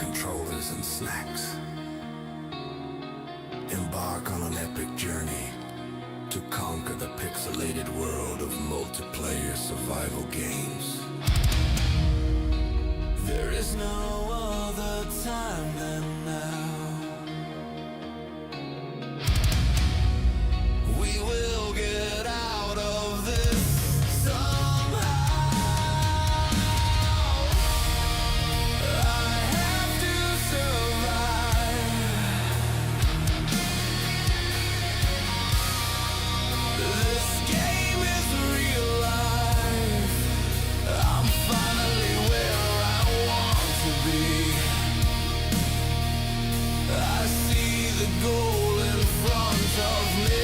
controllers and snacks. Embark on an epic journey to conquer the pixelated world of multiplayer survival games. There is no other time than now. We will get out of this somehow. I have to survive. This game is real life. I'm finally where I want to be. I see the goal in front of me.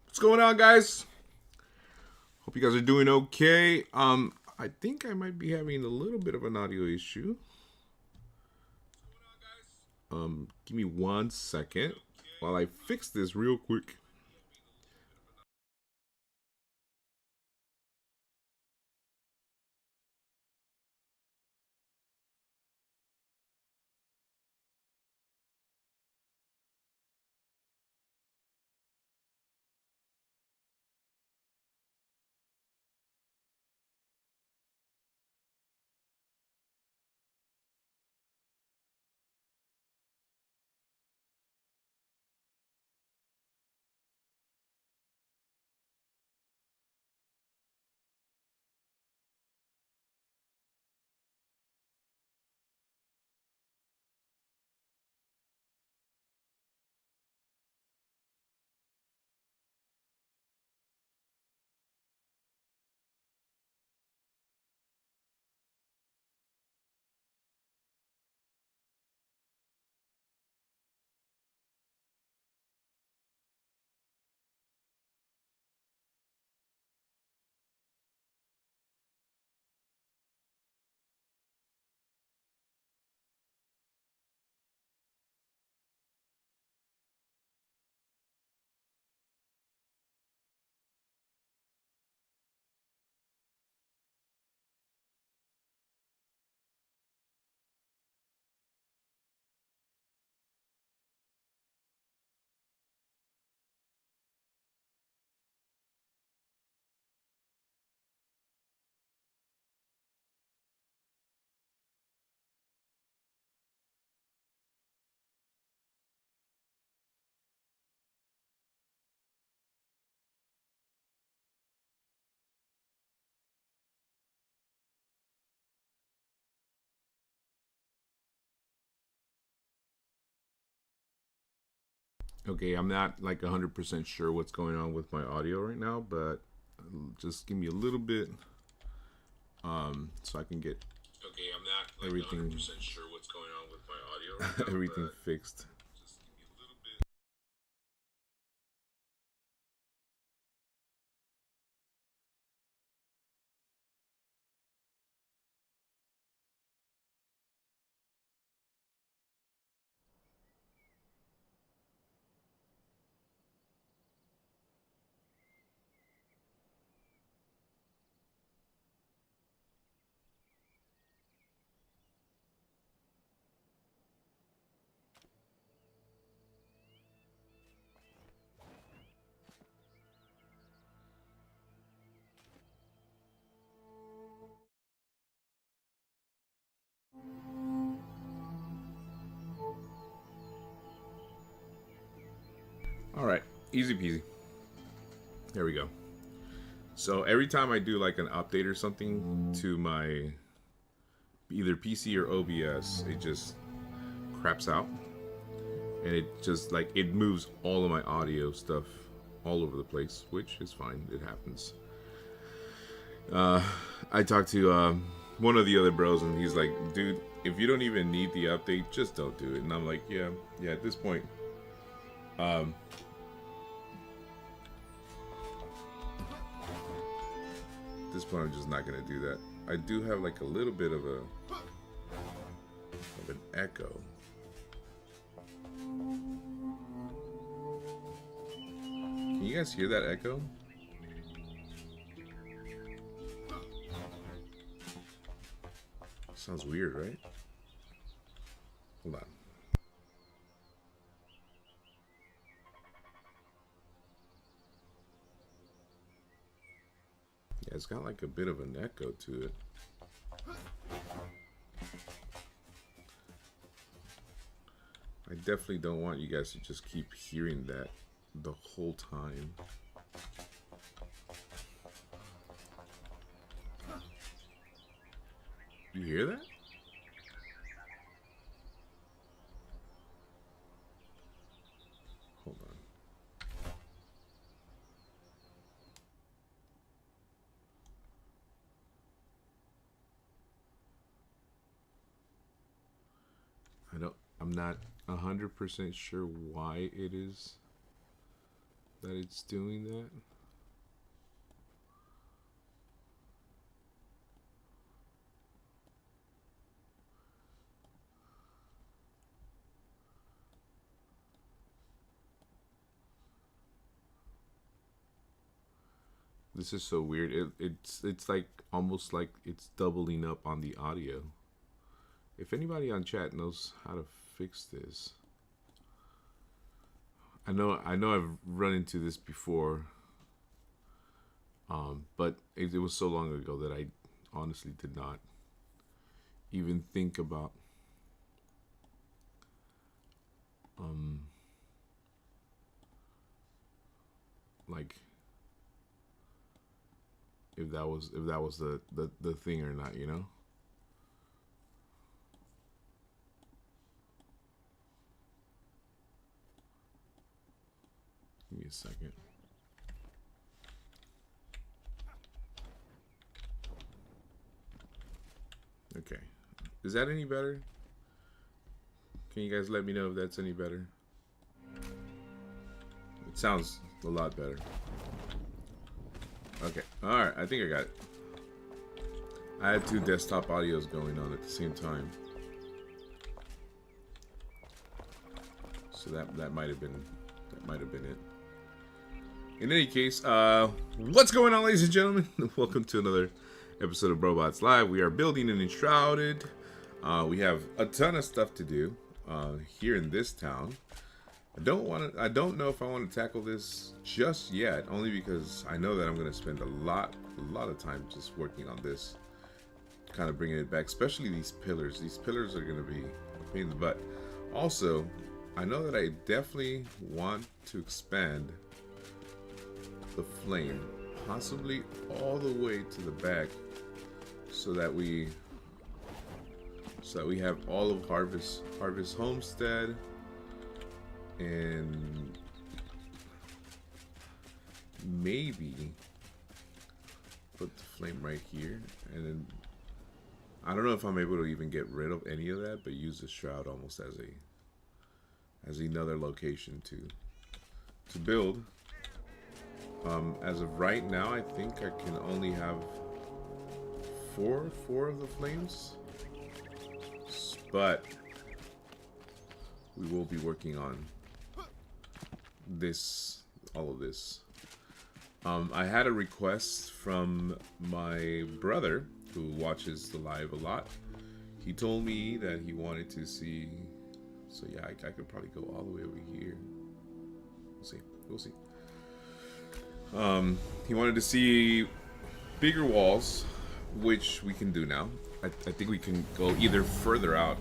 What's going on, guys? Hope you guys are doing okay. I think I might be having a little bit of an audio issue. Give me 1 second while I fix this real quick. Okay, I'm not like 100% sure what's going on with my audio right now, but just give me a little bit so I can get Okay, I'm not like everything 100% sure what's going on with my audio right now, everything but fixed. just give me a little bit. All right, easy peasy. There we go. So every time I do like an update or something to my either PC or OBS, it just craps out, and it just like it moves all of my audio stuff all over the place, which is fine. It happens. I talked to one of the other bros, and he's like, "Dude, if you don't even need the update, just don't do it." And I'm like, "Yeah. At this point, I'm just not gonna do that." I do have like a little bit of an echo. Can you guys hear that echo? Sounds weird, right? Hold on. Yeah, it's got like a bit of an echo to it. I definitely don't want you guys to just keep hearing that the whole time. You hear that? Hold on. I'm not 100% sure why it is that it's doing that. This is so weird. It's like almost like it's doubling up on the audio. If anybody on chat knows how to fix this, I know I've run into this before, but it was so long ago that I honestly did not even think about like if that was the thing or not, you know. Give me a second. Okay, is that any better? Can you guys let me know if that's any better? It sounds a lot better. Okay, alright, I think I got it. I had two desktop audios going on at the same time. So that might have been it. In any case, what's going on, ladies and gentlemen? Welcome to another episode of Robots Live. We are building an Enshrouded. We have a ton of stuff to do here in this town. I don't know if I want to tackle this just yet, only because I know that I'm going to spend a lot of time just working on this, kind of bringing it back, especially these pillars. These pillars are going to be a pain in the butt. Also, I know that I definitely want to expand the flame, possibly all the way to the back, so that we have all of Harvest Homestead and maybe put the flame right here, and then I don't know if I'm able to even get rid of any of that, but use the shroud almost as another location to build. As of right now, I think I can only have four of the flames, but we will be working on all of this. I had a request from my brother who watches the live a lot. He told me that he wanted to see, so yeah, I could probably go all the way over here. We'll see. He wanted to see bigger walls, which we can do now. I think we can go either further out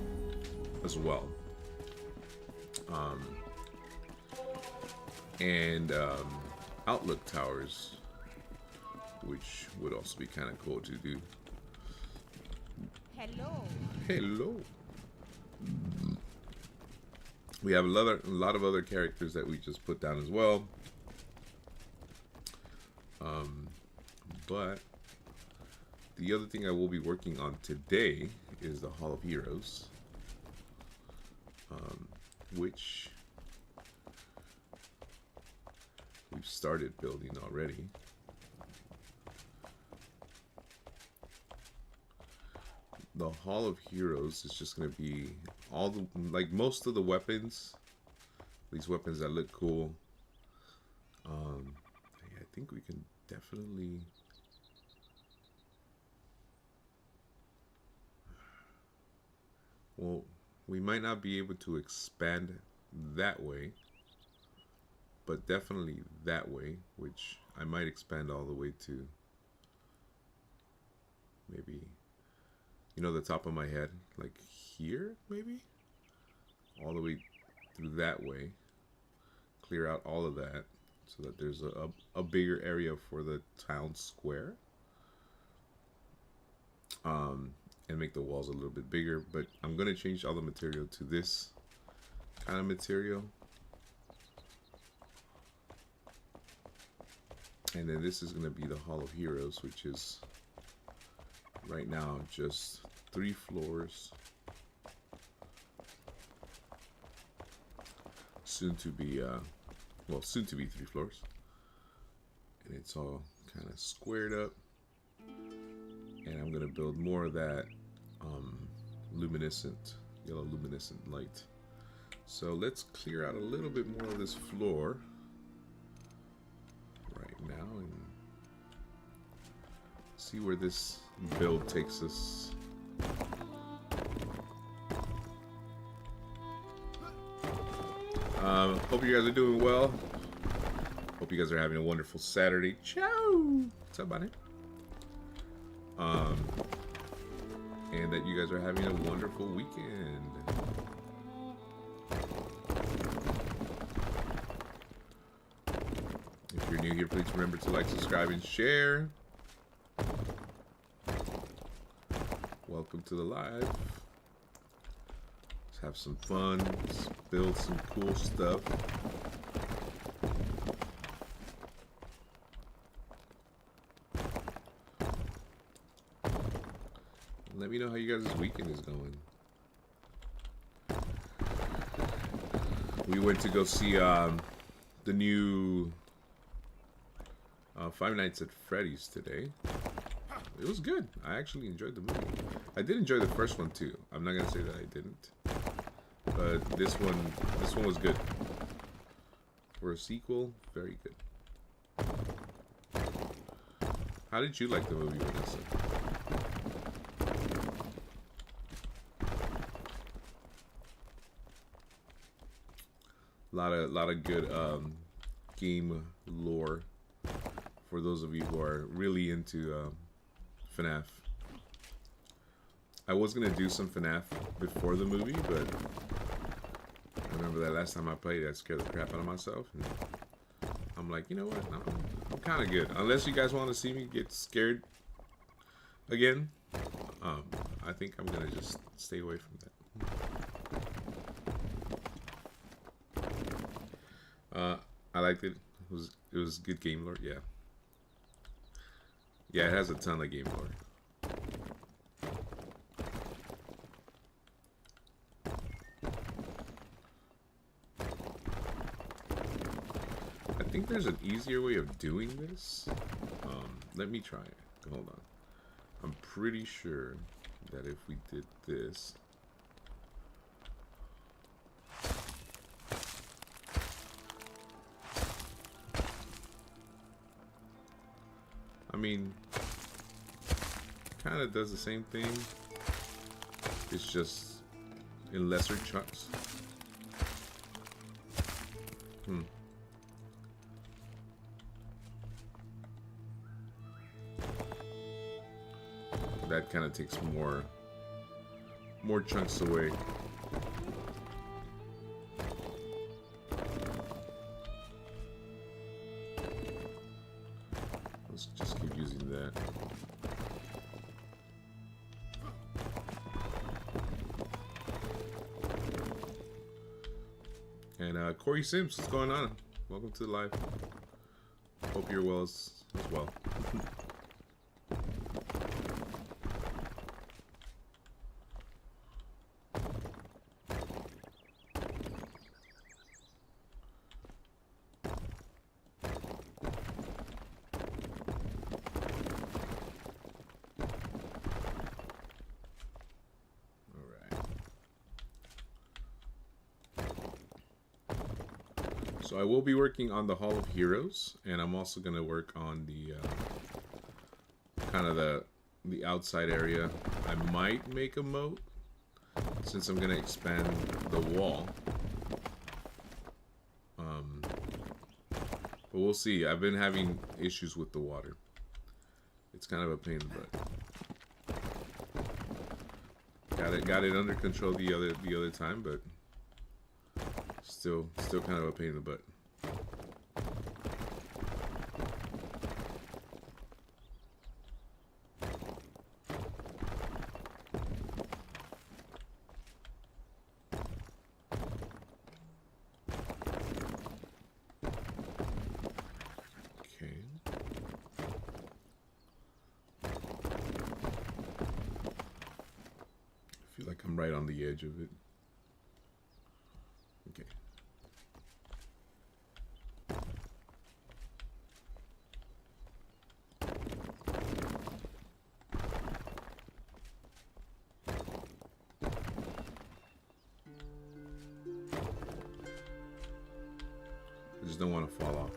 as well. And outlook towers, which would also be kind of cool to do. Hello. We have a lot of other characters that we just put down as well. But the other thing I will be working on today is the Hall of Heroes, which we've started building already. The Hall of Heroes is just going to be all the, like, most of the weapons, these weapons that look cool. I think we can definitely, well, we might not be able to expand that way, but definitely that way, which I might expand all the way to maybe, you know, the top of my head, like here, maybe? All the way through that way. Clear out all of that so that there's a bigger area for the town square. And make the walls a little bit bigger, but I'm going to change all the material to this kind of material. And then this is going to be the Hall of Heroes, which is right now just 3 floors. Soon to be 3 floors. And it's all kind of squared up. And I'm going to build more of that yellow luminescent light. So let's clear out a little bit more of this floor right now and see where this build takes us. Hope you guys are doing well. Hope you guys are having a wonderful Saturday. Ciao! What's up, buddy? And that you guys are having a wonderful weekend. If you're new here, please remember to like, subscribe, and share. Welcome to the live. Let's have some fun. Let's build some cool stuff. Let me know how you guys' weekend is going. We went to go see the new Five Nights at Freddy's today. It was good. I actually enjoyed the movie. I did enjoy the first one too. I'm not gonna say that I didn't, but this one was good. For a sequel, very good. How did you like the movie, Vanessa? Lot of good game lore for those of you who are really into FNAF. I was gonna do some FNAF before the movie, but I remember that last time I played, I scared the crap out of myself, and I'm like, you know what? I'm kind of good. Unless you guys want to see me get scared again, I think I'm gonna just stay away from that. I liked it. It was good game lore. Yeah. Yeah, it has a ton of game lore. I think there's an easier way of doing this. Let me try it. Hold on. I'm pretty sure that if we did this. I mean, kind of does the same thing. It's just in lesser chunks. That kind of takes more chunks away. Let's just keep using that. And Corey Sims, what's going on? Welcome to the live. Hope you're well as well. So I will be working on the Hall of Heroes, and I'm also going to work on the kind of the outside area. I might make a moat since I'm going to expand the wall. But we'll see. I've been having issues with the water. It's kind of a pain in the butt. Got it under control the other time, but still kind of a pain in the butt. Okay. I feel like I'm right on the edge of it. Okay. I just don't want to fall off.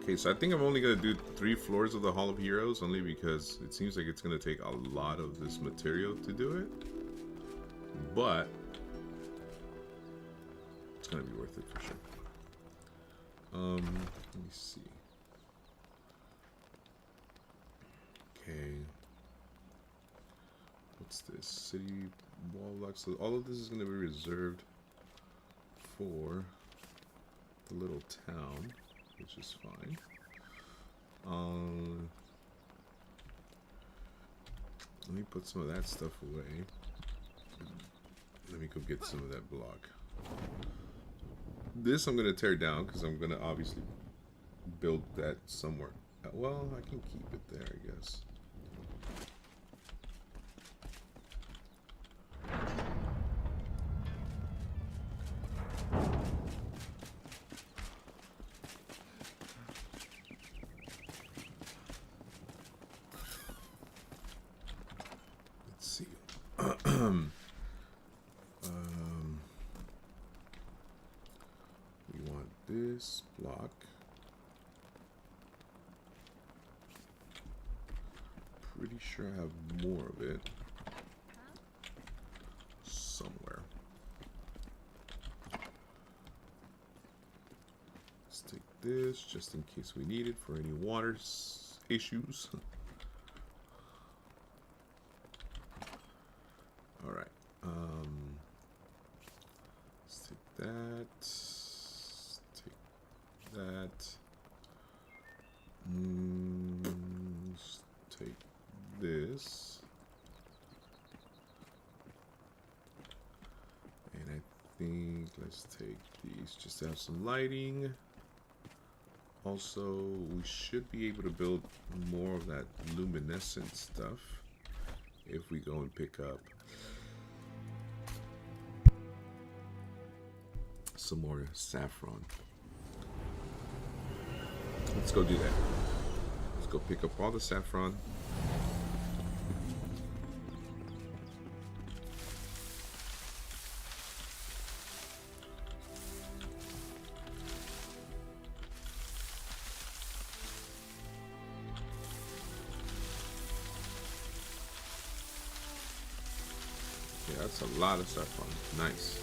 Okay, so I think I'm only going to do 3 floors of the Hall of Heroes, only because it seems like it's going to take a lot of this material to do it. But it's going to be worth it for sure. Let me see. Okay. What's this? City wall blocks. So all of this is going to be reserved for the little town, which is fine. Let me put some of that stuff away. Let me go get some of that block. This I'm going to tear down because I'm going to obviously build that somewhere. Well, I can keep it there, I guess. this block. Pretty sure I have more of it somewhere. Let's take this just in case we need it for any water issues. All right. Let's take that. Take that. Let's take this. And I think let's take these just to have some lighting. Also, we should be able to build more of that luminescent stuff if we go and pick up some more saffron. Let's go do that. Let's go pick up all the saffron. Yeah, that's a lot of saffron. Nice.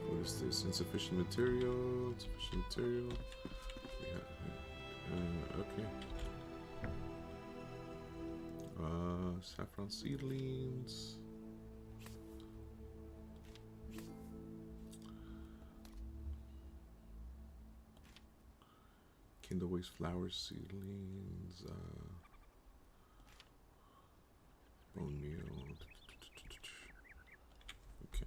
What is this? Insufficient material. Insufficient material. Yeah. Okay. Saffron seedlings. Kindle waste flower seedlings. Bone meal. Okay.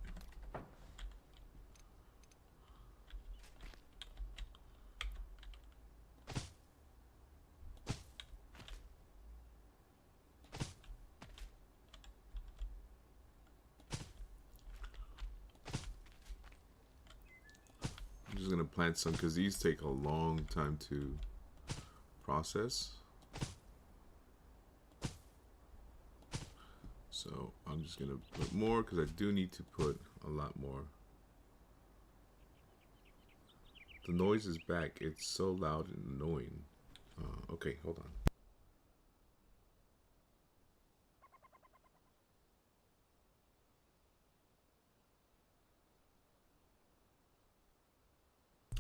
I'm just gonna plant some because these take a long time to process. So I'm just gonna put more because I do need to put a lot more. The noise is back. It's so loud and annoying. Okay, hold on.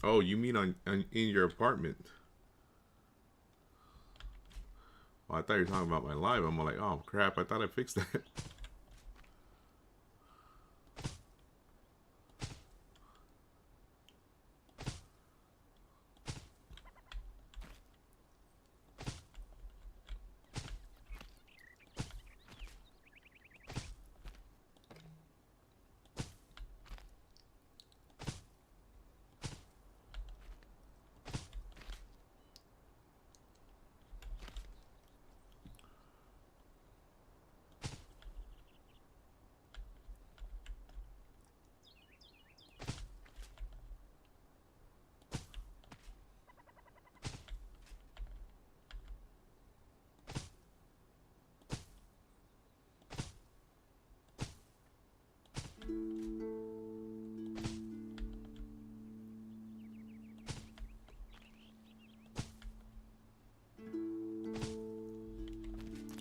Oh, you mean on in your apartment? Well, I thought you were talking about my live. I'm like, oh crap! I thought I fixed that.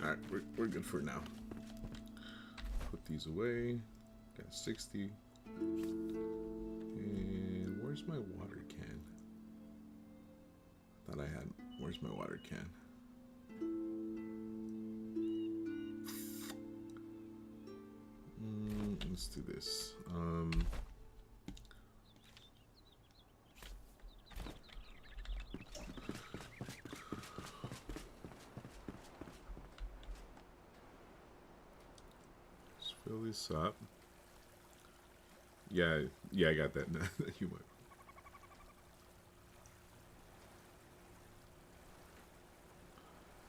Alright, we're good for now. Put these away. Got 60. And where's my water can? Thought I had. Where's my water can? Let's do this. Fill this up. Yeah, I got that. You might.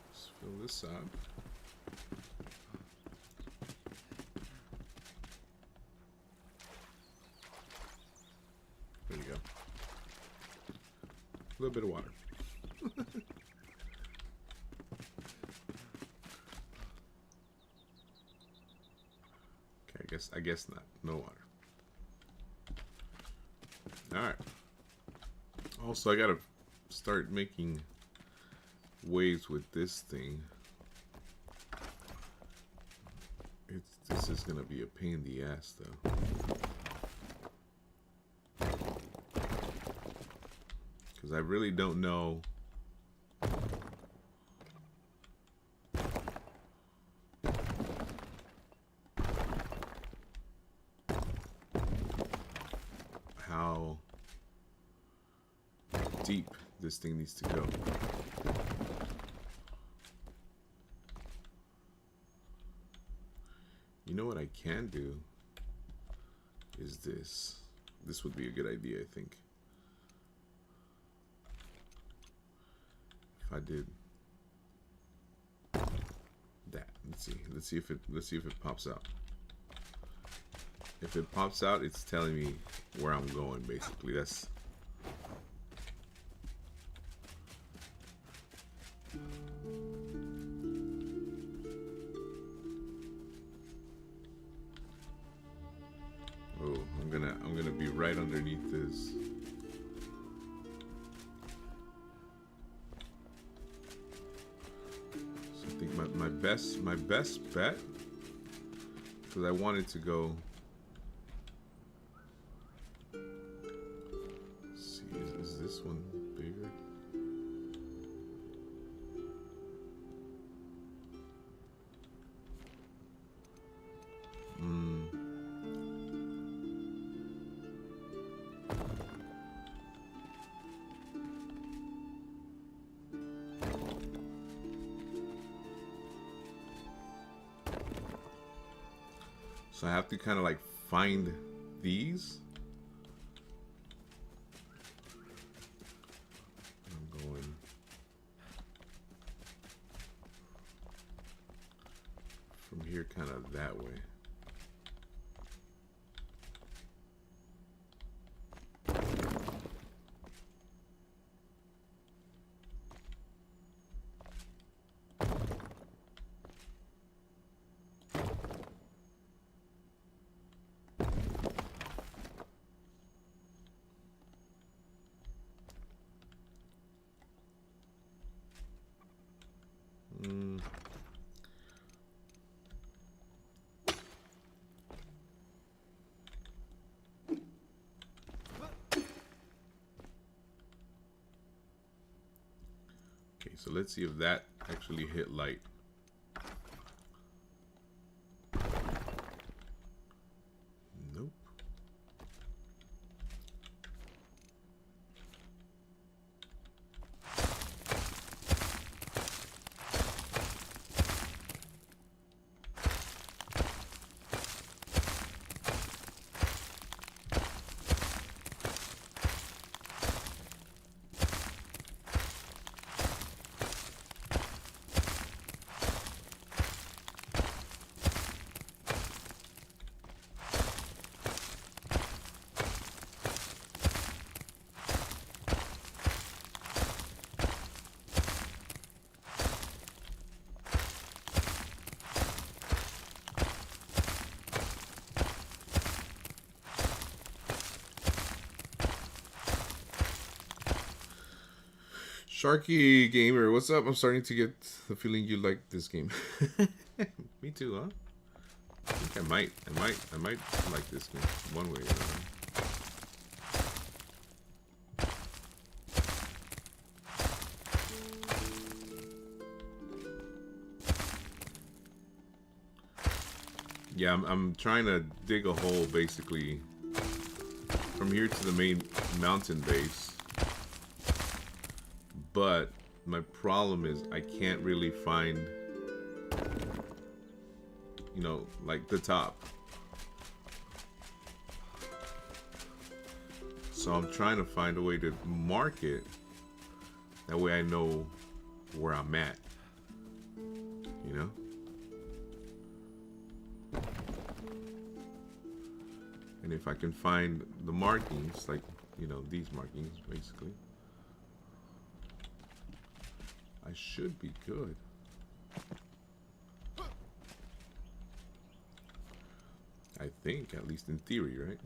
Let's fill this up. There you go. A little bit of water. I guess not. No water. Alright. Also, I gotta start making waves with this thing. This is gonna be a pain in the ass, though. Because I really don't know how deep this thing needs to go. You know what I can do is this. This would be a good idea, I think. If I did that. Let's see if it pops out. If it pops out, it's telling me where I'm going, basically. That's oh, I'm gonna be right underneath this. So I think my best bet, because I wanted to go. Let's see, is this one bigger? So I have to kind of like find these. I'm going from here kind of that way. Okay, so let's see if that actually hit light. Nope. Sharky Gamer, what's up? I'm starting to get the feeling you like this game. Me too, huh? I think I might like this game one way or another. Yeah, I'm trying to dig a hole basically from here to the main mountain base. But my problem is I can't really find, you know, like the top. So I'm trying to find a way to mark it. That way I know where I'm at. You know? And if I can find the markings, like, you know, these markings basically, I should be good. I think, at least in theory, right?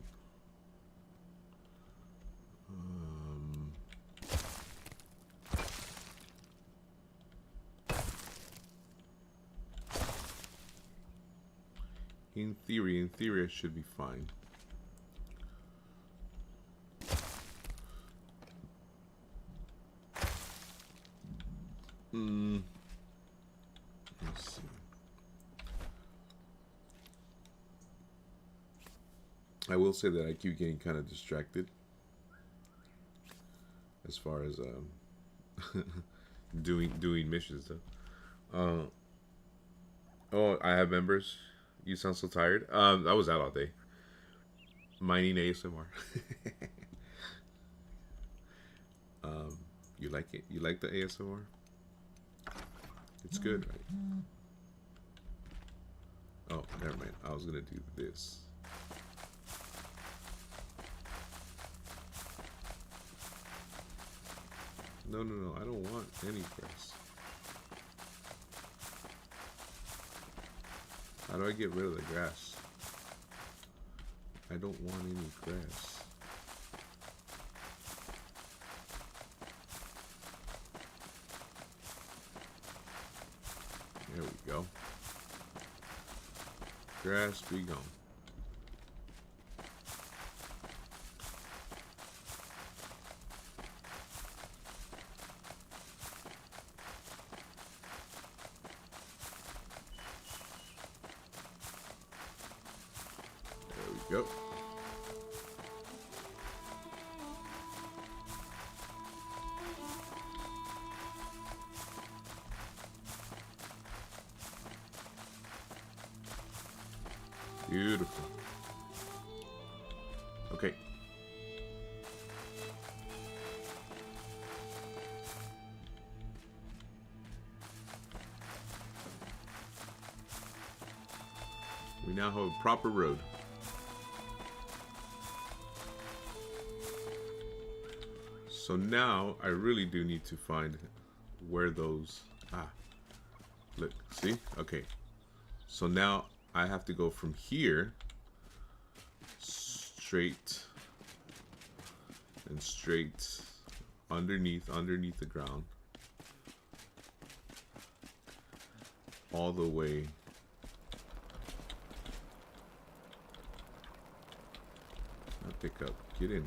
In theory, it should be fine. Let's see. I will say that I keep getting kind of distracted as far as doing missions though. Oh, I have members. You sound so tired. I was out all day. Mining ASMR. You like it? You like the ASMR? It's good, right? Oh, never mind. I was gonna do this. No, I don't want any grass. How do I get rid of the grass? I don't want any grass. There we go. Grass be gone. There we go. Beautiful. Okay. We now have a proper road. So now I really do need to find where those... look, see? Okay. So now I have to go from here straight and straight underneath the ground all the way not pick up, get in.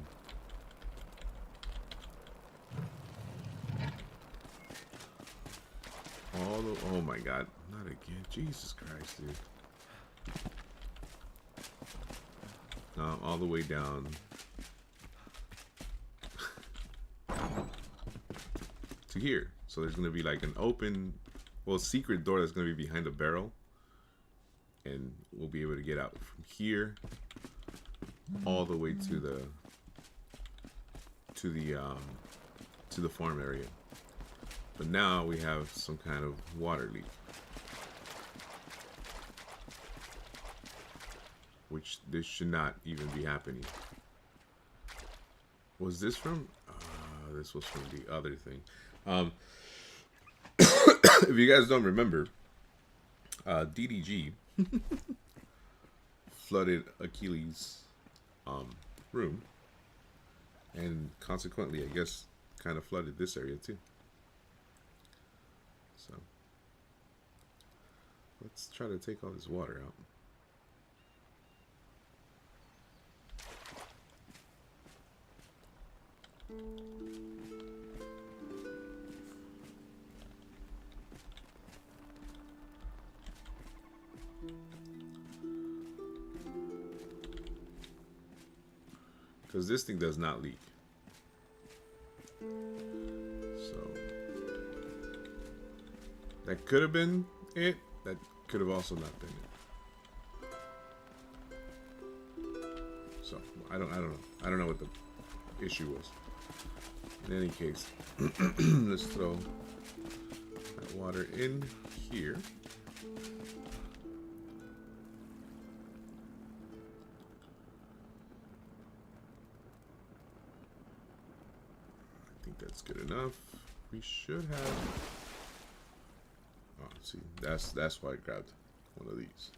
All the, oh my god, not again. Jesus Christ, dude. All the way down to here. So there's going to be like an open, well, secret door that's going to be behind a barrel. And we'll be able to get out from here all the way to the farm area. But now we have some kind of water leak, which this should not even be happening. Was this from? This was from the other thing. If you guys don't remember, DDG flooded Achilles' room, and consequently, I guess, kind of flooded this area too. So let's try to take all this water out. Because this thing does not leak. So that could have been it. That could have also not been it. So I don't know. I don't know what the issue was. In any case, let's throw that water in here. I think that's good enough. We should have. Oh, see, that's why I grabbed one of these.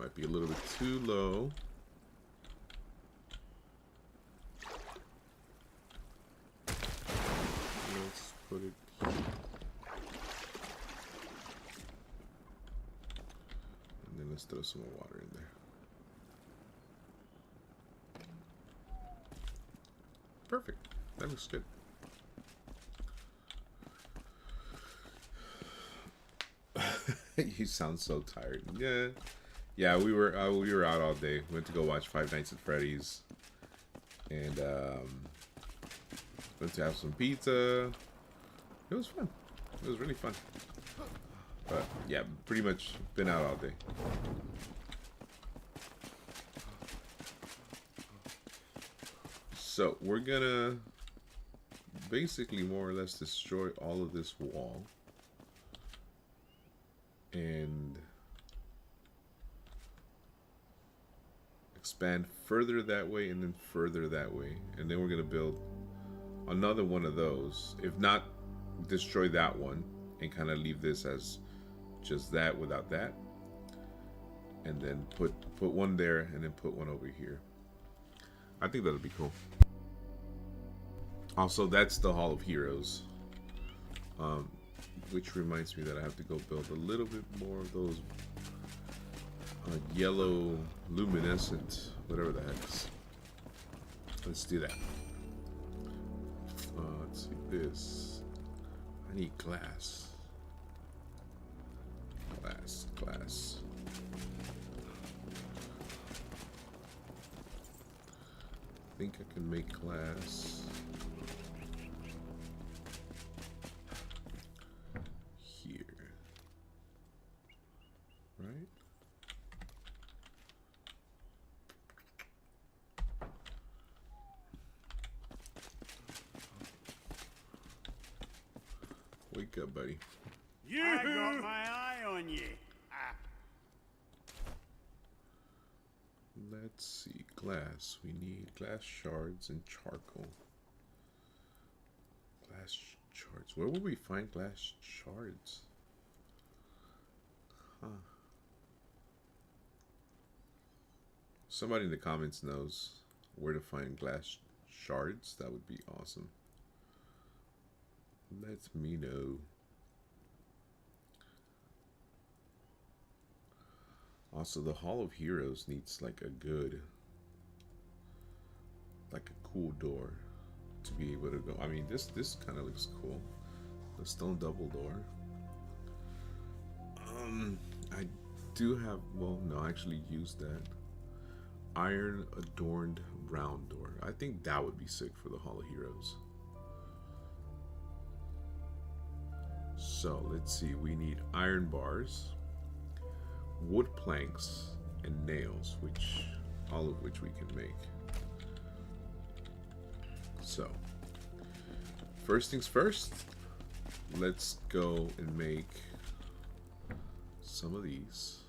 Might be a little bit too low. Let's put it here. And then let's throw some more water in there. Perfect. That looks good. You sound so tired. Yeah. We were out all day. Went to go watch Five Nights at Freddy's, and went to have some pizza. It was fun. It was really fun. But yeah, pretty much been out all day. So we're gonna basically more or less destroy all of this wall and expand further that way and then further that way, and then we're gonna build another one of those. If not, destroy that one and kind of leave this as just that without that, and then put one there and then put one over here. I think that'll be cool. Also, that's the Hall of Heroes, which reminds me that I have to go build a little bit more of those yellow luminescent, whatever the heck. Let's do that. Let's see this. I need glass. Glass. I think I can make glass here, right? Wake up, buddy. I got my eye on you. Let's see, glass. We need glass shards and charcoal. Glass shards. Where will we find glass shards? Huh. Somebody in the comments knows where to find glass shards. That would be awesome. Let me know. Also, the Hall of Heroes needs like a cool door to be able to go. I mean, this kind of looks cool. The stone double door. I do have, well, no, I actually used that. Iron adorned round door. I think that would be sick for the Hall of Heroes. So let's see. We need iron bars, wood planks, and nails, all of which we can make. So first things first, let's go and make some of these.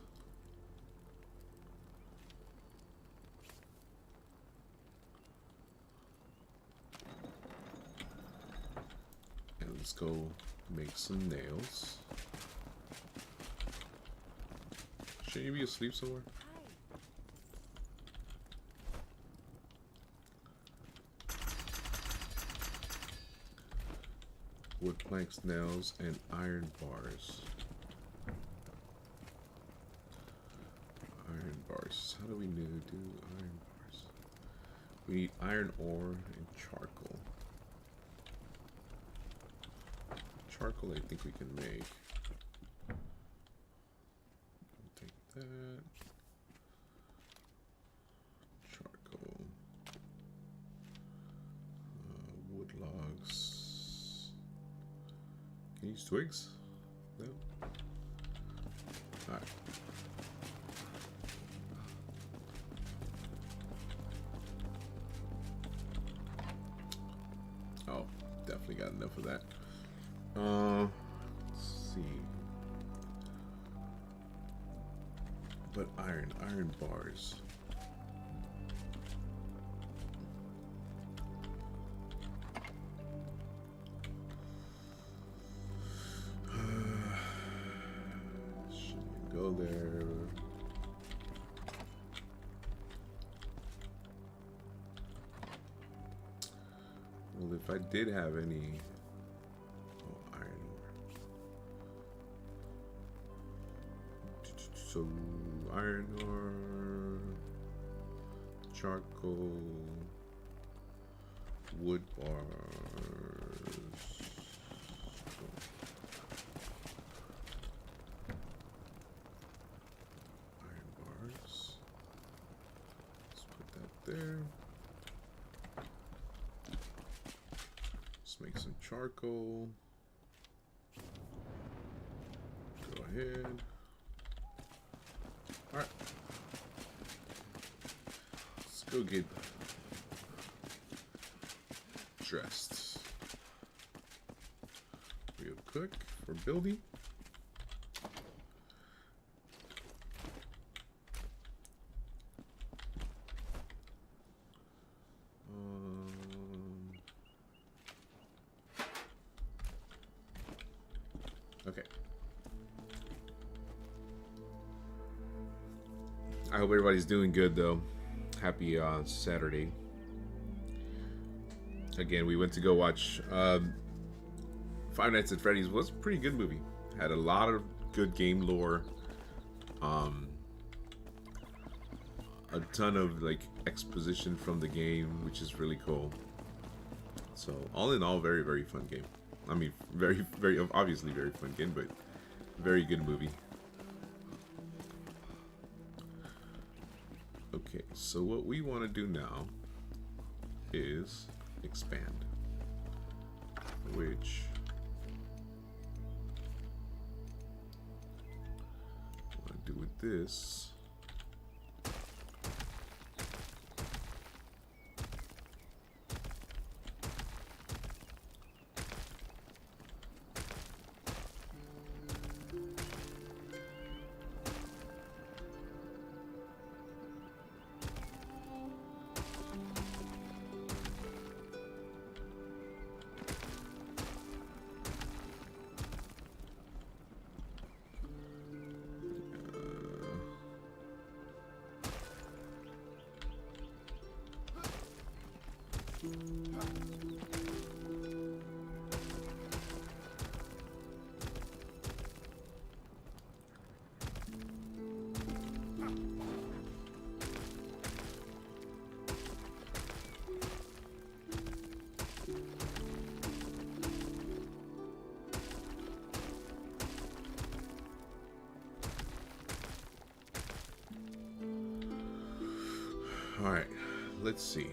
And let's go make some nails. Shouldn't you be asleep somewhere? Wood planks, nails, and iron bars. Iron bars. How do we do iron bars? We need iron ore and charcoal. Charcoal I think we can make. Take that. Charcoal. Wood logs. Can you use twigs? No? Alright. Oh, definitely got enough of that. Let's see. But iron bars. Shouldn't go there. if I did have any... Oh, iron ore. So, iron ore, charcoal, wood bars. Iron bars. Let's put that there. Let's make some charcoal. Go ahead. Alright. Let's go get dressed real quick for building. Okay. I hope everybody's doing good though. Happy Saturday. Again, we went to go watch Five Nights at Freddy's. Was a pretty good movie. Had a lot of good game lore. A ton of like exposition from the game, which is really cool. So all in all, very, very fun game. I mean, very, very obviously very fun game, but very good movie. Okay, so what we want to do now is expand, which I want to do with this. All right, let's see.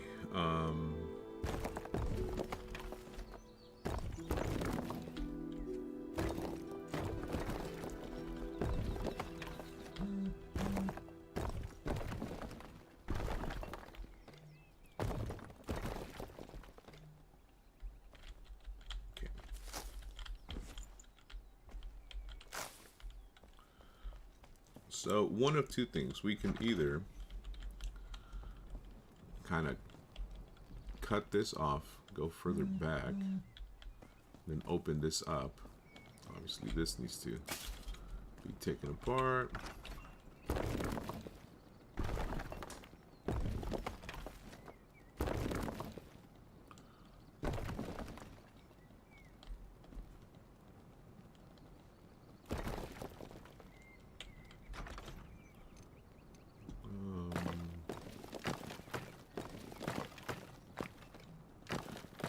Okay. So one of two things. We can either kind of cut this off, go further back, then open this up. Obviously this needs to be taken apart.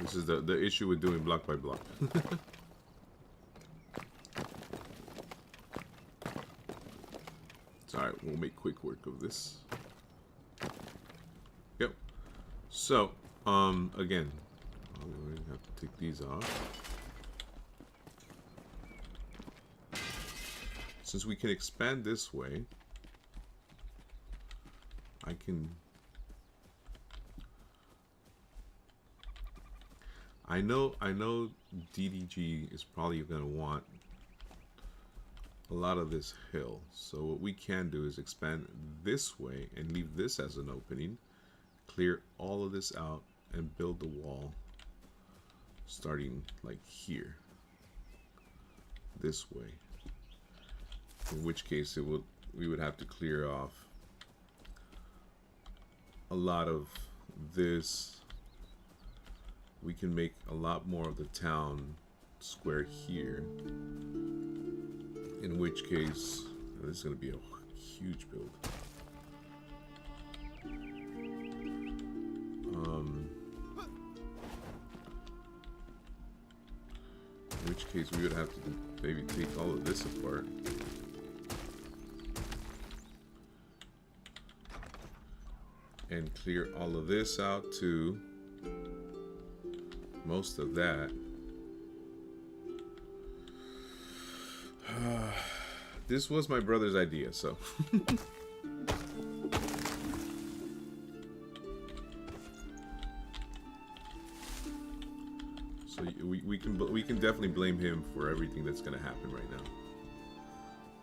This is the issue with doing block by block. It's alright, we'll make quick work of this. Yep. So, again, we have to take these off. Since we can expand this way, I can... I know DDG is probably going to want a lot of this hill. So what we can do is expand this way and leave this as an opening, clear all of this out, and build the wall starting like here, this way. In which case we would have to clear off a lot of this we can make a lot more of the town square here. In which case, this is going to be a huge build. In which case, we would have to maybe take all of this apart. And clear all of this out too. Most of that. This was my brother's idea, so. So we can definitely blame him for everything that's going to happen right now.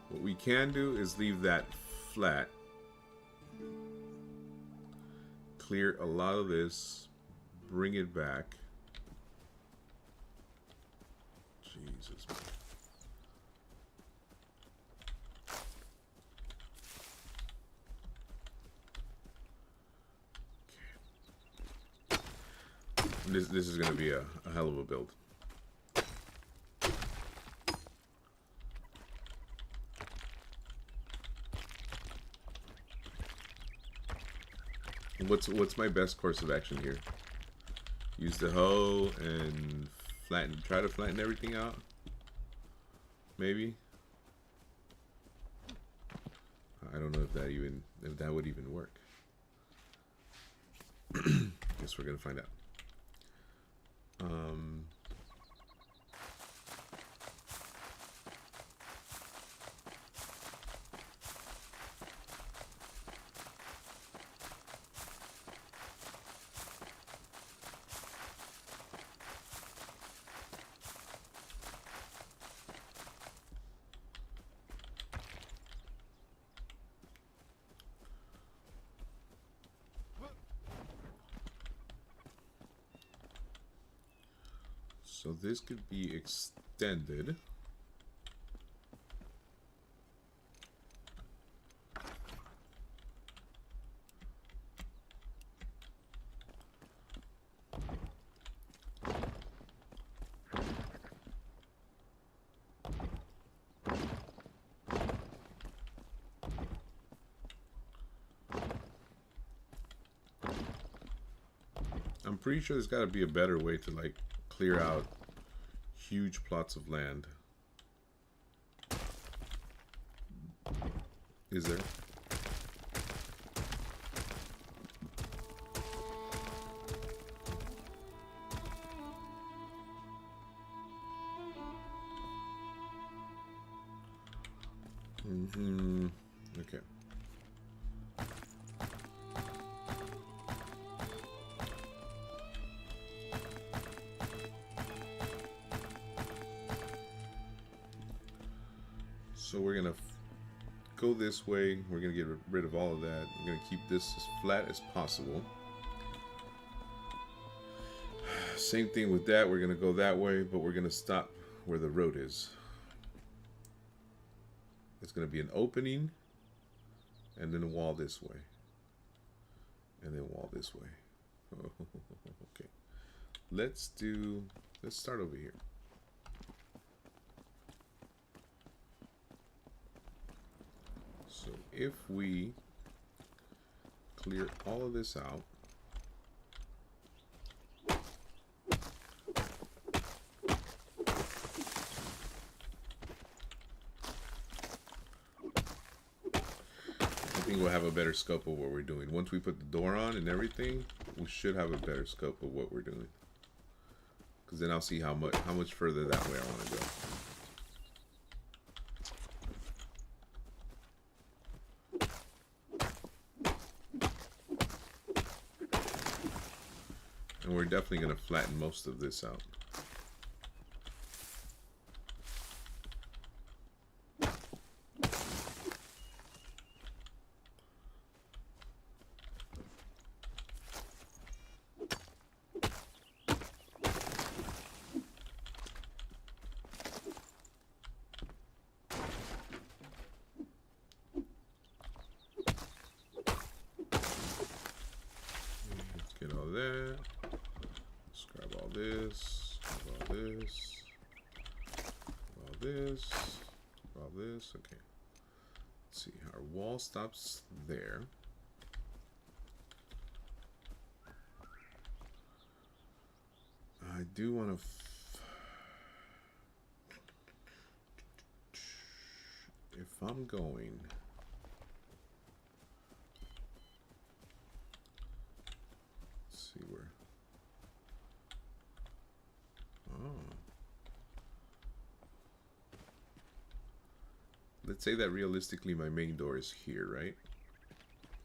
What we can do is leave that flat. Clear a lot of this, bring it back. Jesus. Okay. This is going to be a hell of a build. What's my best course of action here? Use the hoe and try to flatten everything out. Maybe. I don't know if that would even work. Guess we're gonna find out. So this could be extended. I'm pretty sure there's got to be a better way to like clear out huge plots of land. Is there? Okay. So we're gonna go this way. We're gonna get rid of all of that. We're gonna keep this as flat as possible. Same thing with that. We're gonna go that way, but we're gonna stop where the road is. It's gonna be an opening, and then a wall this way, and then wall this way. Okay. Let's start over here. So if we clear all of this out, I think we'll have a better scope of what we're doing. Once we put the door on and everything, we should have a better scope of what we're doing. Because then I'll see how much further that way I want to go. And we're definitely going to flatten most of this out. Let's get all that. Let's grab all this. All this. Okay. Let's see. Our wall stops there. I do want to. If I'm going. Let's see where. Oh. Let's say that realistically my main door is here, right?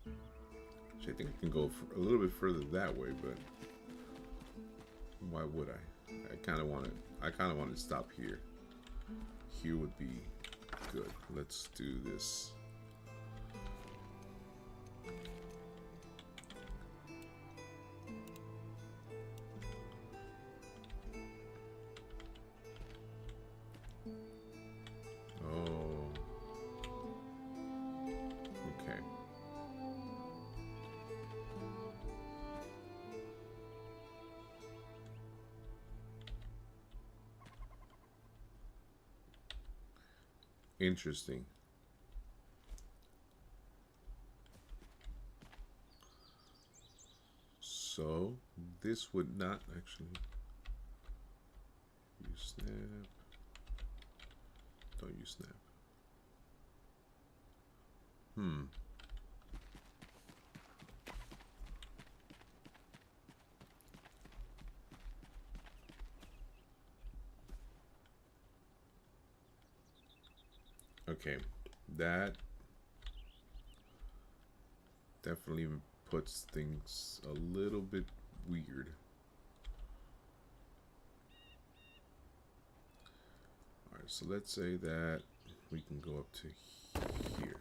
Which I think I can go a little bit further that way, but why would I? I kind of want to stop here. Here would be good. Let's do this. Oh. Okay. Interesting. So this would not actually use snap. Don't use snap. Okay, that definitely puts things a little bit weird. Alright, so let's say that we can go up to here.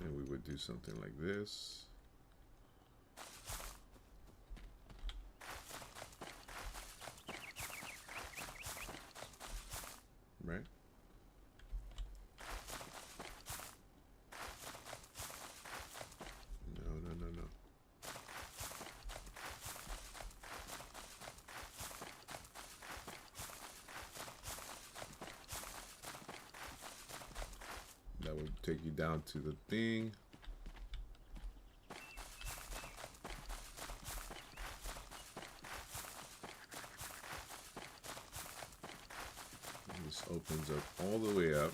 And we would do something like this. Right? No. That would take you down to the thing. And this opens up all the way up.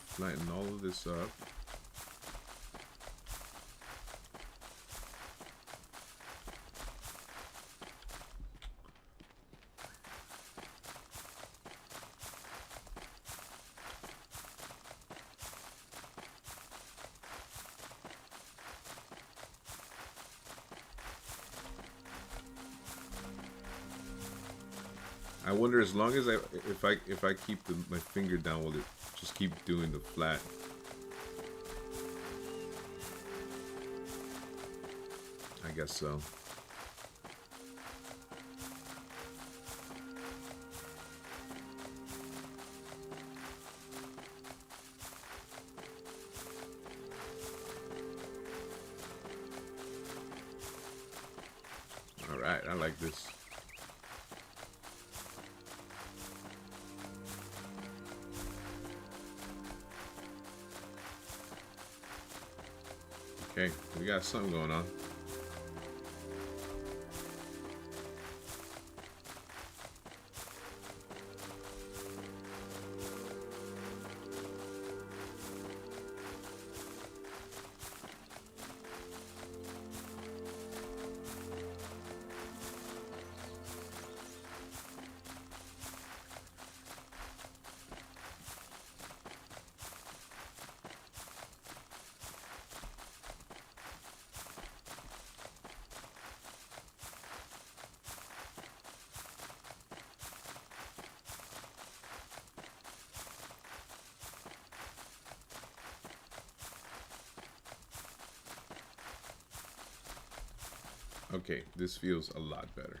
Flatten all of this up. I wonder, as long as if I keep my finger down, will it just keep doing the flat? I guess so. All right, I like this. Okay, we got something going on. Okay, this feels a lot better.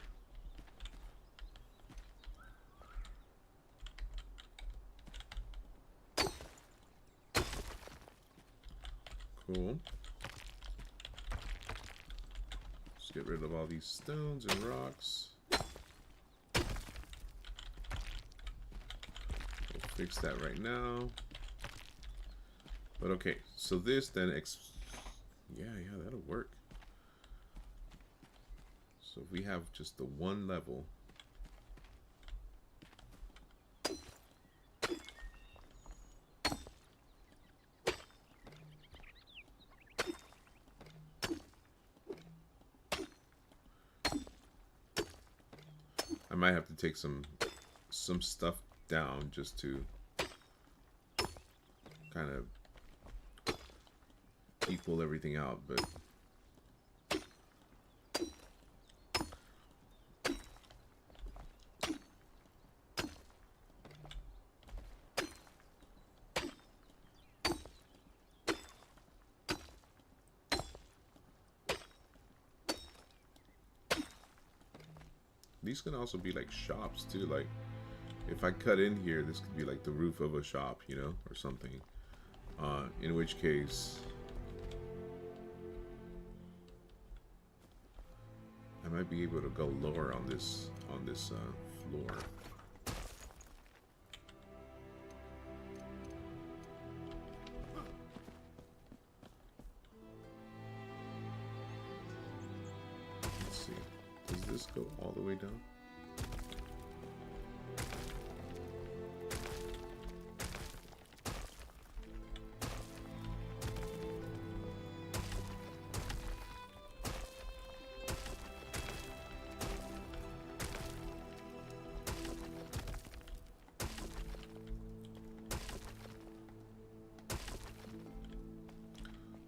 Cool. Let's get rid of all these stones and rocks. We'll fix that right now. But okay, so this then yeah, that'll work. So if we have just the one level, I might have to take some stuff down just to kind of equal everything out, but these can also be like shops too. Like if I cut in here, this could be like the roof of a shop, you know, or something. In which case, I might be able to go lower on this floor. Let's see. Does this go all the way down?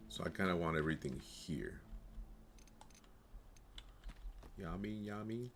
So I kind of want everything here. Yummy, yummy.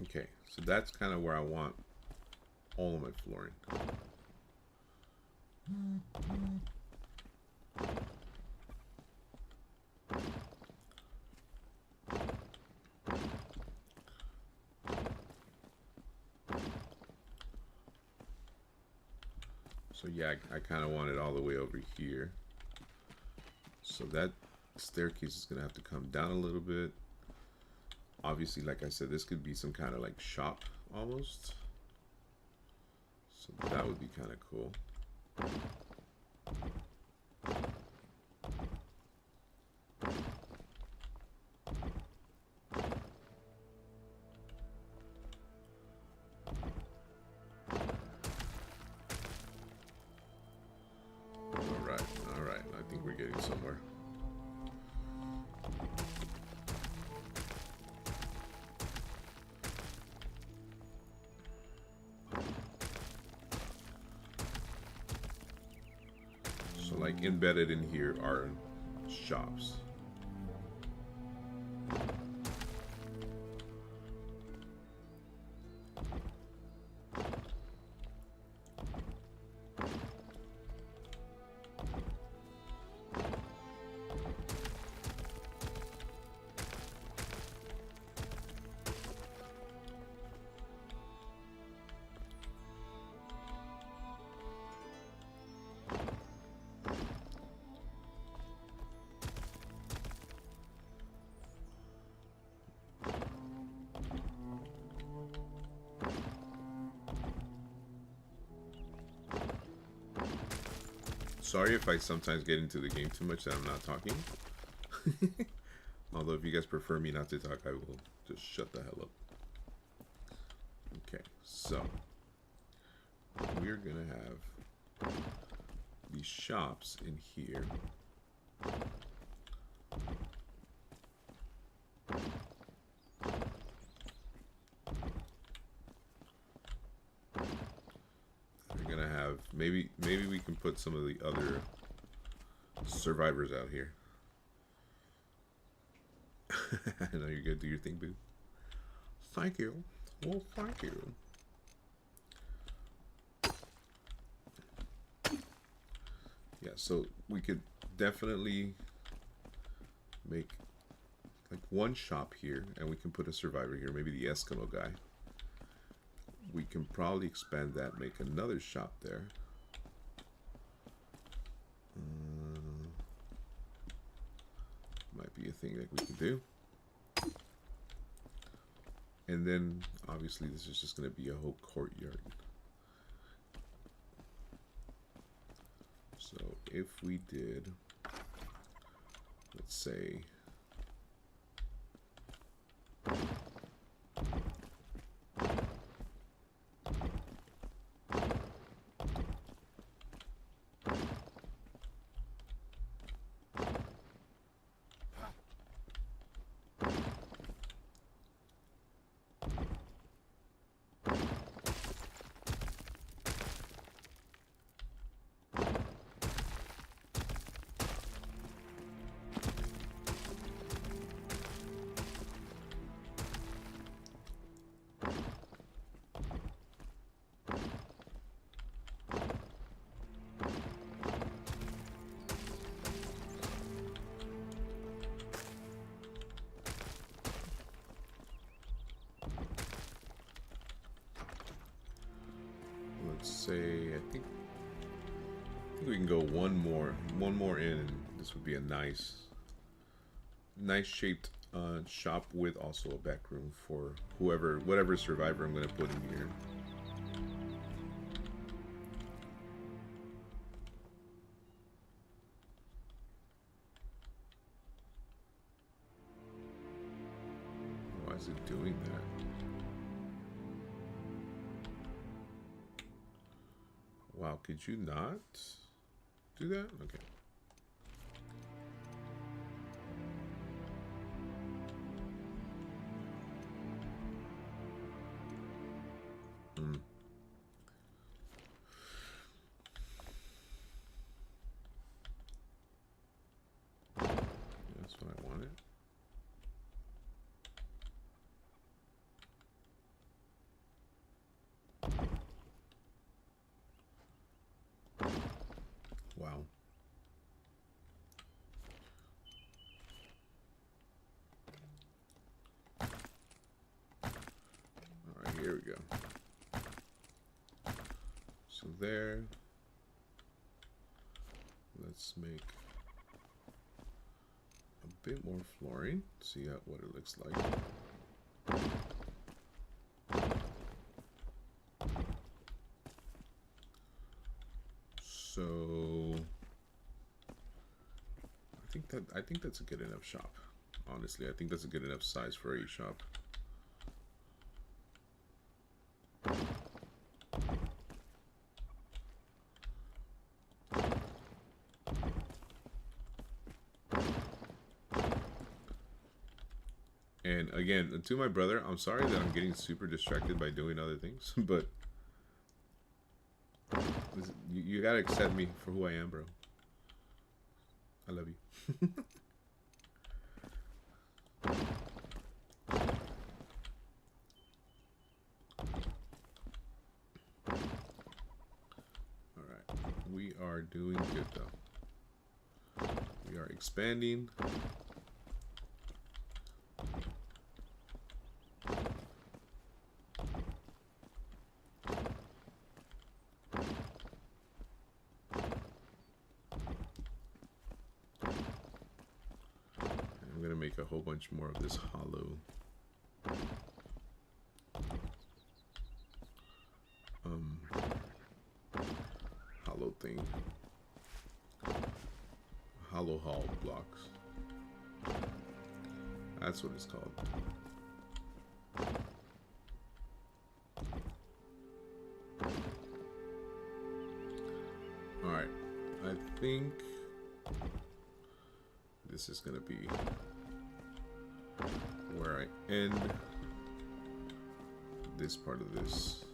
Okay, so that's kind of where I want all of my flooring. So yeah, I kind of want it all the way over here. So that staircase is gonna have to come down a little bit. Obviously, like I said, this could be some kind of like shop almost. So that would be kind of cool. All right. I think we're getting somewhere. So like embedded in here are shops. Sorry if I sometimes get into the game too much that I'm not talking. Although if you guys prefer me not to talk, I will just shut the hell up. So we're gonna have these shops in here. We're gonna have maybe we can put some of the other survivors out here. I know you're gonna do your thing, boo. Thank you. Well, thank you. Yeah, so we could definitely make like one shop here, and we can put a survivor here, maybe the Eskimo guy. We can probably expand that, make another shop there. Might be a thing that we can do. And then, obviously, this is just going to be a whole courtyard. So, if we did, let's say, I think we can go one more in, and this would be a nice shaped shop with also a back room for whatever survivor I'm going to put in here. Why is it doing that? Wow, could you not do that? Okay. That's what I wanted. Wow. All right, here we go. So there. Let's make a bit more flooring. See what it looks like. So I think that's a good enough shop. Honestly, I think that's a good enough size for a shop. And again, to my brother, I'm sorry that I'm getting super distracted by doing other things, but you gotta accept me for who I am, bro. I love you. Alright, we are doing good though. We are expanding. I'm gonna make a whole bunch more of this hollow thing. Hollow hall blocks. That's what it's called. I think this is gonna be where I end this part of this.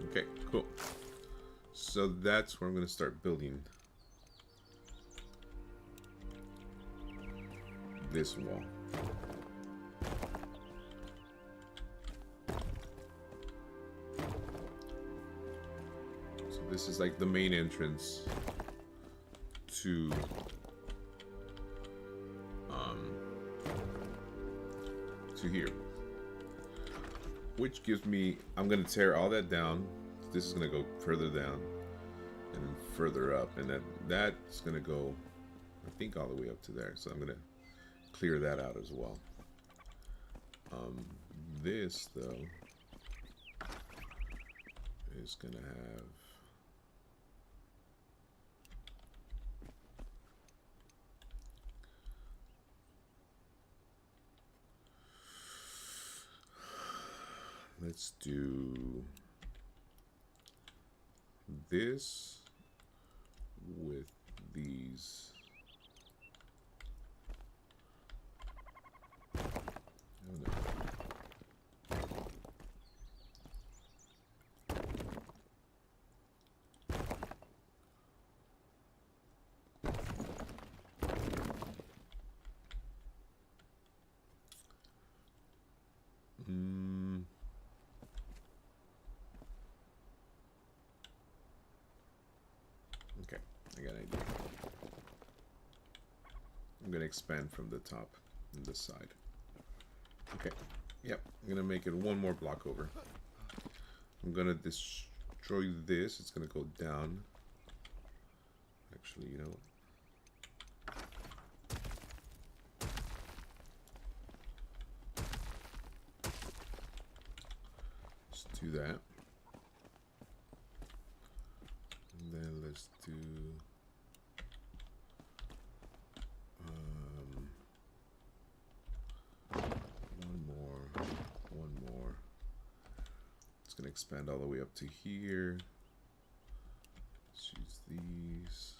Okay, cool. So that's where I'm gonna start building this wall. So this is like the main entrance to here, which gives me, I'm gonna tear all that down. This is gonna go further down and then further up, and that's gonna go, I think, all the way up to there. So I'm gonna clear that out as well. This though is gonna have let's do this with these. Oh, no. Okay, I got an idea. I'm gonna expand from the top and this side. Okay, yep, I'm gonna make it one more block over. I'm gonna destroy this. It's gonna go down. Actually, you know what? Let's do that. And then let's do one more. It's gonna expand all the way up to here. Let's use these.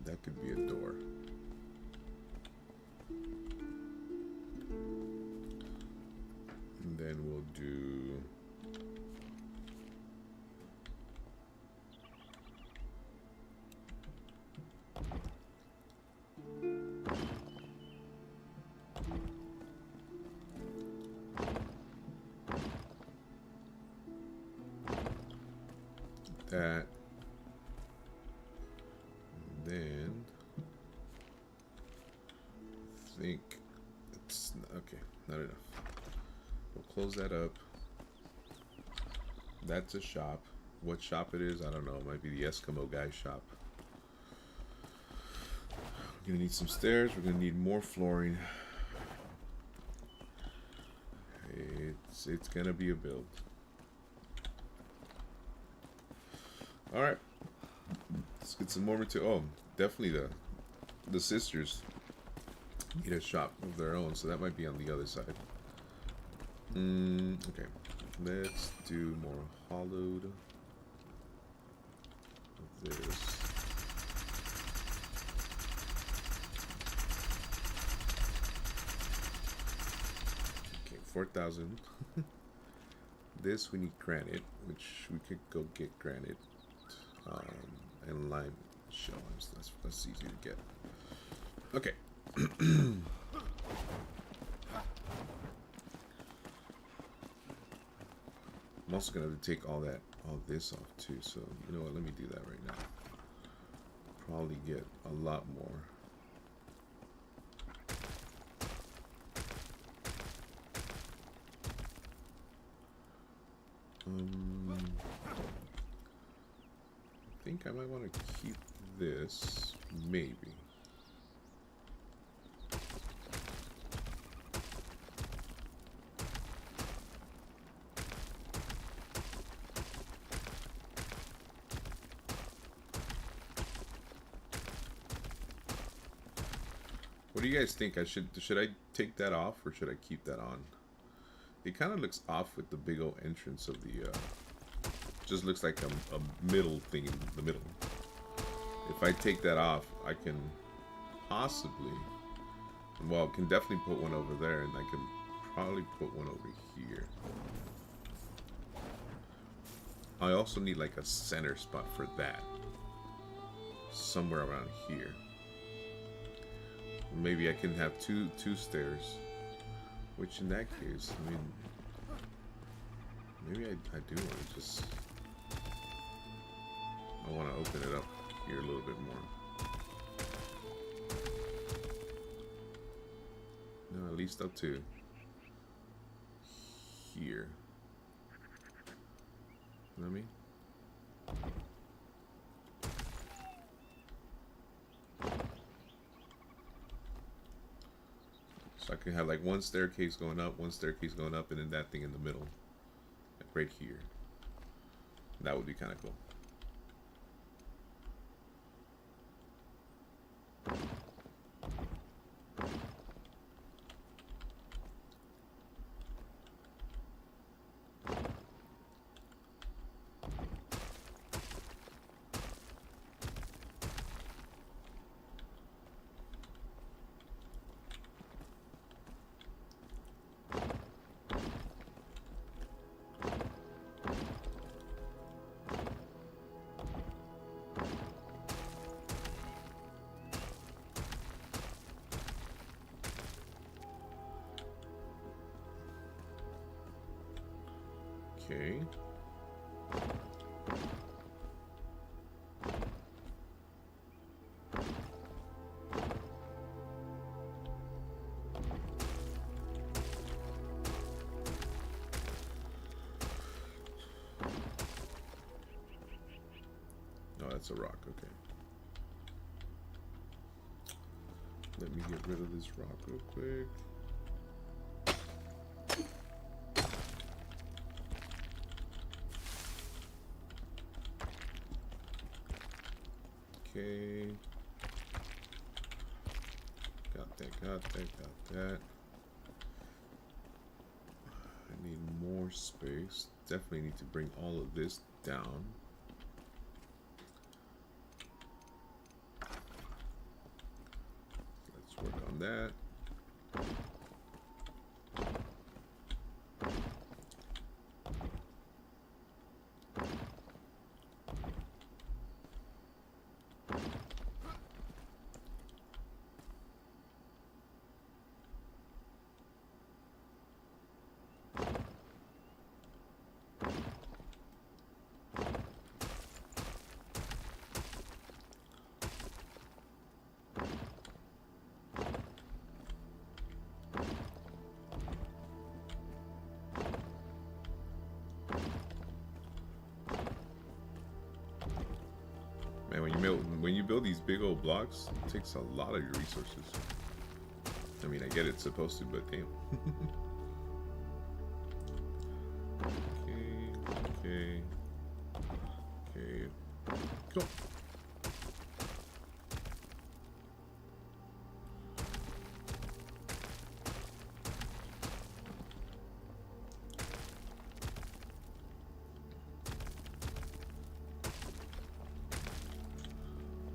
That could be a door. And then we'll do that. Then I think it's okay, not enough. We'll close that up. That's a shop. What shop it is, I don't know. It might be the Eskimo guy's shop. We're gonna need some stairs. We're gonna need more flooring. It's gonna be a build. All right. Let's get some more material. Oh, definitely the sisters need a shop of their own, so that might be on the other side. Okay, let's do more hollowed of this. Okay, 4,000. This we need granite, which we could go get granite. And lime shells. That's easy to get. Okay. I'm also gonna have to take all this off too. So you know what? Let me do that right now. Probably get a lot more. I think I might want to keep this, maybe. What do you guys think? Should I take that off or should I keep that on? It kind of looks off with the big old entrance of the just looks like a middle thing in the middle. If I take that off, I can possibly, well, can definitely put one over there, and I can probably put one over here. I also need like a center spot for that, somewhere around here. Maybe I can have two stairs, which in that case, I mean, maybe I do want to just, I want to open it up here a little bit more. No, at least up to here. You know what I mean? So I can have like one staircase going up, and then that thing in the middle, like right here. That would be kind of cool. Okay. Oh, that's a rock, okay. Let me get rid of this rock real quick. Okay. Got that. I need more space. Definitely need to bring all of this down. Let's work on that. Man, when you build these big old blocks, it takes a lot of your resources. I mean, I get it's supposed to, but damn. Okay. Cool.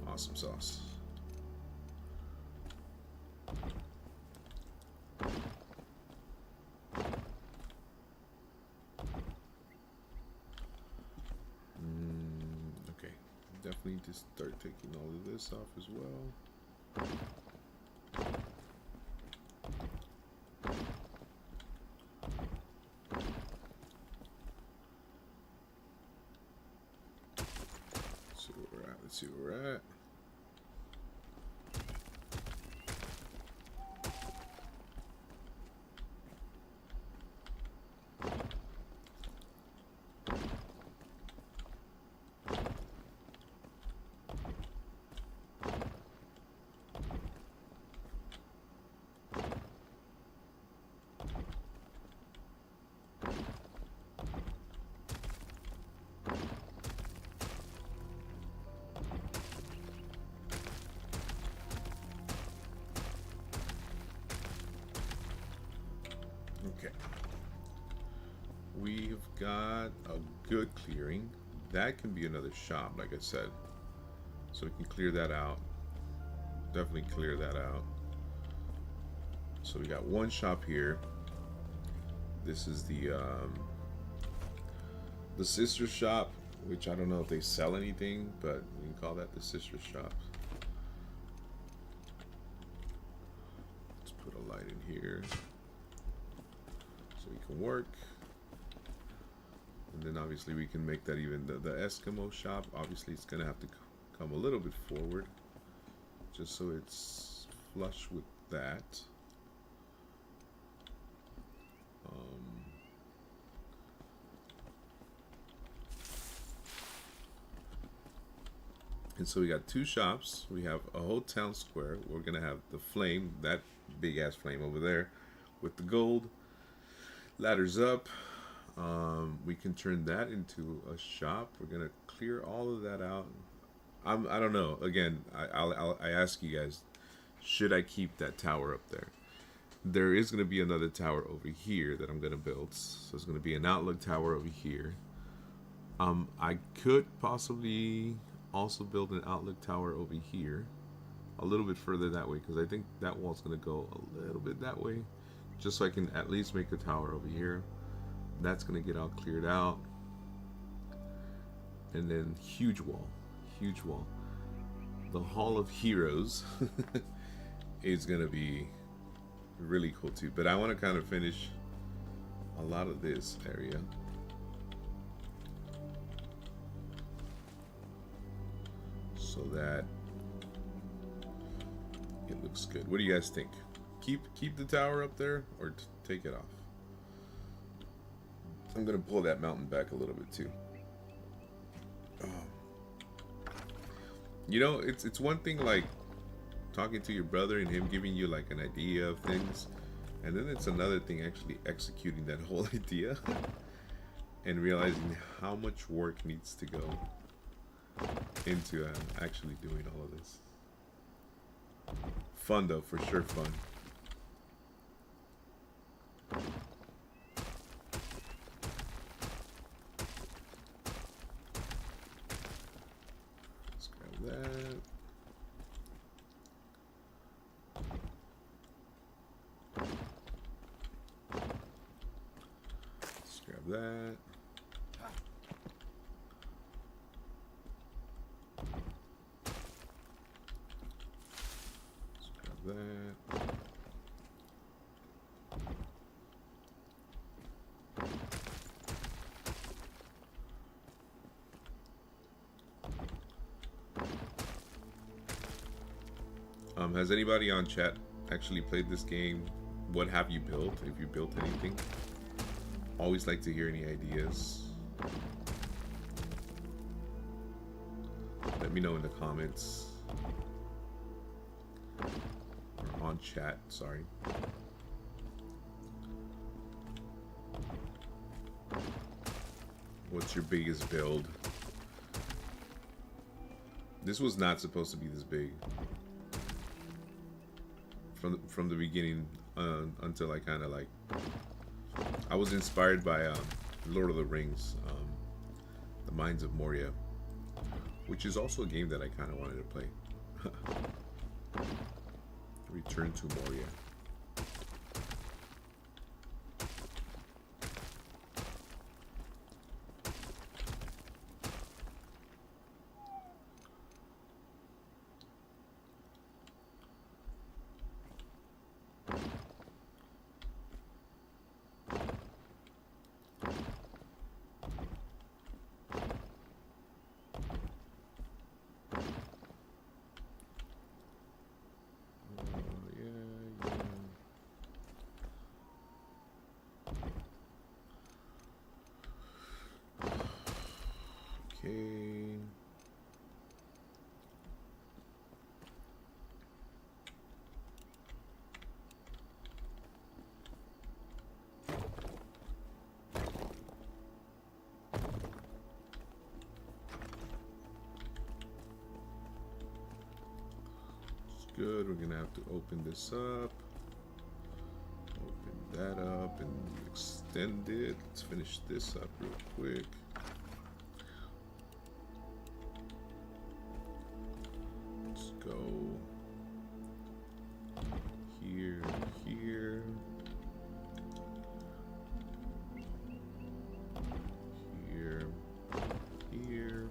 Awesome sauce. Okay, definitely need to start taking all of this off as well. Let's see where we're at. Okay. We've got a good clearing. That can be another shop, like I said. So we can clear that out. Definitely clear that out. So we got one shop here. This is the sister shop, which I don't know if they sell anything, but we can call that the sister shop. Let's put a light in here so we can work. And then obviously we can make that even the Eskimo shop. Obviously it's gonna have to come a little bit forward, just so it's flush with that. And so we got two shops. We have a whole town square. We're gonna have the flame, that big ass flame over there, with the gold. Ladders up. We can turn that into a shop. We're gonna clear all of that out. I don't know. Again, I ask you guys, should I keep that tower up there? There is gonna be another tower over here that I'm gonna build. So it's gonna be an outlook tower over here. I could possibly also build an outlook tower over here, a little bit further that way, because I think that wall's gonna go a little bit that way, just so I can at least make a tower over here. That's gonna get all cleared out, and then huge wall. The Hall of Heroes is gonna be really cool too, but I want to kind of finish a lot of this area. So that it looks good. What do you guys think? Keep the tower up there, or take it off? I'm gonna pull that mountain back a little bit too. You know, it's one thing like talking to your brother and him giving you like an idea of things, and then it's another thing actually executing that whole idea and realizing how much work needs to go into actually doing all of this. Fun though, for sure fun. Let's grab that. Let's grab that. That. Has anybody on chat actually played this game? What have you built? If you built anything? Always like to hear any ideas. Let me know in the comments. On chat, sorry. What's your biggest build? This was not supposed to be this big. From the beginning until I kind of like, I was inspired by Lord of the Rings, The Mines of Moria, which is also a game that I kind of wanted to play. Return to Moria. Okay. It's good. We're gonna have to open this up. Open that up and extend it. Let's finish this up real quick. Let's go here, here, here, here.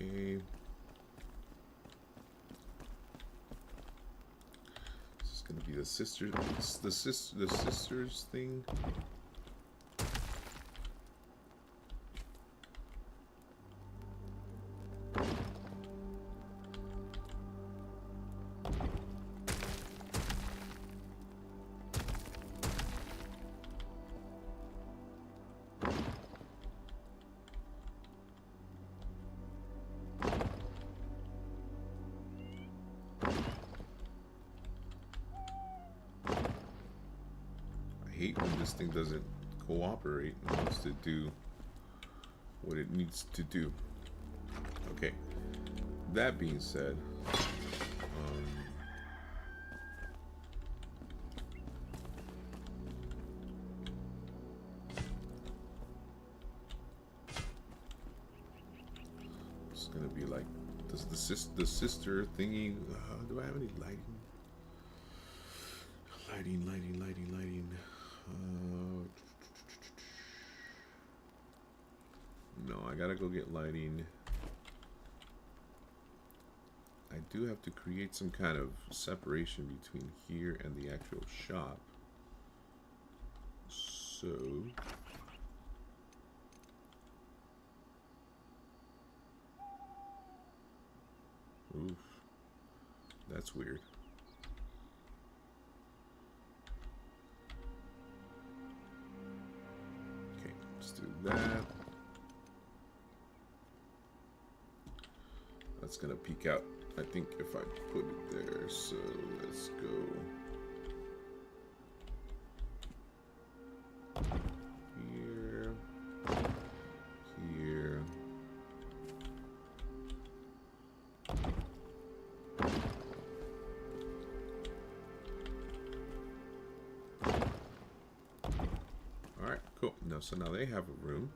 Okay. This is gonna be the sisters thing. I hate when this thing doesn't cooperate and wants to do what it needs to do. Okay, that being said, it's gonna be like, does the sister thingy, do I have any lighting? Lighting. No, I gotta go get lighting. I do have to create some kind of separation between here and the actual shop. So oof, that's weird. Okay, let's do that. That's gonna peek out, I think, if I put it there. So let's go here, here. All right, cool. Now, so now they have a room.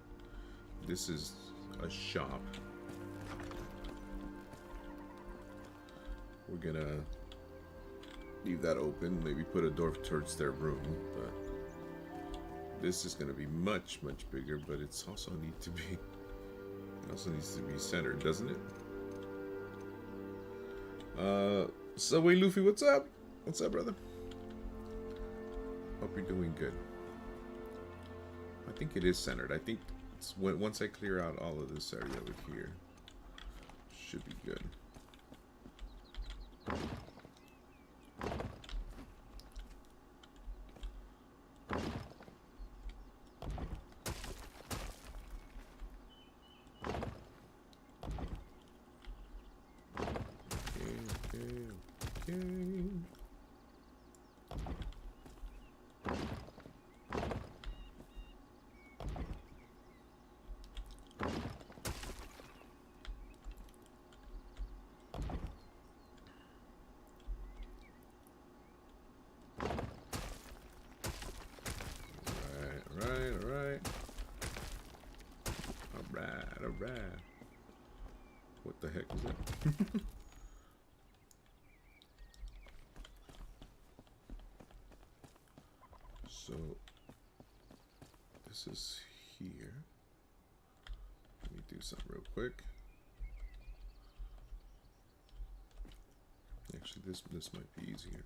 This is a shop. We're gonna leave that open, maybe put a door towards their room, but this is gonna be much bigger, but it's also needs to be centered, doesn't it? Subway Luffy, what's up? What's up, brother? Hope you're doing good. I think it is centered. I think it's once I clear out all of this area over here, should be good. Okay. Alright. What the heck is that? So this is here. Let me do something real quick. Actually, this might be easier.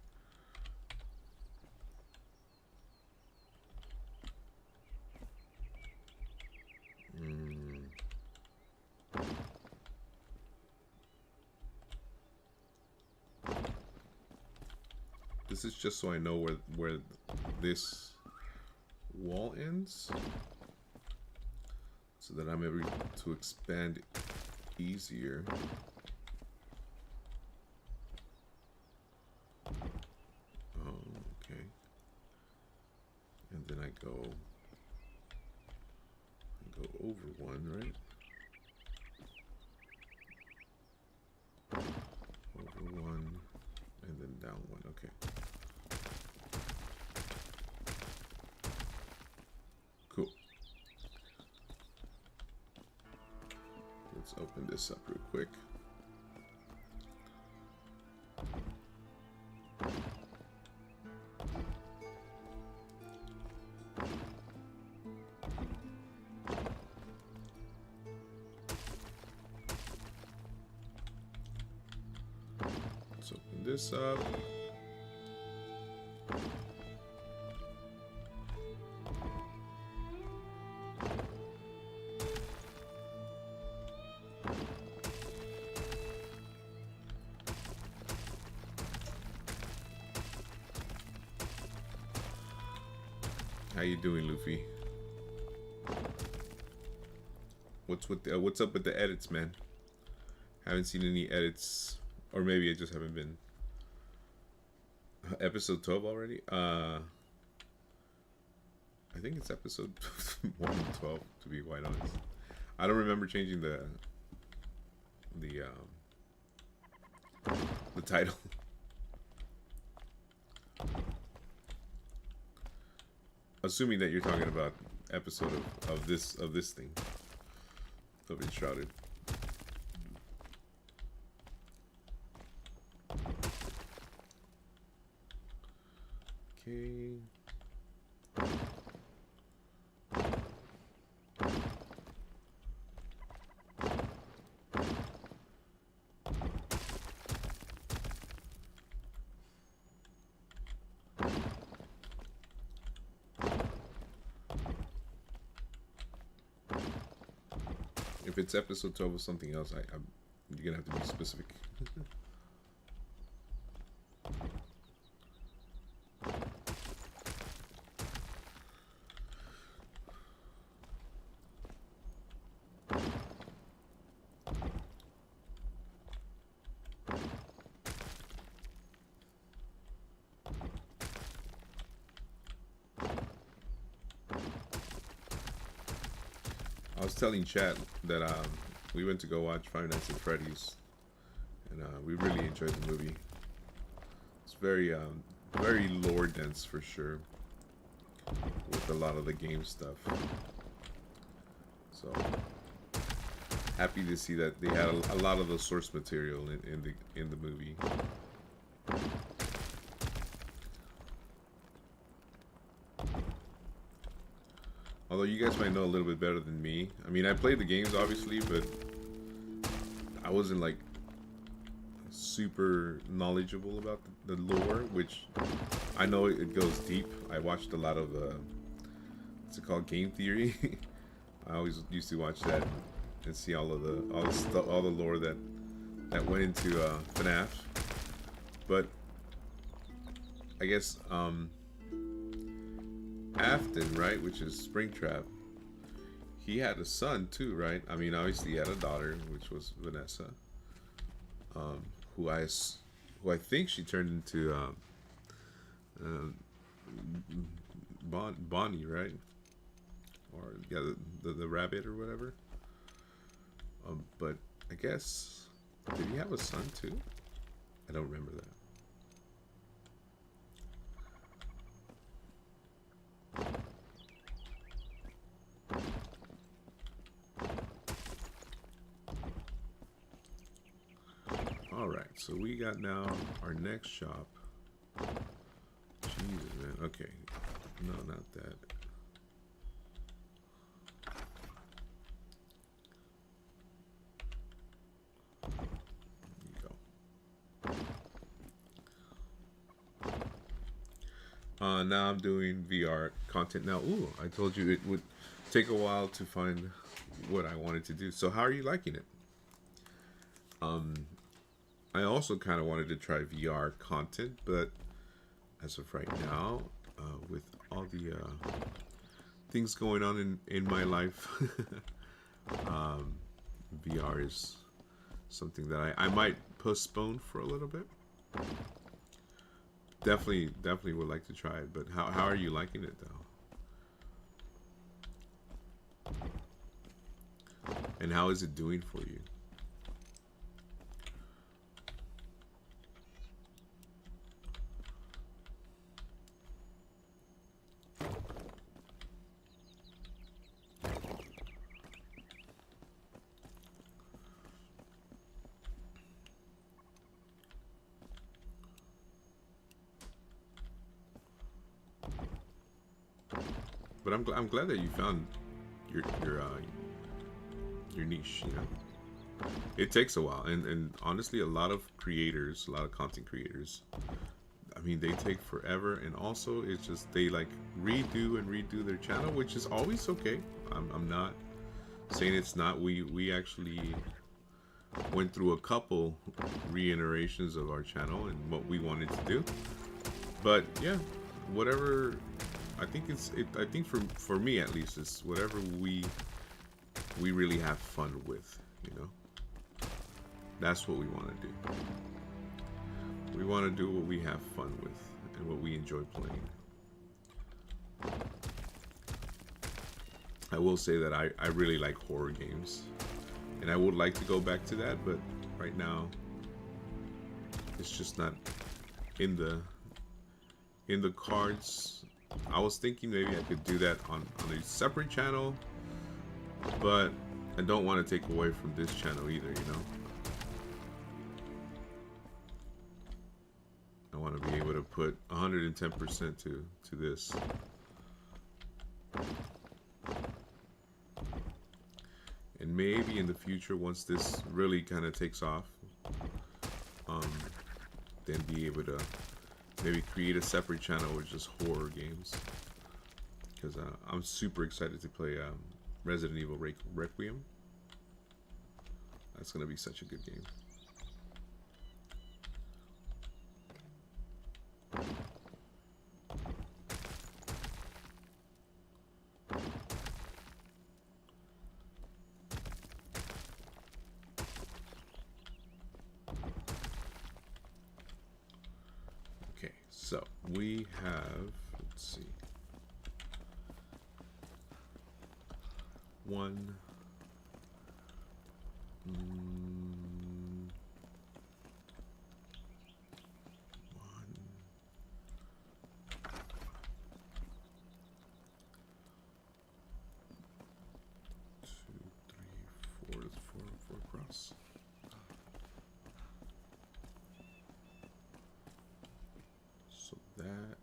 This is just so I know where this wall ends, so that I'm able to expand easier. Oh, okay. And then I go over one, right? Over one, and then down one. Okay. Cool. Let's open this up real quick. Let's open this up. How you doing, Luffy? What's up with the edits, man? Haven't seen any edits, or maybe I just haven't been. Episode 12 already? I think it's episode 1 and 12, to be quite honest. I don't remember changing the title. Assuming that you're talking about episode of this thing, of Enshrouded. Okay. If it's episode 12 or something else, you're gonna have to be specific. I was telling chat that we went to go watch Five Nights at Freddy's, and we really enjoyed the movie. It's very lore dense for sure, with a lot of the game stuff. So happy to see that they had a lot of the source material in the movie. Although you guys might know a little bit better than me. I mean, I played the games obviously, but I wasn't like super knowledgeable about the lore, which I know it goes deep. I watched a lot of what's it called, game theory. I always used to watch that and see all the lore that went into FNAF. But I guess Afton, right, which is Springtrap, he had a son too, right? I mean, obviously he had a daughter, which was Vanessa, who I think she turned into Bonnie, right? Or yeah, the rabbit or whatever. But I guess, did he have a son too? I don't remember that. Alright, so we got now our next shop. Jesus, man. Okay. No, not that. There you go. Now I'm doing VR content. Now, ooh, I told you it would take a while to find what I wanted to do. So how are you liking it? I also kind of wanted to try VR content, but as of right now, with all the things going on in my life. VR is something that I might postpone for a little bit. Definitely would like to try it, but how are you liking it though? And how is it doing for you? But I'm glad that you found your niche. You know, it takes a while, and honestly, a lot of creators, a lot of content creators, I mean, they take forever, and also it's just they like redo and redo their channel, which is always okay. I'm not saying it's not. We actually went through a couple reiterations of our channel and what we wanted to do, but yeah, whatever. I think I think for me at least, it's whatever we really have fun with, you know. That's what we want to do. We want to do what we have fun with and what we enjoy playing. I will say that I really like horror games, and I would like to go back to that, but right now it's just not in the cards. I was thinking maybe I could do that on a separate channel, but I don't want to take away from this channel either, you know. I want to be able to put 110% to this. And maybe in the future, once this really kind of takes off, then be able to maybe create a separate channel with just horror games, because I'm super excited to play Resident Evil Requiem. That's gonna be such a good game. Okay, so we have, let's see, one, four across. So that,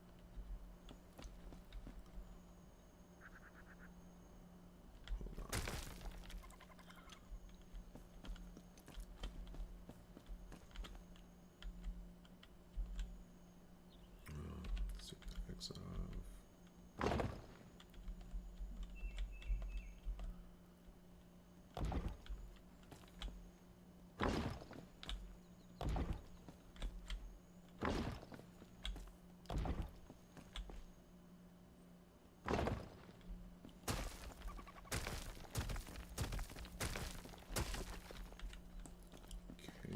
hold on. Let's take the X off. Okay.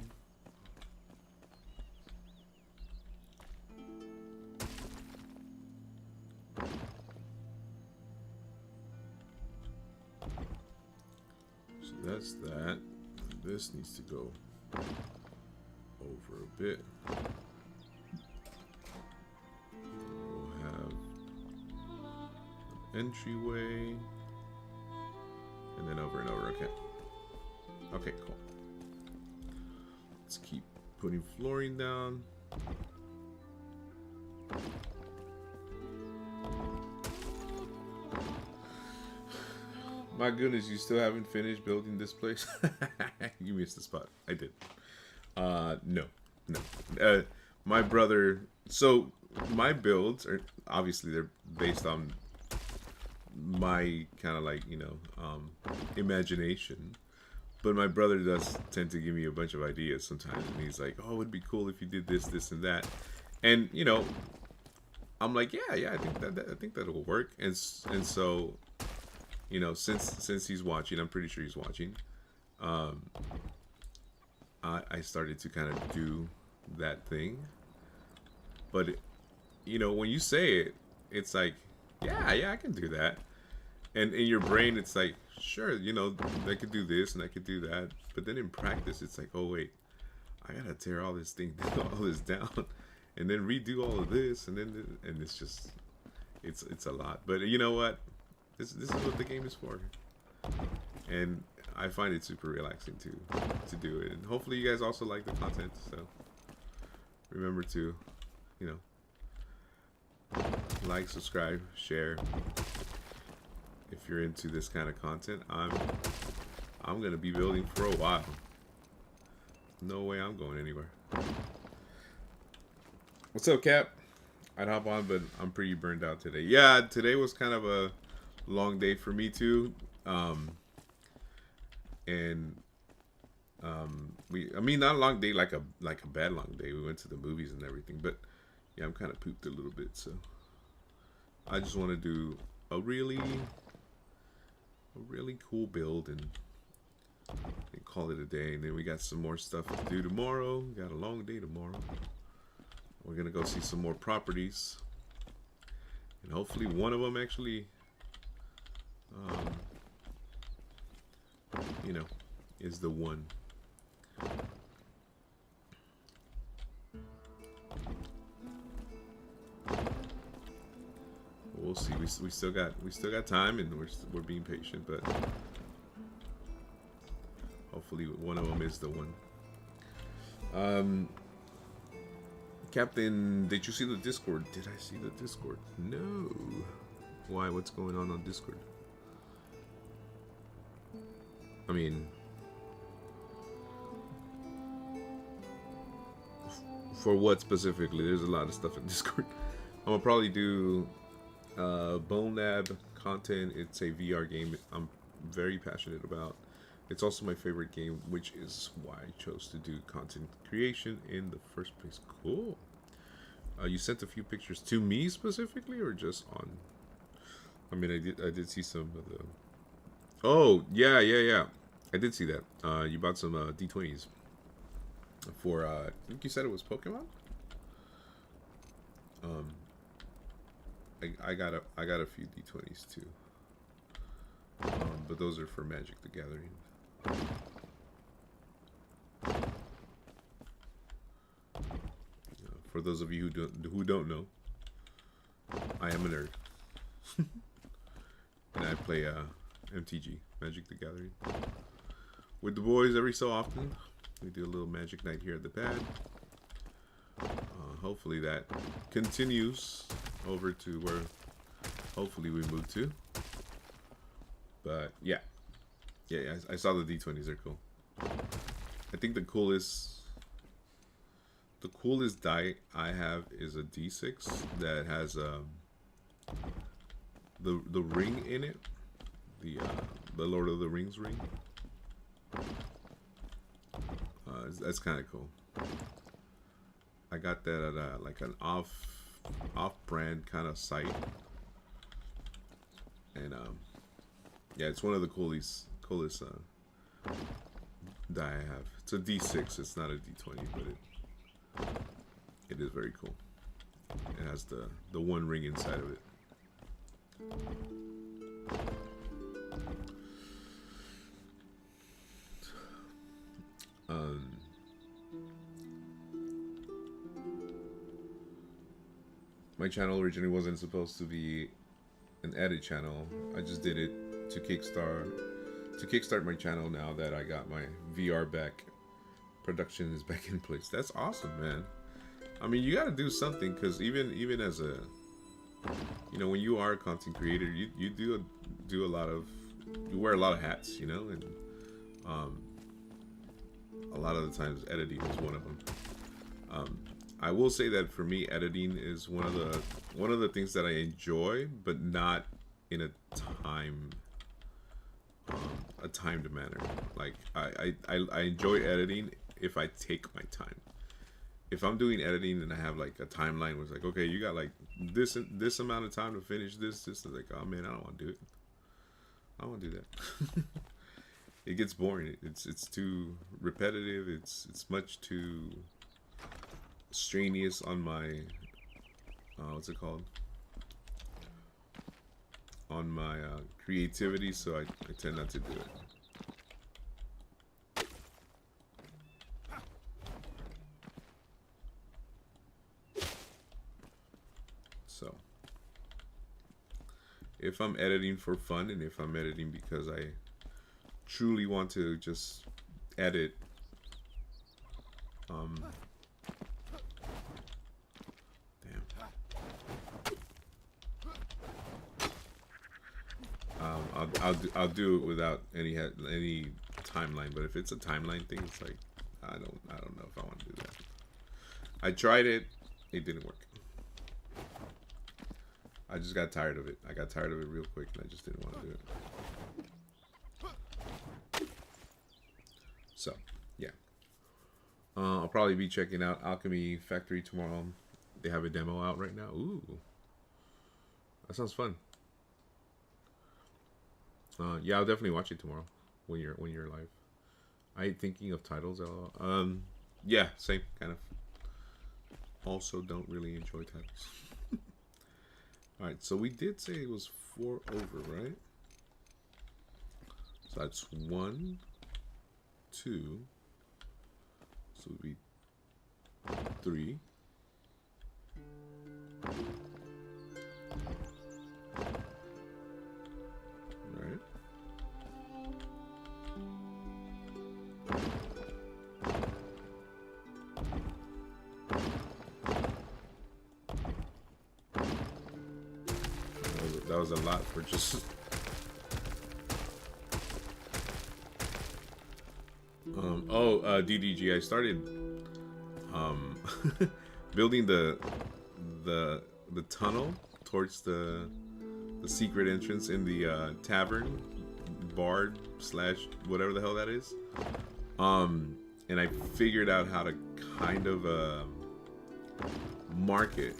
So that's that. This needs to go over a bit. We'll have an entryway, and then over and over. Okay. Okay, cool. Let's keep putting flooring down. My goodness, you still haven't finished building this place? You missed the spot. I did. No. My brother, so my builds are obviously they're based on my kind of like, you know, imagination. But my brother does tend to give me a bunch of ideas sometimes, and he's like, "Oh, it would be cool if you did this, this, and that." And you know, I'm like, yeah, I think that'll work. And so, you know, since he's watching, I'm pretty sure he's watching. Um, I started to kind of do that thing, but you know, when you say it, it's like, yeah, I can do that. And in your brain, it's like, sure, you know, I could do this and I could do that. But then in practice, it's like, oh wait, I gotta tear all this thing, all this down, and then redo all of this, and then and it's just, it's a lot. But you know what? This is what the game is for, and I find it super relaxing to do it. And hopefully, you guys also like the content. So remember to, you know, like, subscribe, share. If you're into this kind of content, I'm gonna be building for a while. No way I'm going anywhere. What's up, Cap? I'd hop on, but I'm pretty burned out today. Yeah, today was kind of a long day for me too. I mean, not a long day like a bad long day. We went to the movies and everything, but yeah, I'm kind of pooped a little bit. So I just want to do a really cool build and call it a day. And then we got some more stuff to do tomorrow. We got a long day tomorrow. We're gonna go see some more properties, and hopefully one of them actually, you know, is the one. We'll see. We still got time, and we're being patient, but hopefully one of them is the one. Captain, did you see the Discord? Did I see the Discord? No. Why? What's going on Discord? I mean, for what specifically? There's a lot of stuff in Discord. I'm gonna probably do Bone Lab content. It's a VR game I'm very passionate about. It's also my favorite game, which is why I chose to do content creation in the first place. Cool. You sent a few pictures to me specifically, or just on? I mean, I did see some of the. Oh yeah. I did see that. You bought some D20s for. I think you said it was Pokemon. I got a few D20s too. But those are for Magic the Gathering. For those of you who don't know, I am a nerd, and I play MTG, Magic the Gathering, with the boys every so often. We do a little Magic night here at the pad. Hopefully that continues over to where hopefully we move to. But yeah, I saw the D20s. They're cool. I think the coolest die I have is a D6 that has the ring in it, the Lord of the Rings ring. That's kind of cool. I got that at like an off-brand kind of site, and yeah, it's one of the coolest die I have. It's a D6. It's not a D20, but it is very cool. It has the one ring inside of it. My channel originally wasn't supposed to be an edit channel. I just did it to kickstart my channel. Now that I got my VR back, production is back in place. That's awesome, man. I mean, you got to do something, because even as a, you know, when you are a content creator, you do a lot of, you wear a lot of hats, you know, and a lot of the times editing is one of them. I will say that for me, editing is one of the things that I enjoy, but not in a timed manner. Like I enjoy editing if I take my time, if I'm doing editing and I have like a timeline where it's like, okay, you got like this amount of time to finish this, it's like, oh man, I don't want to do it. I don't want to do that. It gets boring. It's too repetitive. It's much too strenuous on my what's it called? On my creativity, so I tend not to do it. So, if I'm editing for fun and if I'm editing because I truly want to just edit, I'll do it without any timeline. But if it's a timeline thing, it's like I don't know if I want to do that. I tried it, it didn't work. I just got tired of it. I got tired of it real quick, and I just didn't want to do it. So yeah, I'll probably be checking out Alchemy Factory tomorrow. They have a demo out right now. Ooh, that sounds fun. Yeah, I'll definitely watch it tomorrow when you're live. I ain't thinking of titles at all. Yeah, same kind of. Also, don't really enjoy titles. All right, so we did say it was 4 over, right? So that's 1, 2. So it would be 3. Right. That was a lot for just DDG. I started building the tunnel towards the secret entrance in the tavern bar / whatever the hell that is. And I figured out how to kind of mark it.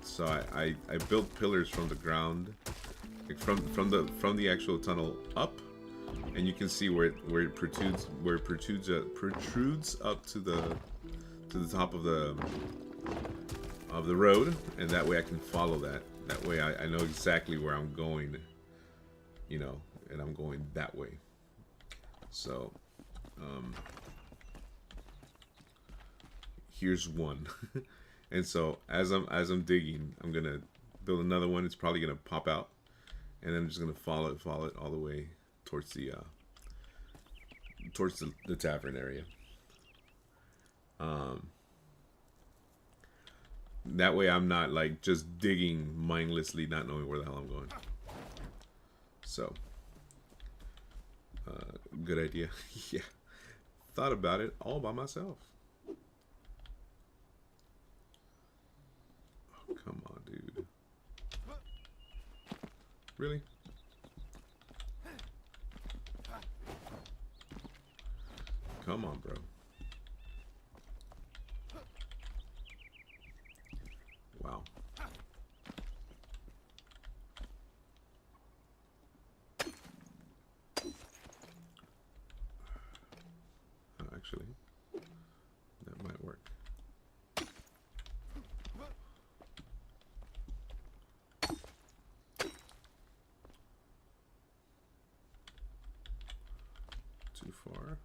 So I built pillars from the ground, like from the actual tunnel up, and you can see where it protrudes up to the top of the road, and that way I can follow that. That way I know exactly where I'm going, you know, and I'm going that way. So here's one. And so as I'm digging, I'm gonna build another one. It's probably gonna pop out, and then I'm just gonna follow it all the way towards the tavern area. That way I'm not like just digging mindlessly, not knowing where the hell I'm going. So good idea. Yeah, thought about it all by myself. Come on, dude. Really? Come on, bro. Wow. Actually, that might work. Too far.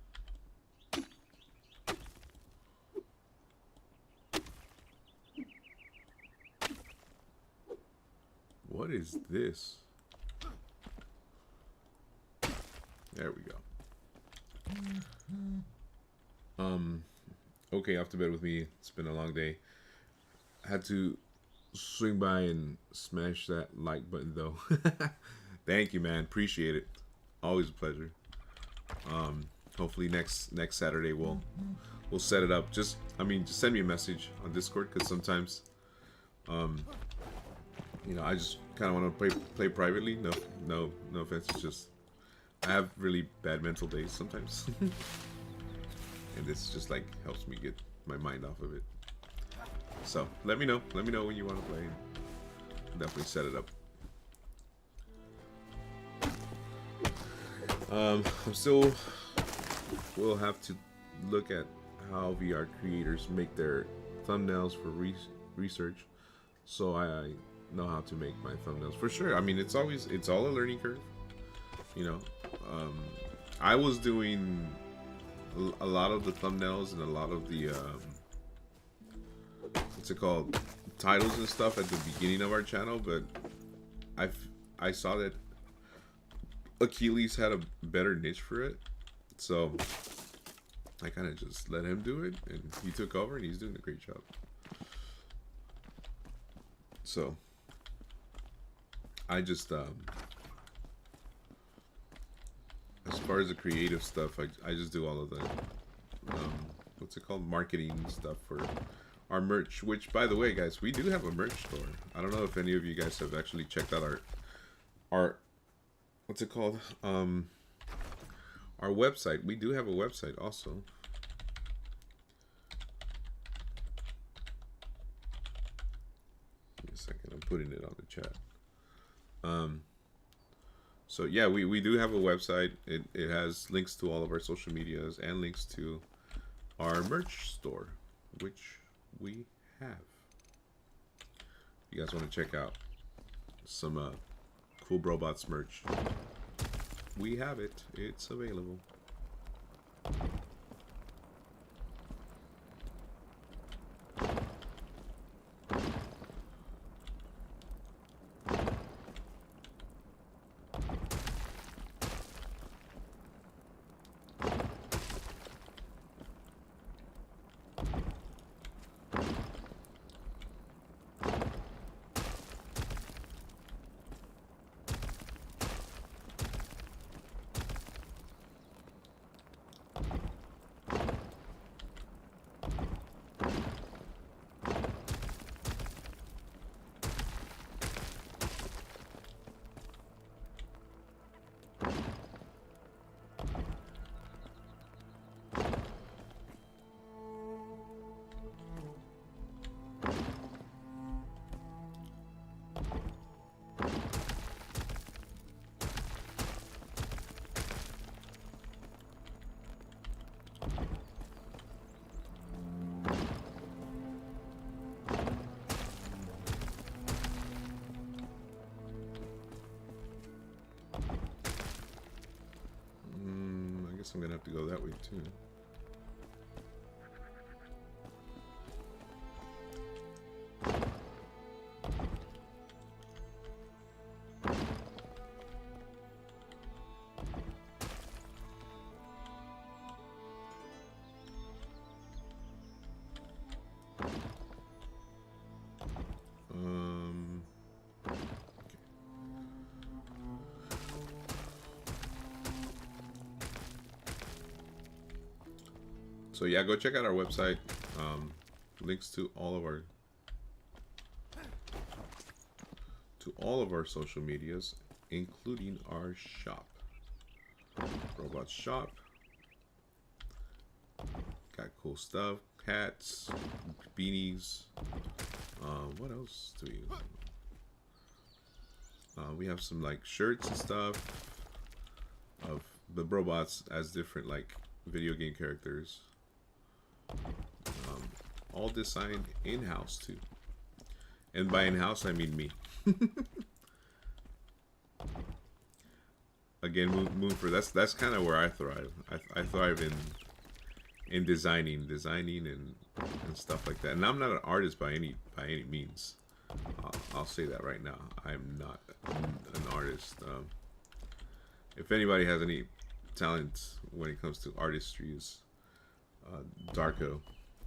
What is this? There we go. Okay, off to bed with me. It's been a long day. I had to swing by and smash that like button though. Thank you, man. Appreciate it. Always a pleasure. Hopefully next Saturday we'll set it up. Just send me a message on Discord, because sometimes you know, I just kind of want to play privately. No offense. It's just I have really bad mental days sometimes. And this just like helps me my mind off of it. So let me know when you want to play. Definitely set it up. I'm still, we'll have to look at how VR creators make their thumbnails for research, so I know how to make my thumbnails for sure. I mean, it's all a learning curve, you know. I was doing a lot of the thumbnails and a lot of the what's it called, titles and stuff at the beginning of our channel, but I saw that Achilles had a better niche for it, so I kind of just let him do it, and he took over, and he's doing a great job. So I just as far as the creative stuff, I just do all of the what's it called, marketing stuff for our merch. Which, by the way, guys, we do have a merch store. I don't know if any of you guys have actually checked out our what's it called, our website. We do have a website also. Give me a second, I'm putting it on the chat. So yeah, we do have a website. It has links to all of our social medias and links to our merch store, which we have. If you guys want to check out some cool Brobots merch, we have it. It's available. I'm gonna have to go that way too. So yeah, go check out our website. Links to all of our social medias, including our shop, Robot Shop. Got cool stuff, hats, beanies. What else do we have some like shirts and stuff of the robots as different like video game characters. All designed in-house too, and by in-house I mean me. Again, Moonford, that's kind of where I thrive. I thrive in designing and stuff like that. And I'm not an artist by any means. I'll say that right now. I'm not an artist. If anybody has any talent when it comes to artistry, is Darko.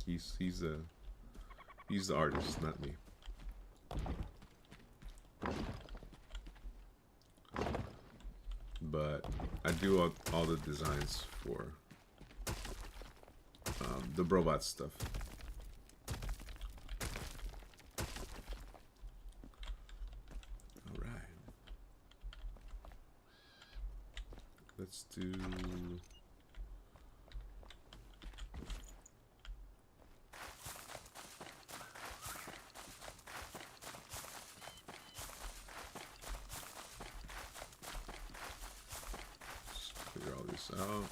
He's the artist, not me. But I do all the designs for the robot stuff. All right, let's do. out.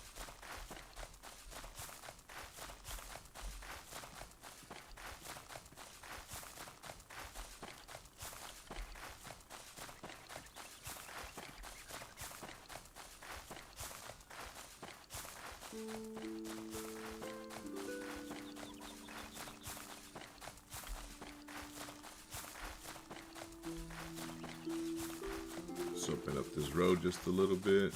Let's open up this road just a little bit.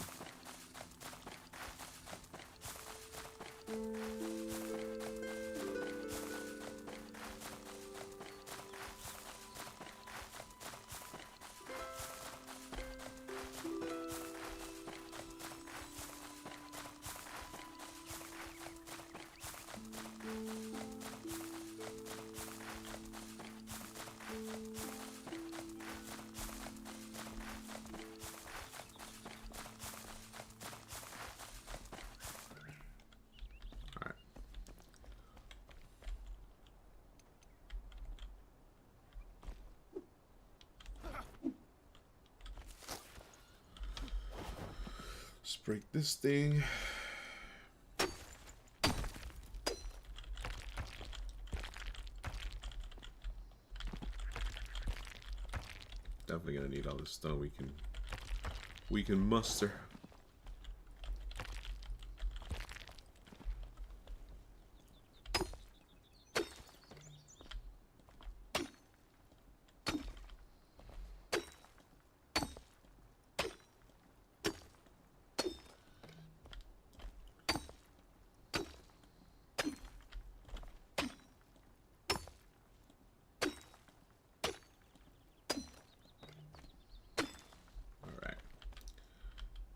Let's break this thing. Definitely gonna need all this stone we can muster.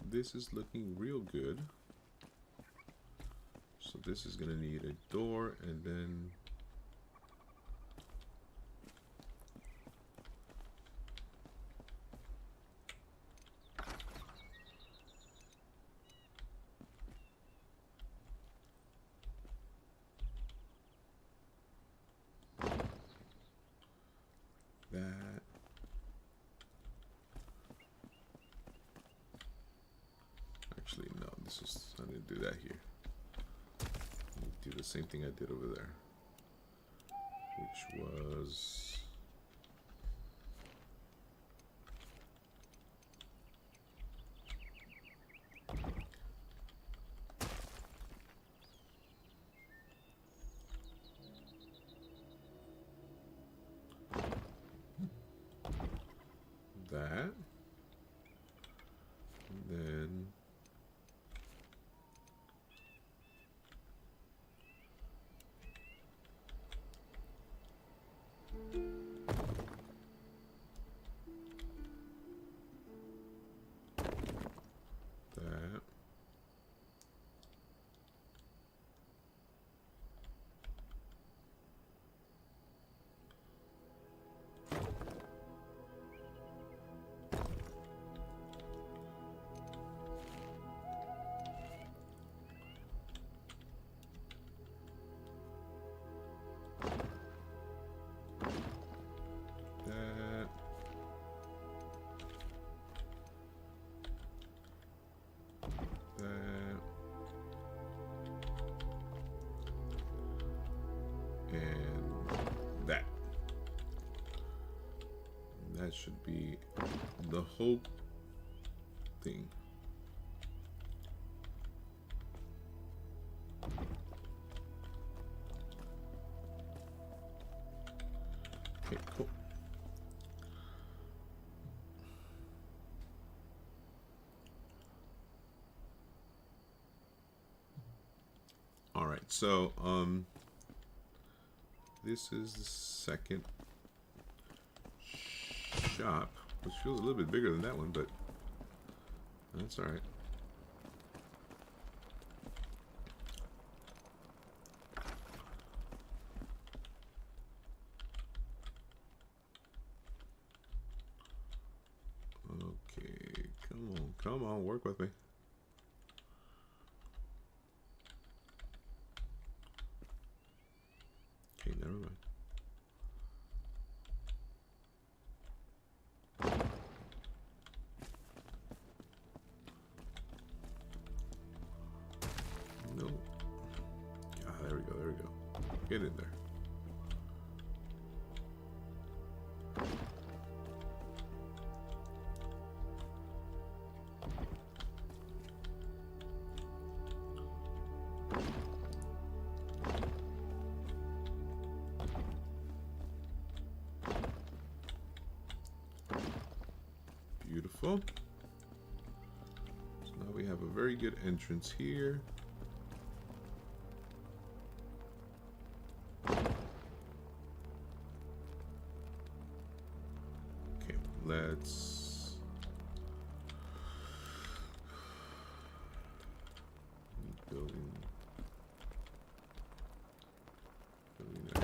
This is looking real good. So this is gonna need a door, and then that. Actually, no, I didn't do that here. Do the same thing I did over there, which was that, and then that. That. And that should be the whole thing. Okay, cool. All right, so this is the second shop, which feels a little bit bigger than that one, but that's all right. Okay, come on, work with me. Okay, never mind. Get in there. Beautiful. So now we have a very good entrance here. Okay, let's building that.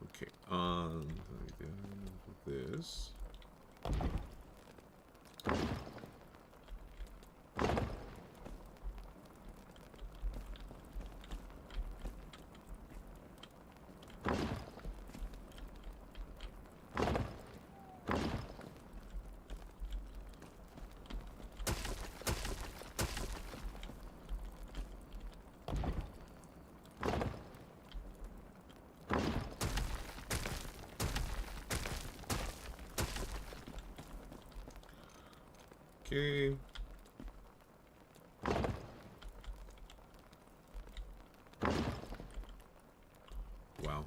Okay, this. Okay. Wow.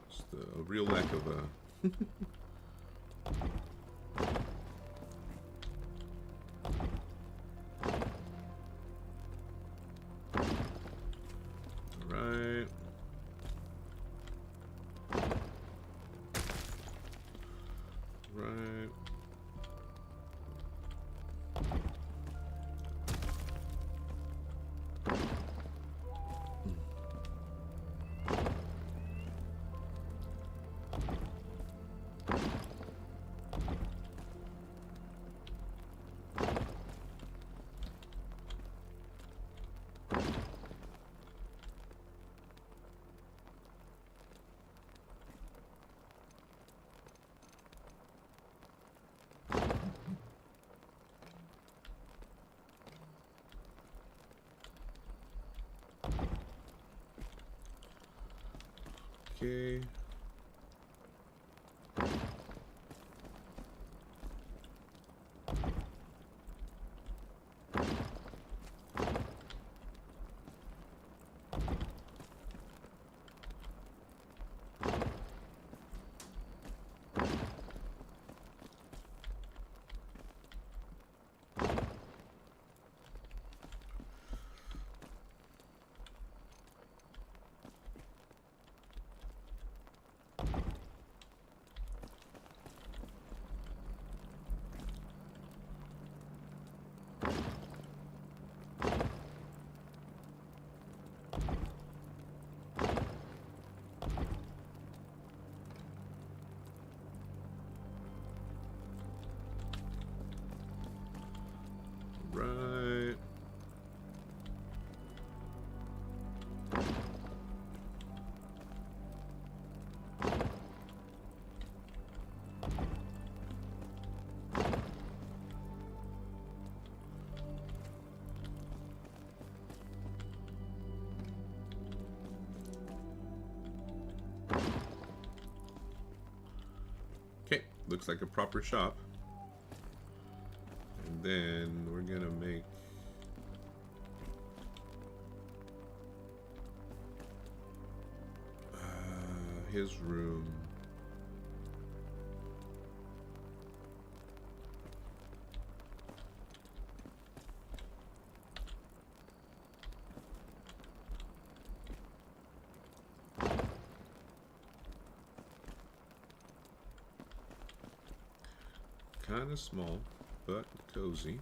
Just a real lack of Alright. Right. Okay. Right. Okay, looks like a proper shop. And then we're gonna make his room. Kind of small, but cozy.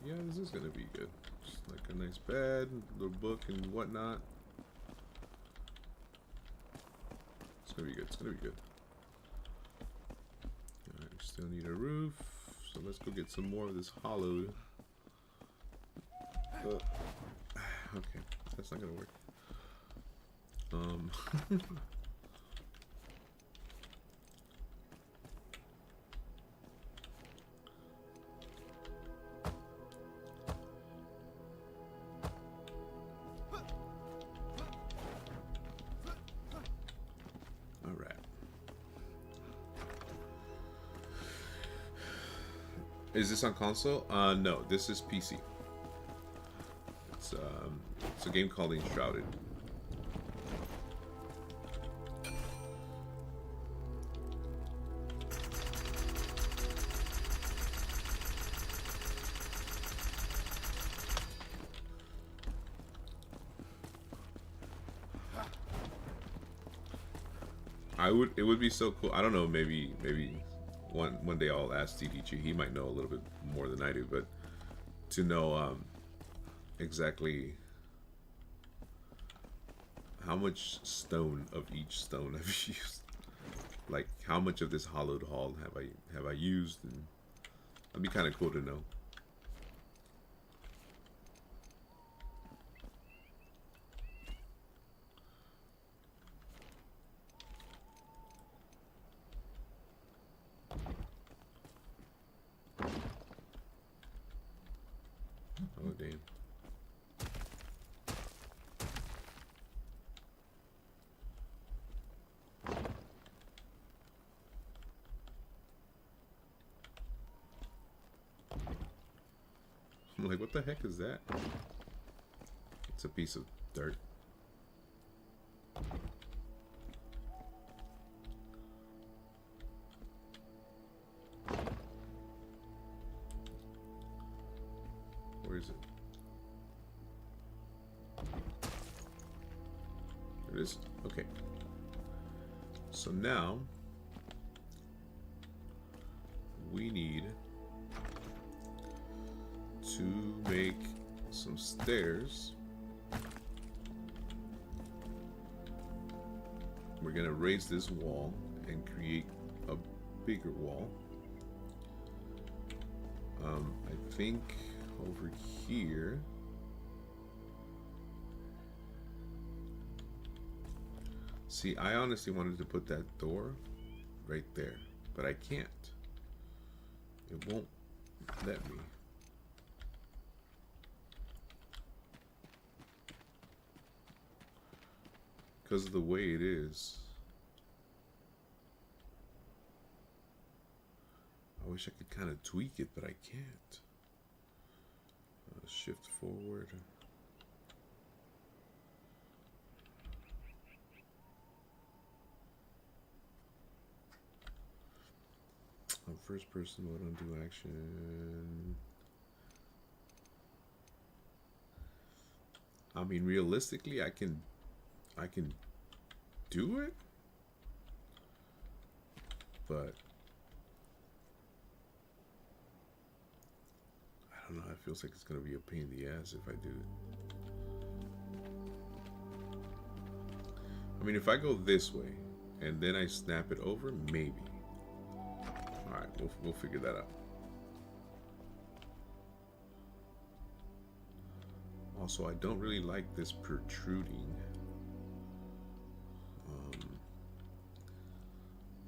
Yeah, this is gonna be good. Just like a nice bed, little book and whatnot. It's gonna be good. It's gonna be good. Alright, we still need a roof, so let's go get some more of this hollowed. Okay, that's not gonna work. Is this on console? No, this is PC. It's a game called Enshrouded. It would be so cool. I don't know, maybe one day I'll ask TDG. He might know a little bit more than I do, but to know exactly how much stone of each stone I've used, like how much of this hollowed hall have I used, and that'd be kind of cool to know. Oh, damn. I'm like, what the heck is that? It's a piece of dirt. Where is it? There it is. Okay. So now we need to make some stairs. We're gonna raise this wall and create a bigger wall. I think over here. See, I honestly wanted to put that door right there, but I can't. It won't let me. Because of the way it is. I wish I could kind of tweak it, but I can't. Shift forward. First person mode, undo action. I mean, realistically, I can do it, but I don't know. It feels like it's gonna be a pain in the ass if I do it. I mean, if I go this way and then I snap it over, maybe. All right, we'll figure that out. Also, I don't really like this protruding.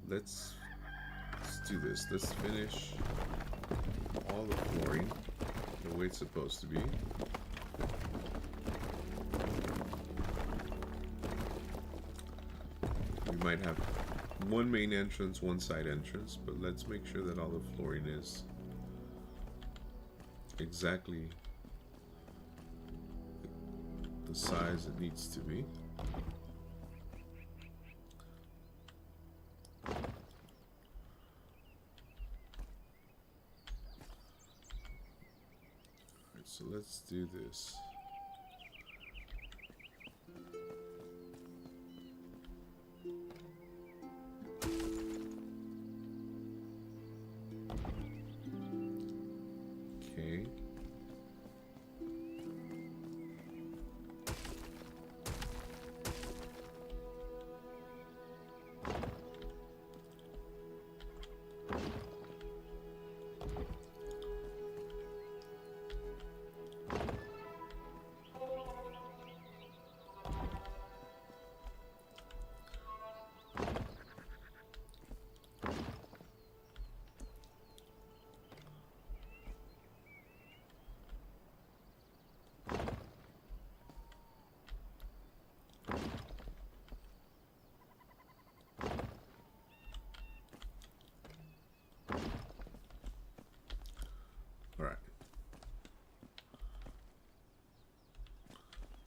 Let's do this. Let's finish all the flooring the way it's supposed to be. We might have one main entrance, one side entrance, but let's make sure that all the flooring is exactly the size it needs to be. Alright, so let's do this. Okay.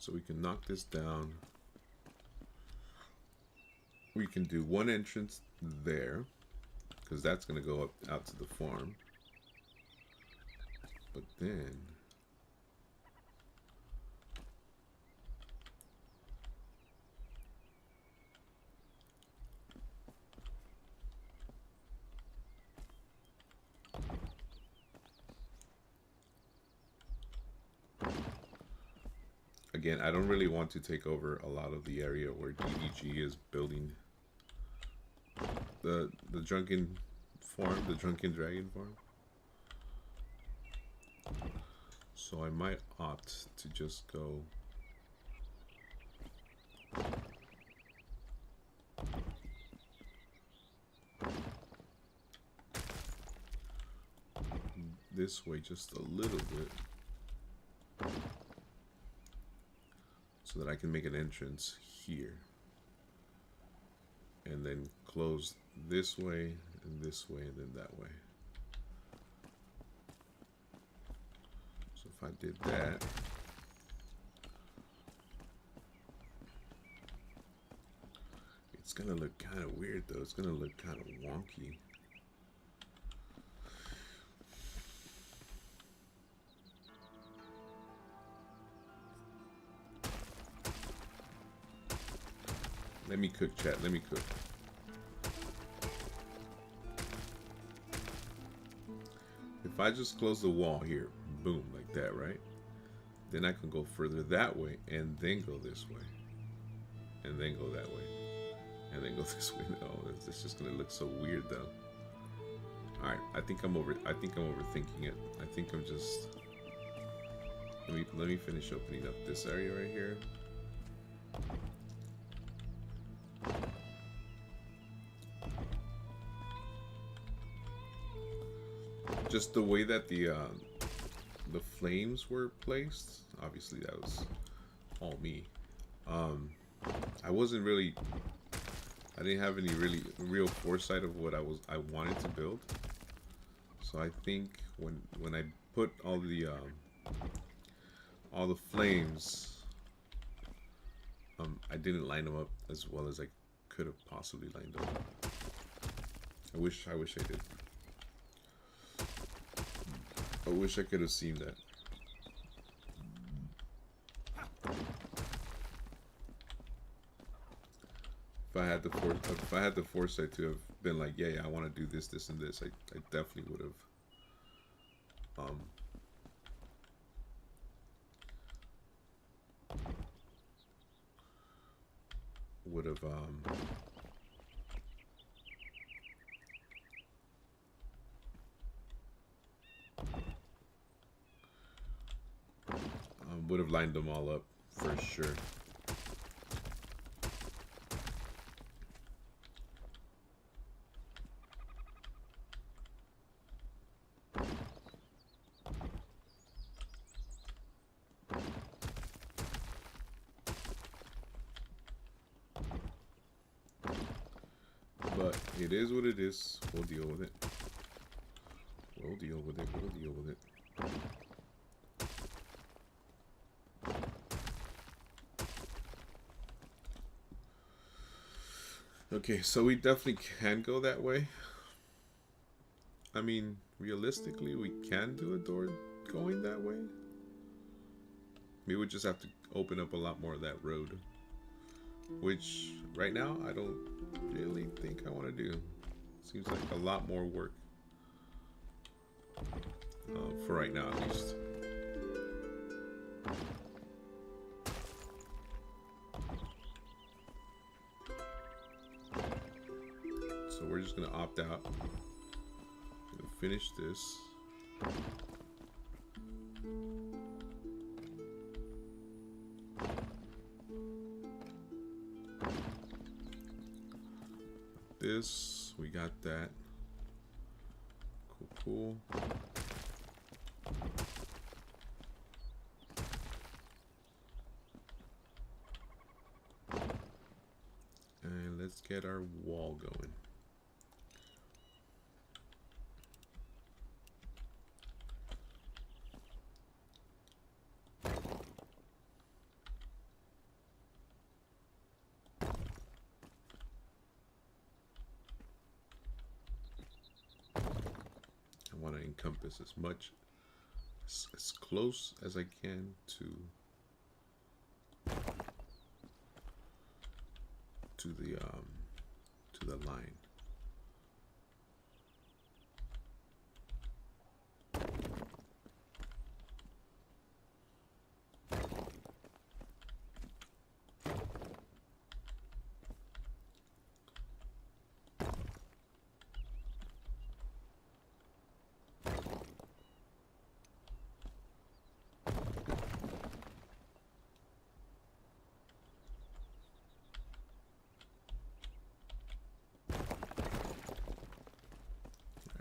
So we can knock this down. We can do one entrance there, because that's going to go up out to the farm. But then again, I don't really want to take over a lot of the area where DDG is building the drunken farm, the drunken dragon farm. So I might opt to just go this way just a little bit, so that I can make an entrance here, and then close this way and this way and then that way. So if I did that, it's gonna look kind of weird though. It's gonna look kind of wonky. Let me cook, chat. Let me cook. If I just close the wall here, boom, like that, right? Then I can go further that way and then go this way. And then go that way. And then go this way. No, it's just gonna look so weird though. Alright, I think I'm overthinking it. I think I'm just let me finish opening up this area right here. Just the way that the flames were placed, obviously that was all me. I wasn't really, I didn't have any real foresight of what I wanted to build. So I think when I put all the flames, I didn't line them up as well as I could have possibly lined them up. I wish I did. I wish I could have seen that. If I had the foresight to have been like, yeah, I want to do this, this, and this, I definitely would have. Would have lined them all up for sure. But it is what it is. We'll deal with it. We'll deal with it. We'll deal with it. Okay, so we definitely can go that way. I mean, realistically, we can do a door going that way. We would just have to open up a lot more of that road, which right now I don't really think I want to do. Seems like a lot more work for right now, at least. So we're just gonna opt out. Gonna finish this. This, we got that. Cool, cool. And let's get our wall going. want to encompass as much, as close as I can to the line.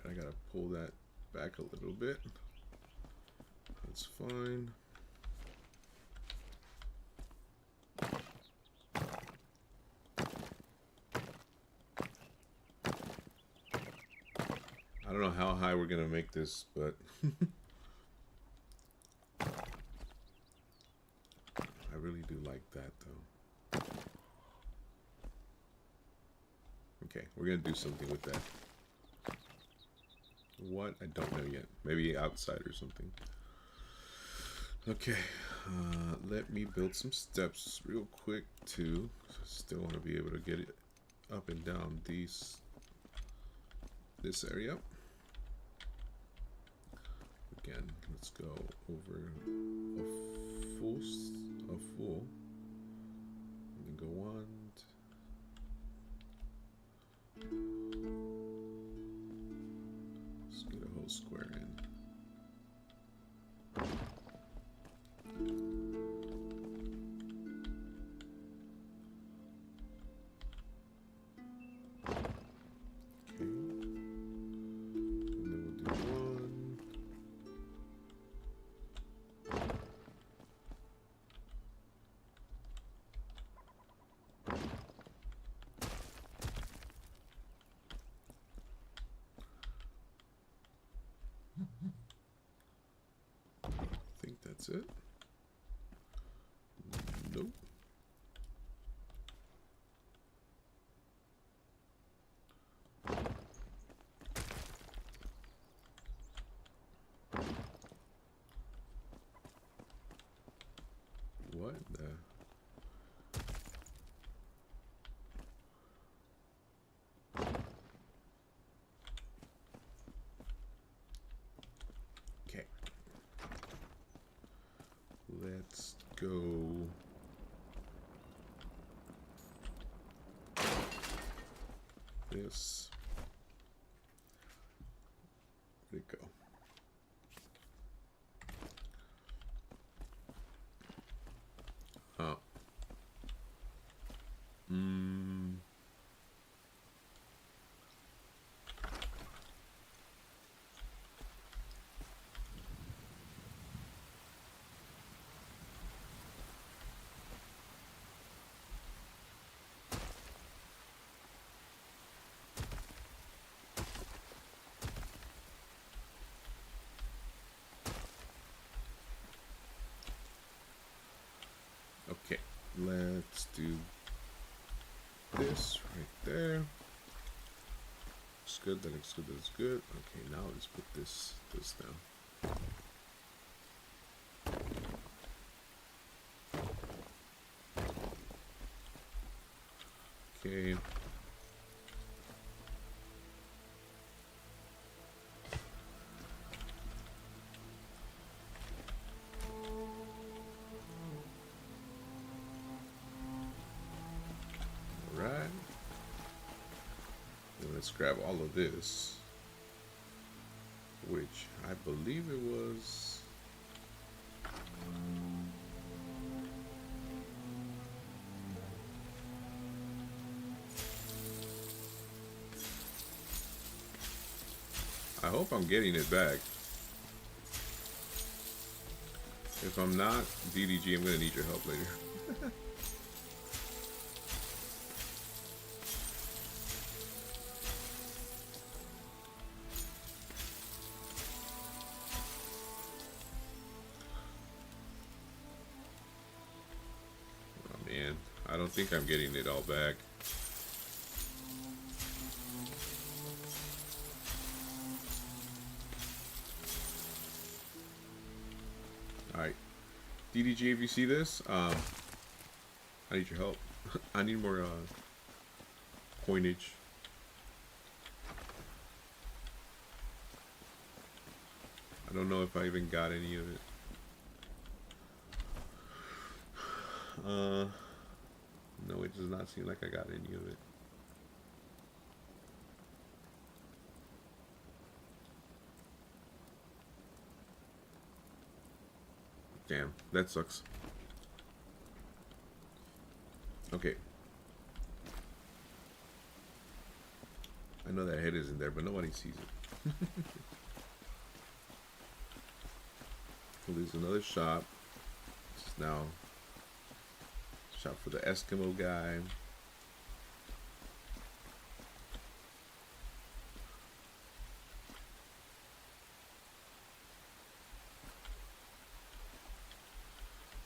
I gotta pull that back a little bit. That's fine. I don't know how high we're gonna make this, but I really do like that though. Okay, we're gonna do something with that. What? I don't know yet. Maybe outside or something. Okay, let me build some steps real quick too. Still want to be able to get it up and down this area. Again, let's go over a full, and then go one. Let's get a whole square in. I think that's it. Nope. What the? Okay. Let's go. This. Where'd it go? Oh. Okay, let's do this right there. Looks good, that looks good, that looks good. Okay, now let's put this down. Okay. Alright. Let's grab all of this, which I believe it was. I hope I'm getting it back. If I'm not, DDG, I'm gonna need your help later. Oh man, I don't think I'm getting it all back. Alright. DDG, if you see this, I need your help. I need more coinage. I don't know if I even got any of it. No, it does not seem like I got any of it. Damn, that sucks. Okay. I know that head isn't there, but nobody sees it. Well, there's another shop. This is now shop for the Eskimo guy.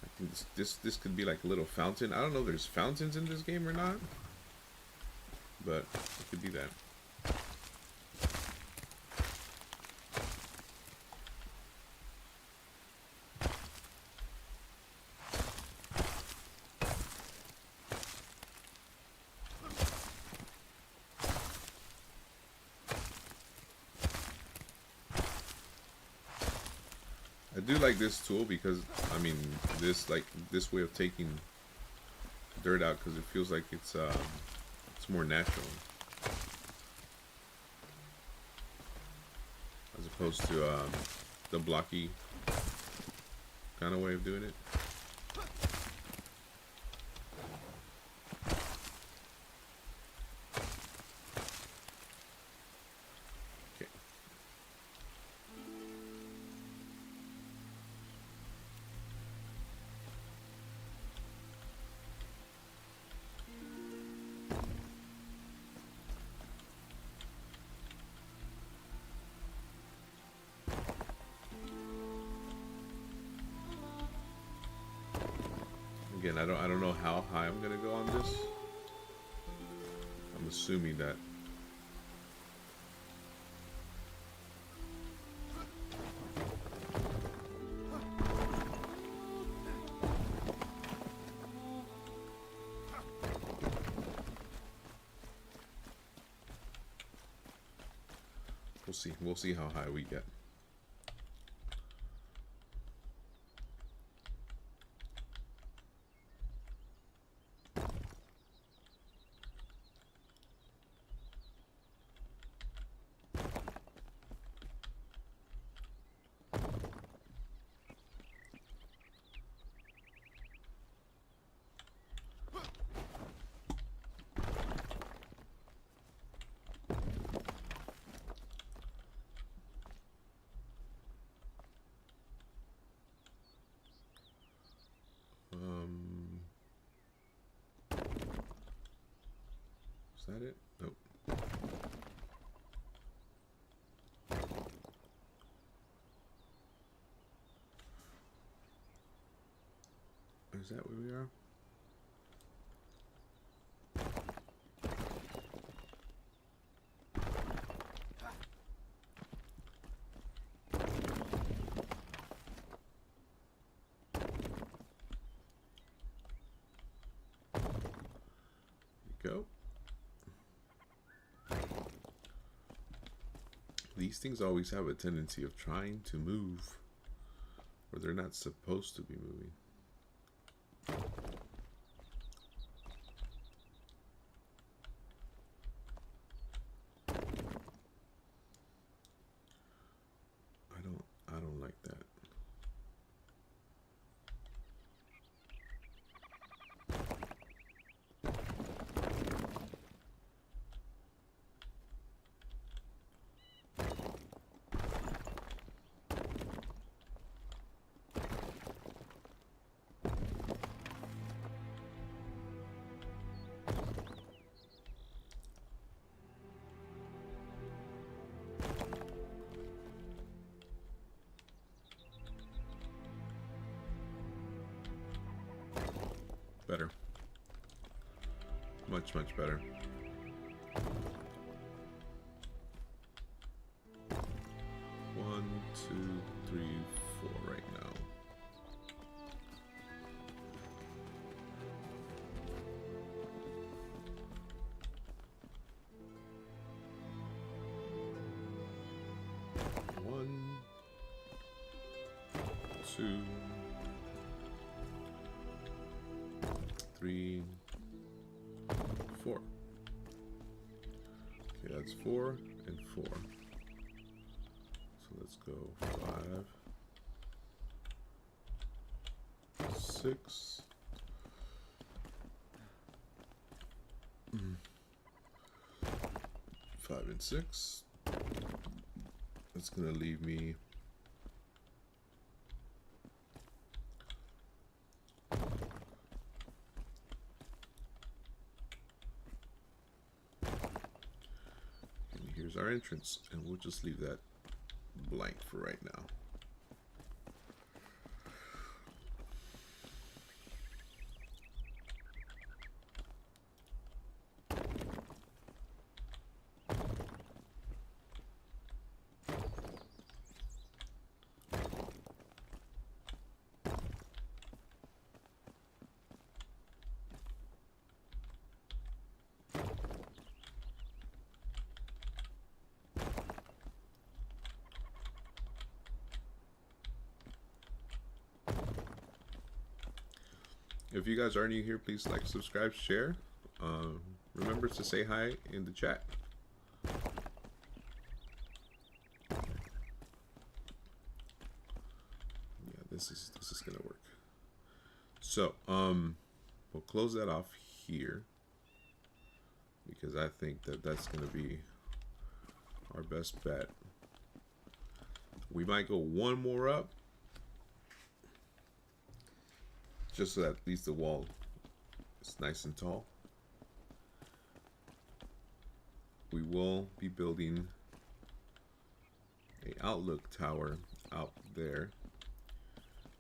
I think this could be like a little fountain. I don't know if there's fountains in this game or not, but it could be that. I do like this tool because, I mean, this way of taking dirt out, because it feels like it's more natural as opposed to the blocky kind of way of doing it. Again, I don't know how high I'm gonna go on this. I'm assuming that we'll see how high we get. Is that it? Nope. Is that where we are? Go. These things always have a tendency of trying to move where they're not supposed to be moving. I don't like that. Better. Much, much better. One, two, three, four right now. 2, 3, 4. Okay, that's 4 and 4. So let's go 5, 6. 5 and 6. That's gonna leave me here's our entrance, and we'll just leave that blank for right now. If you guys are new here, please like, subscribe, share. Remember to say hi in the chat. Yeah, this is gonna work. So we'll close that off here because I think that that's gonna be our best bet. We might go one more up, just so that at least the wall is nice and tall. We will be building a outlook tower out there,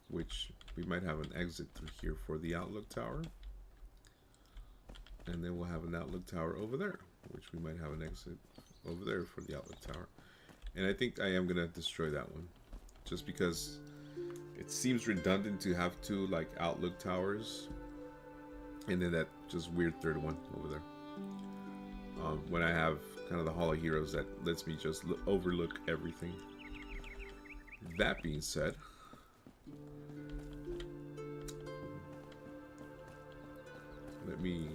which we might have an exit through here for the outlook tower. And then we'll have an outlook tower over there, which we might have an exit over there for the outlook tower. And I think I am gonna destroy that one, just because it seems redundant to have two like outlook towers, and then that just weird third one over there. When I have kind of the Hall of Heroes that lets me just overlook everything. That being said, let me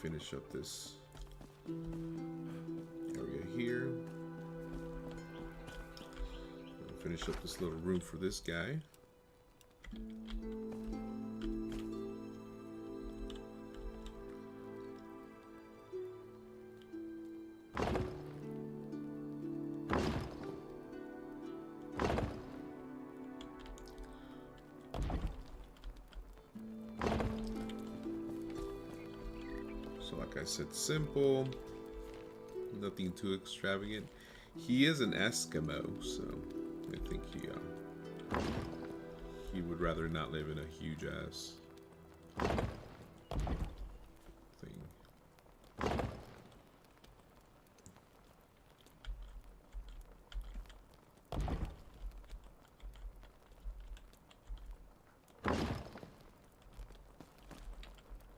finish up this area here. Finish up this little room for this guy. So like I said, simple, nothing too extravagant. He is an Eskimo, so I think he would rather not live in a huge ass thing.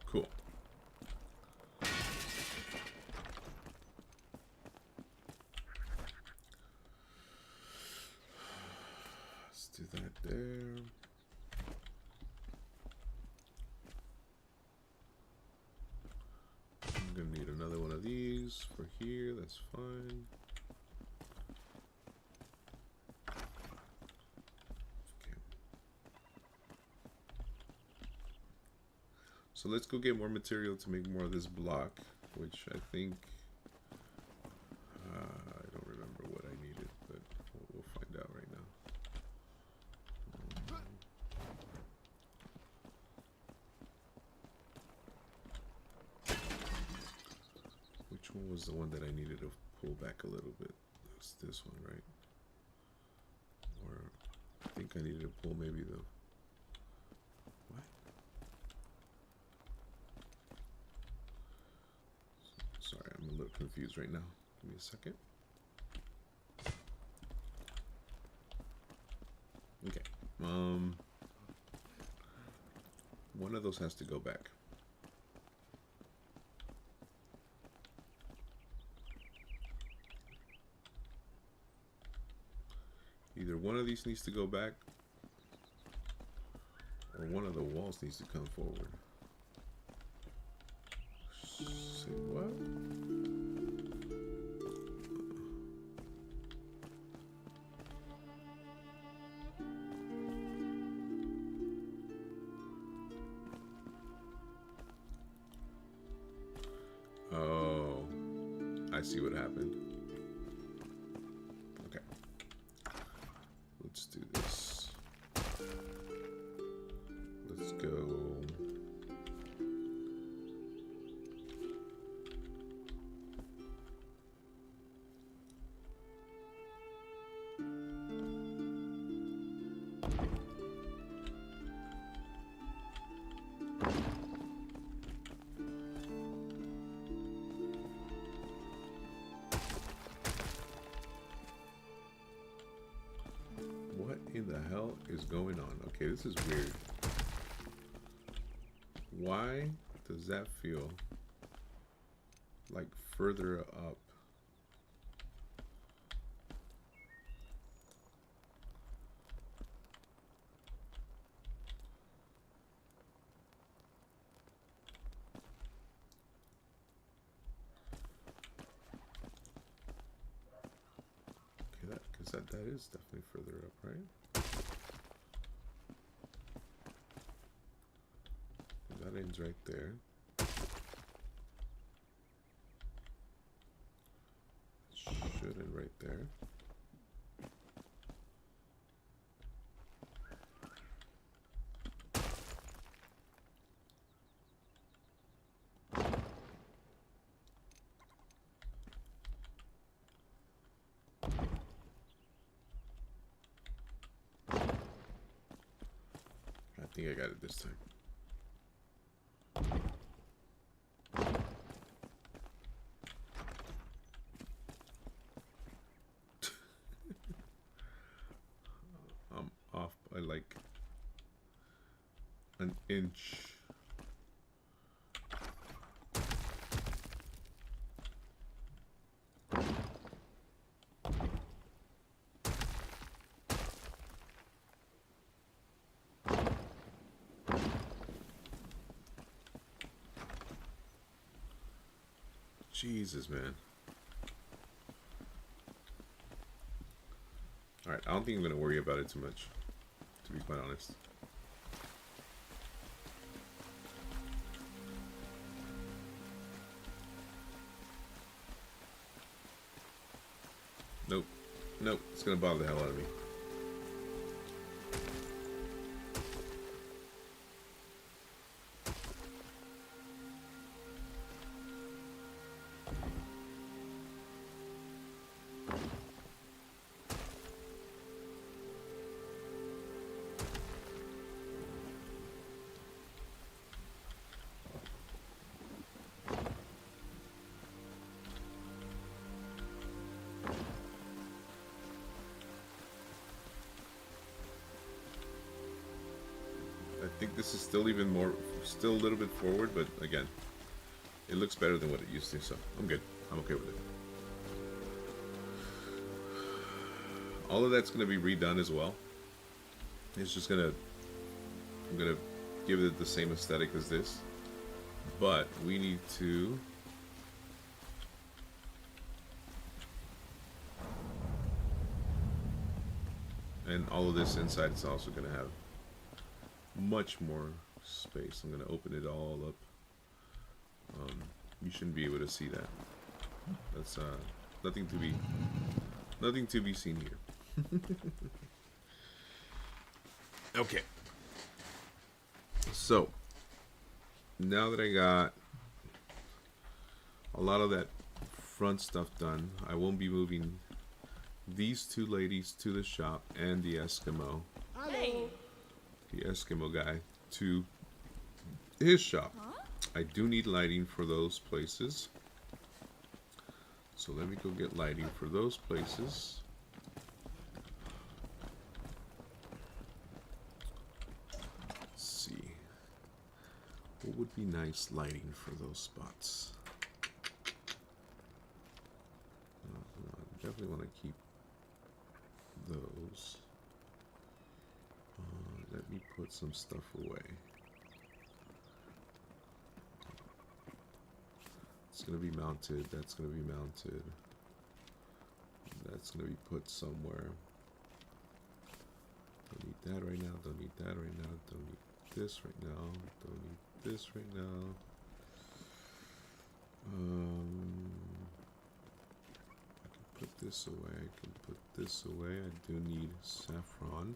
Cool. Do that there. I'm gonna need another one of these for here. That's fine. Okay. So let's go get more material to make more of this block, which I think I don't remember what I needed, but we'll find out right now. Which one was the one that I needed to pull back a little bit? That's this one, right? Or I think I needed to pull maybe the... What? Sorry, I'm a little confused right now. Give me a second. Okay. One of those has to go back. Either one of these needs to go back, Or one of the walls needs to come forward. Say what? Oh, I see what happened. Okay. Let's do this. Let's go. What in the hell is going on? Okay, this is weird. Why does that feel like further up? Okay, because that is definitely further up, right? That ends right there. Should end right there. I think I got it this time. I'm off by like an inch. Jesus, man. Alright, I don't think I'm going to worry about it too much, to be quite honest. Nope. Nope. It's going to bother the hell out of me. I think this is still a little bit forward, but again, it looks better than what it used to, so I'm good. I'm okay with it. All of that's going to be redone as well. It's just I'm going to give it the same aesthetic as this, but we need to and all of this inside is also going to have much more space. I'm going to open it all up. You shouldn't be able to see that. That's nothing to be seen here. Okay. So now that I got a lot of that front stuff done, I won't be moving these two ladies to the shop and the Eskimo. Hey. The Eskimo guy to his shop. Huh? I do need lighting for those places. So let me go get lighting for those places. Let's see. What would be nice lighting for those spots? I definitely want to keep those. let me put some stuff away. It's gonna be mounted. That's gonna be mounted. That's gonna be put somewhere. Don't need that right now. Don't need that right now. Don't need this right now. Don't need this right now. I can put this away. I can put this away. I do need saffron.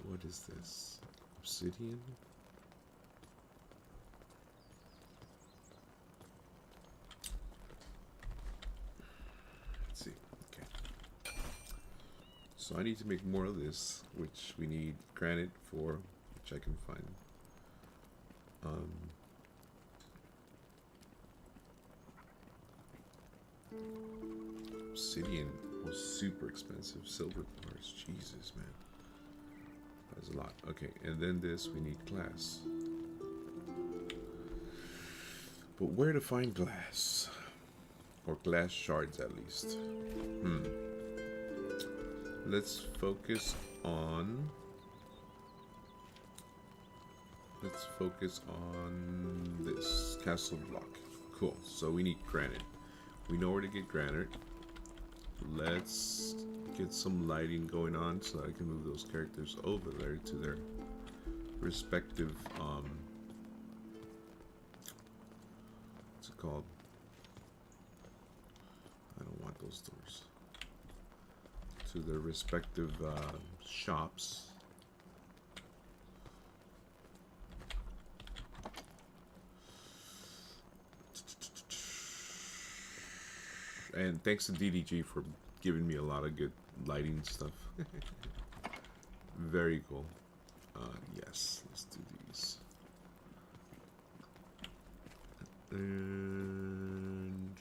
What is this? Obsidian? Let's see. Okay. So I need to make more of this, which we need granite for, which I can find. Obsidian was super expensive. Silver bars, Jesus, man. That's a lot. Okay, and then this, we need glass. But where to find glass? Or glass shards, at least. Let's focus on... Let's focus on this castle block. Cool, so we need granite. We know where to get granite. Let's get some lighting going on so I can move those characters over there to their respective what's it called? I don't want those doors. To their respective shops. And thanks to DDG for giving me a lot of good lighting stuff. Very cool. Yes, let's do these. And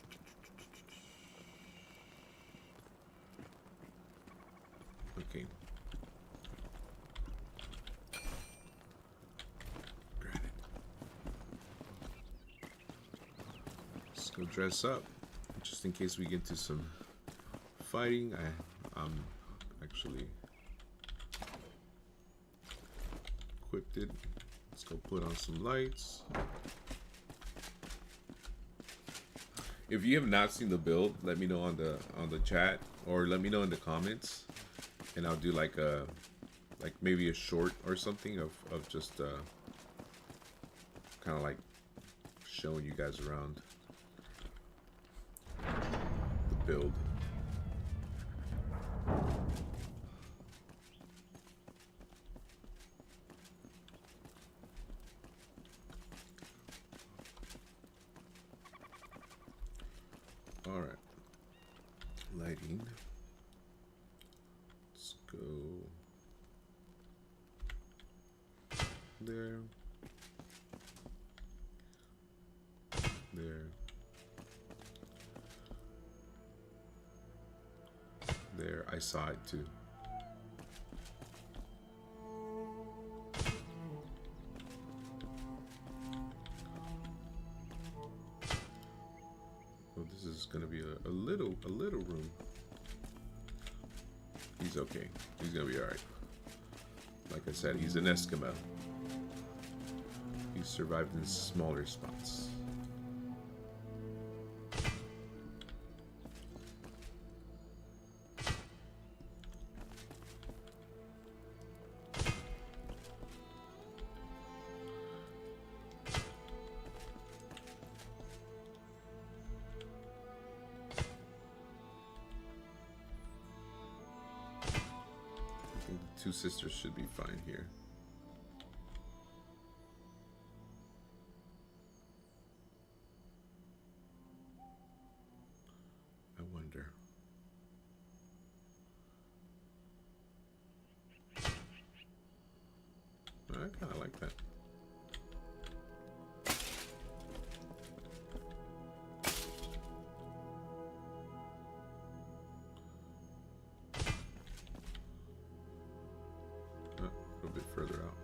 okay. Granite. Let's go dress up. Just in case we get into some fighting, I'm actually equipped it. Let's go put on some lights. If you have not seen the build, let me know on the chat or let me know in the comments, and I'll do like maybe a short or something of just kind of like showing you guys around build. All right, lighting. Let's go there, there. There, I saw it too. Well, this is gonna be a little room. He's okay. He's gonna be all right. Like I said, he's an Eskimo. He's survived in smaller spots. Two sisters should be fine here. I wonder. I kind of like that. A bit further out.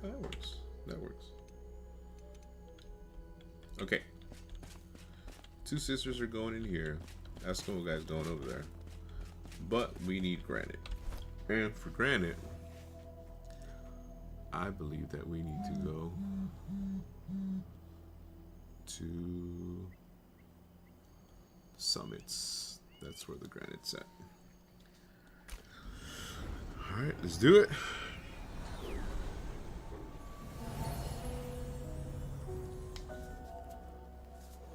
that works. That works. Okay. 2 sisters are going in here. Eskimo guy's going over there. But we need granite. And for granite, I believe that we need to go to summits. That's where the granite's at. Alright, let's do it.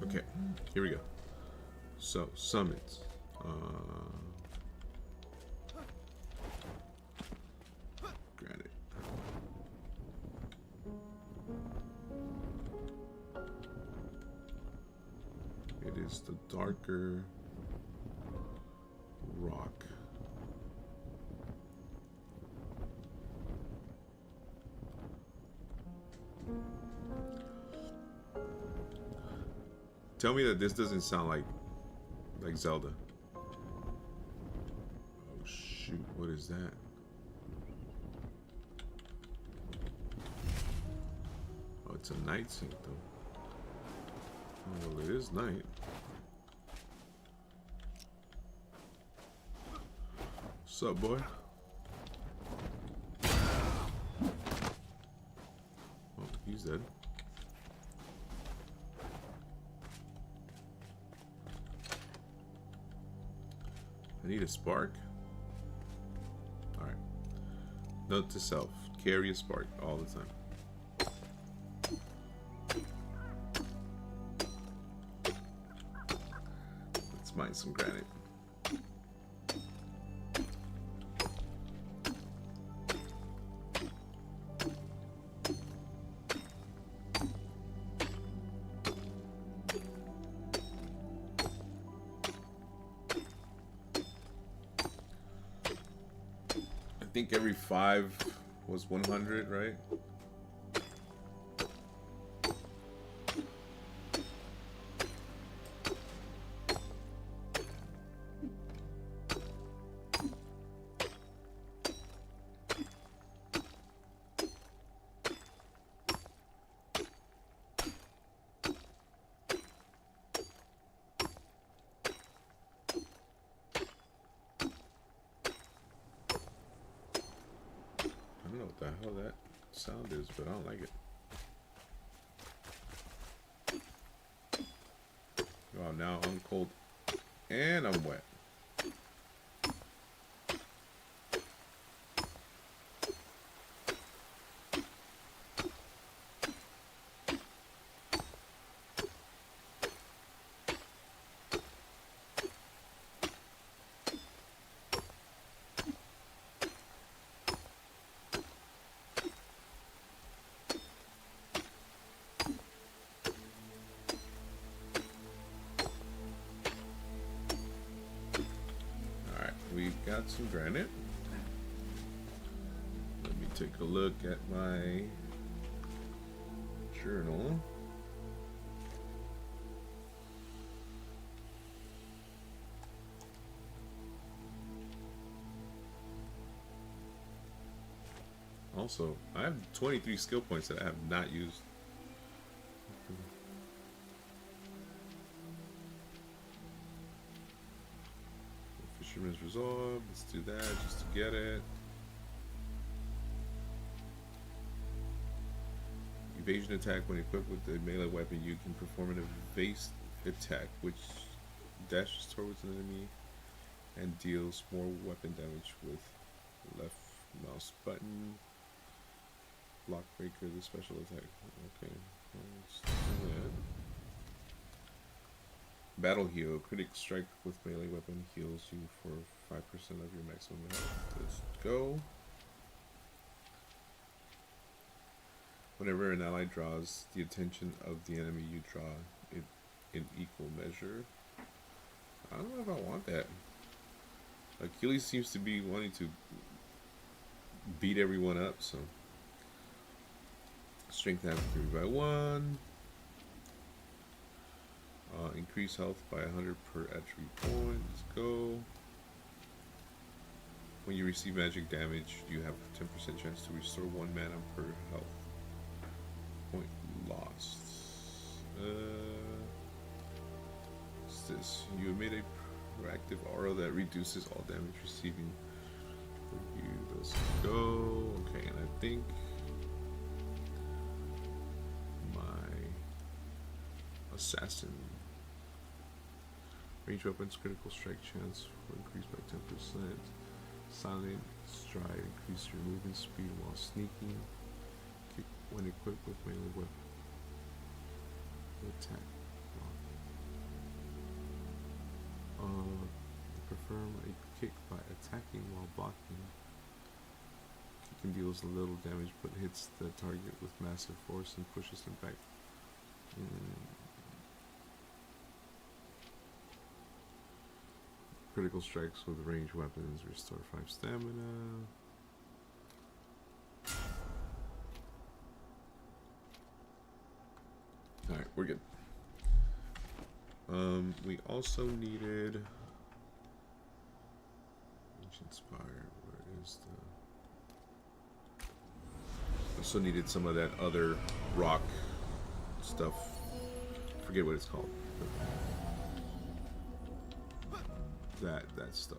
Okay, here we go. So, summits. Granite. It is the darker rock. Tell me that this doesn't sound like Zelda. Oh shoot, what is that? Oh, it's a night sync though. Oh, well, it is night. What's up, boy? Oh, he's dead. I need a spark. Alright. Note to self. Carry a spark all the time. Let's mine some granite. I think every 5 was 100, right? I don't know what the hell that sound is, but I don't like it. Oh, now I'm cold and I'm wet. We got some granite. Let me take a look at my journal. Also, I have 23 skill points that I have not used. Fisherman's Resolve. Let's do that just to get it. Evasion attack. When equipped with the melee weapon, you can perform an evasive attack, which dashes towards an enemy and deals more weapon damage with left mouse button. Block breaker, the special attack. Okay, let's do that. Battle heal. Critic strike with melee weapon heals you for 5% of your maximum health. Let's go. Whenever an ally draws the attention of the enemy, you draw it in equal measure. I don't know if I want that. Achilles seems to be wanting to beat everyone up, so. Strength add 3 by 1. Increase health by 100 per attribute point. Let's go. When you receive magic damage, you have a 10% chance to restore 1 mana per health point lost. What's this? You emit a proactive aura that reduces all damage receiving for you. Let's go. Okay, and I think my assassin range weapons critical strike chance will increase by 10%. Silent stride increase your movement speed while sneaking. Kick when equipped with melee weapon. Attack. Perform a kick by attacking while blocking. Kicking deals a little damage but hits the target with massive force and pushes them back. Critical strikes with ranged weapons restore 5 stamina. Alright, we're good. We also needed Ancient Spire. Where is the... Also needed some of that other rock stuff. Forget what it's called. That stuff.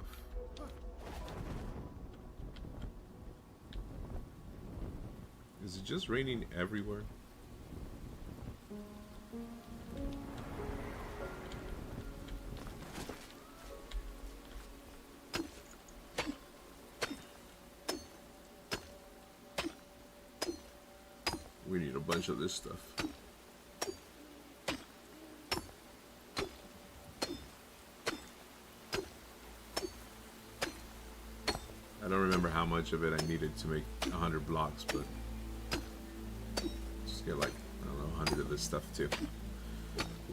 Is it just raining everywhere? We need a bunch of this stuff. I don't remember how much of it I needed to make 100 blocks, but just get like, I don't know, 100 of this stuff too.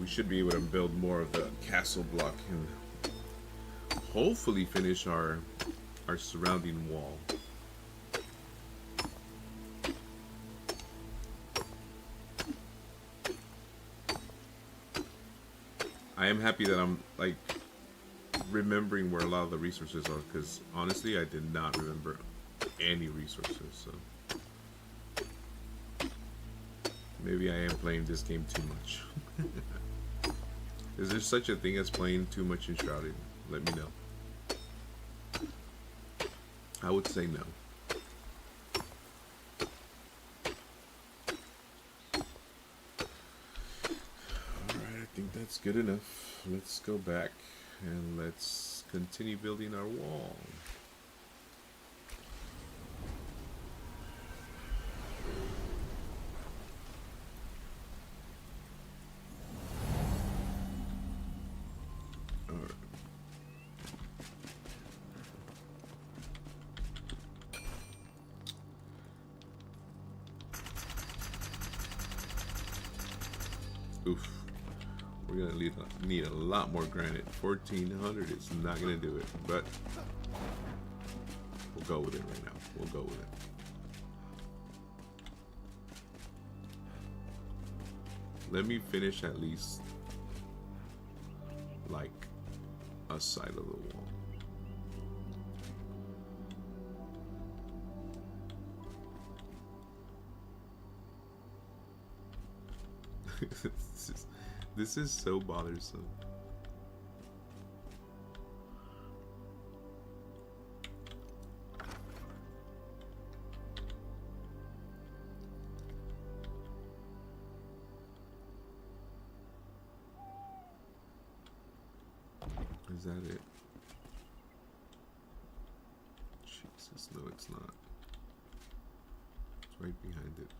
We should be able to build more of the castle block and hopefully finish our surrounding wall. I am happy that I'm like remembering where a lot of the resources are, because honestly I did not remember any resources, so maybe I am playing this game too much. Is there such a thing as playing too much Enshrouded? Let me know. I would say no. Alright, I think that's good enough. Let's go back and let's continue building our wall. Alright. Oof. We're gonna need a lot more granite. 1,400 is not gonna do it, but we'll go with it right now. We'll go with it. Let me finish at least like a side of the wall. This is so bothersome. Is that it? Jesus, no, it's not. It's right behind it.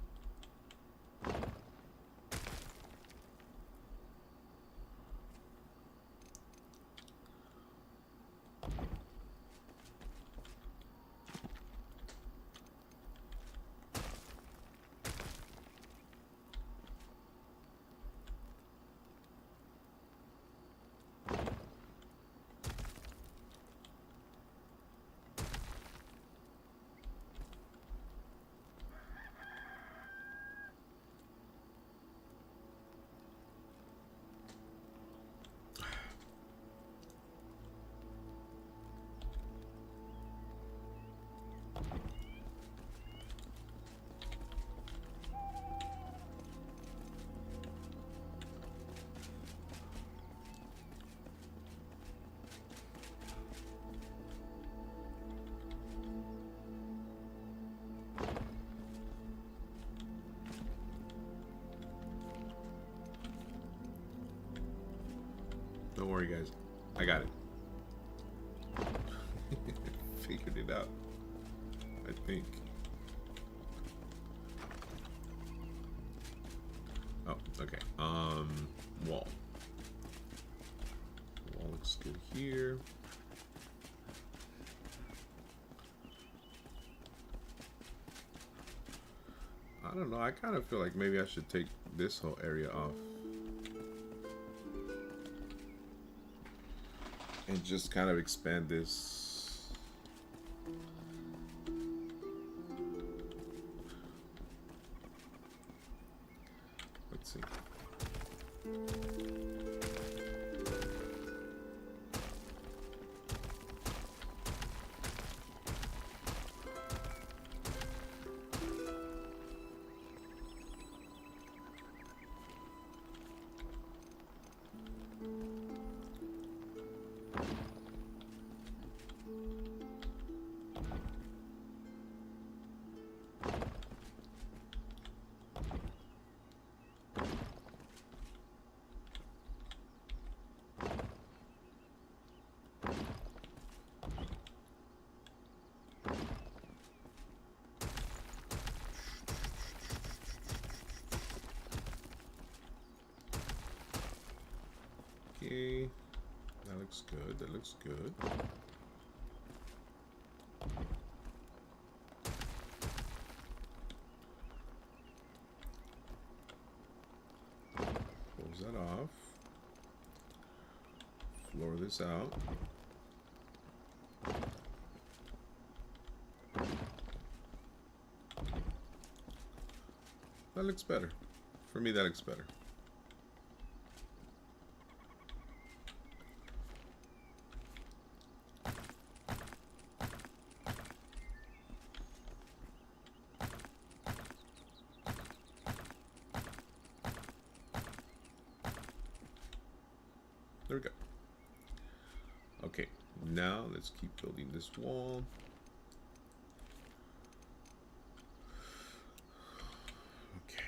Don't worry, guys. I got it. Figured it out. I think. Oh, okay. Wall. Wall looks good here. I don't know. I kind of feel like maybe I should take this whole area off. And just kind of expand this. Let's see. Okay, that looks good. That looks good. Close that off. Floor this out. That looks better. For me, that looks better. There we go. Okay, now let's keep building this wall. Okay.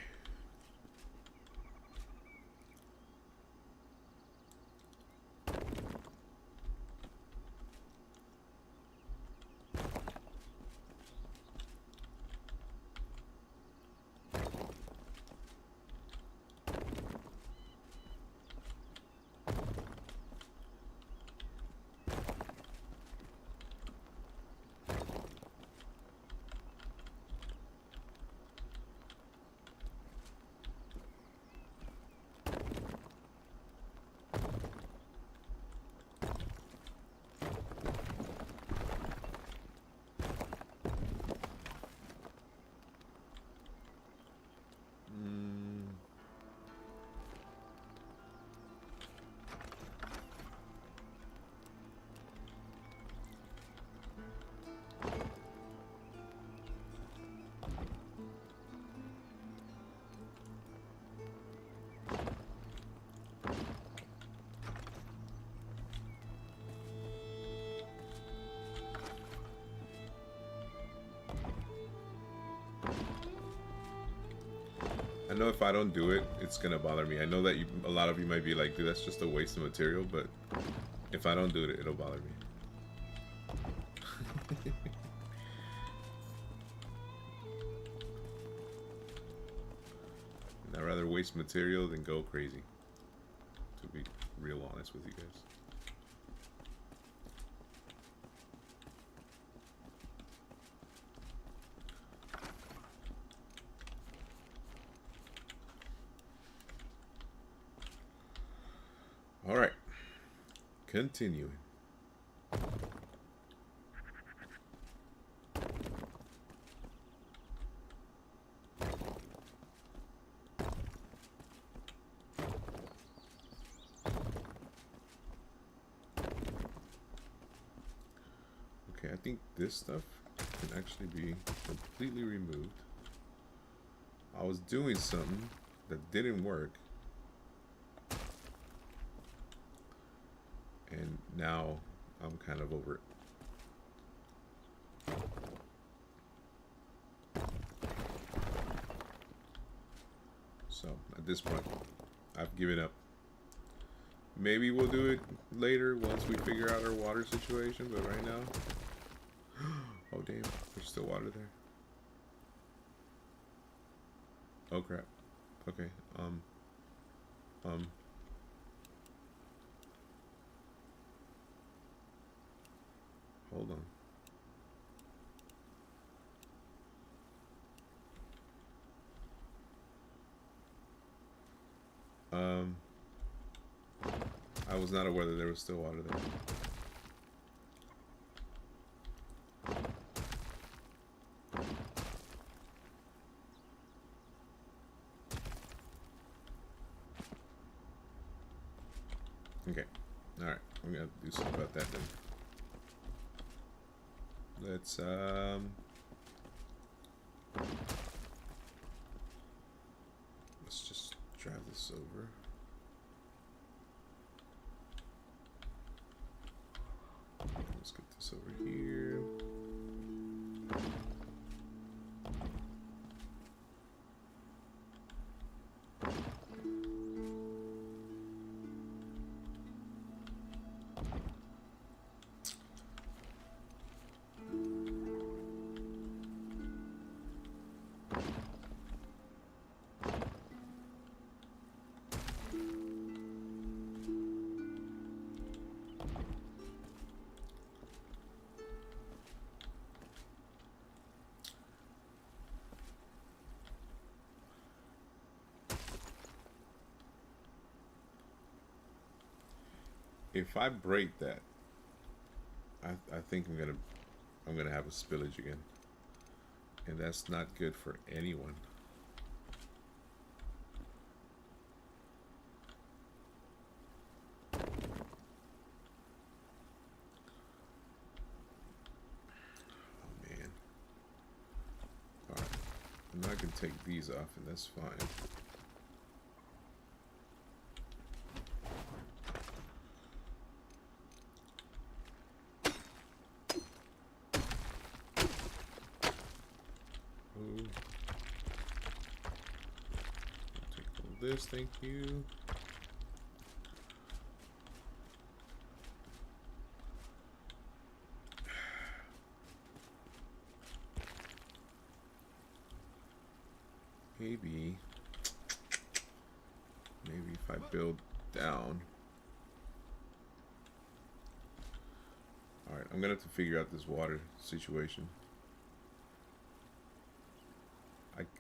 I know if I don't do it, it's gonna bother me. I know that a lot of you might be like, dude, that's just a waste of material, but if I don't do it, it'll bother me. I'd rather waste material than go crazy, to be real honest with you guys. All right, continuing. Okay, I think this stuff can actually be completely removed. I was doing something that didn't work. And now I'm kind of over it. So at this point, I've given up. Maybe we'll do it later once we figure out our water situation, but right now... Oh damn, there's still water there. Oh crap. Okay, hold on. I was not aware that there was still water there. Okay. Alright. I'm gonna have to do something about that then. Let's just drive this over. Let's get this over here. If I break that, I think I'm gonna have a spillage again, and that's not good for anyone. Oh man! All right, now I can take these off, and that's fine. This, thank you. Maybe if I build down. All right, I'm gonna have to figure out this water situation.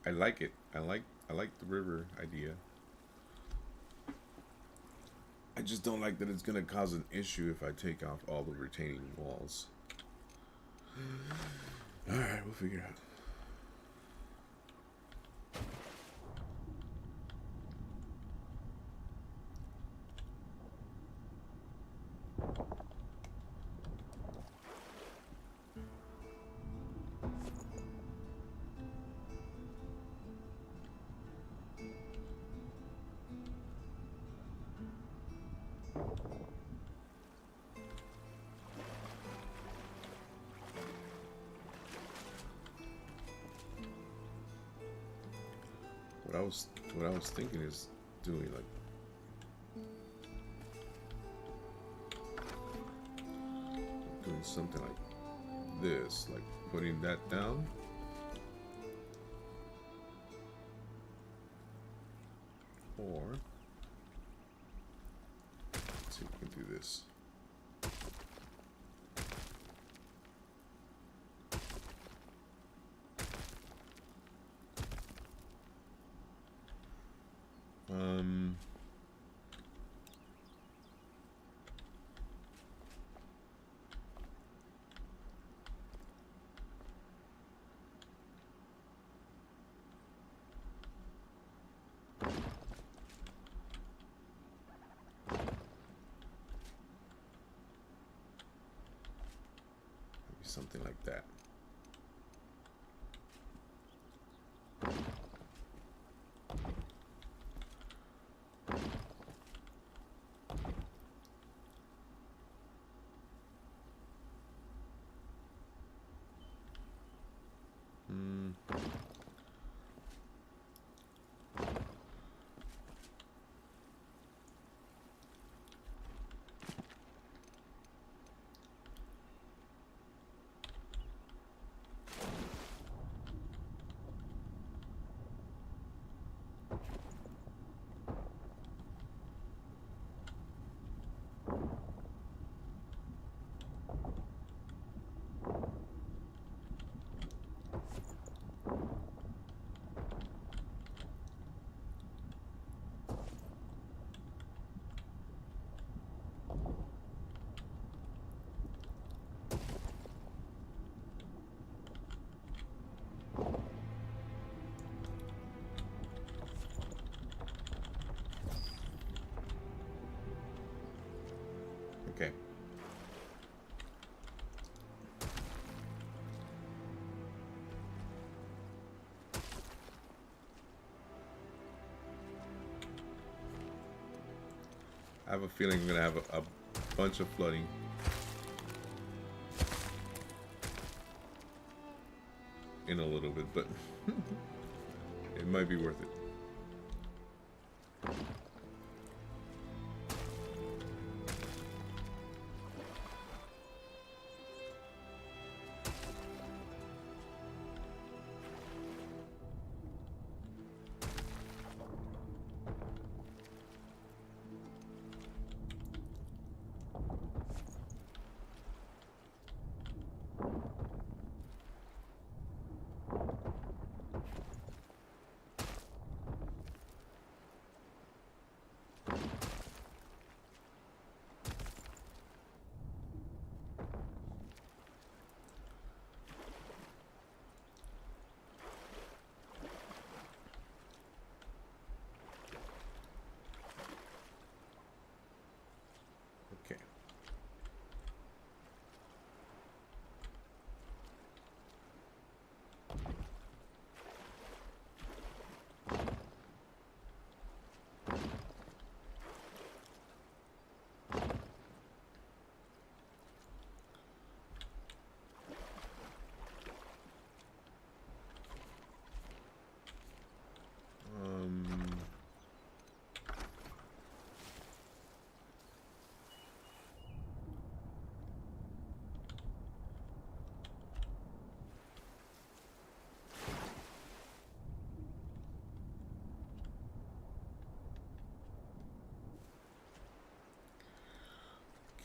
I like it. I like the river idea. I just don't like that it's gonna cause an issue if I take off all the retaining walls. Alright, we'll figure it out. What I was thinking is doing something like this, like putting that down. Or let's see if we can do this. Something like that. Okay. I have a feeling we're gonna have a bunch of flooding. In a little bit, but it might be worth it. Okay.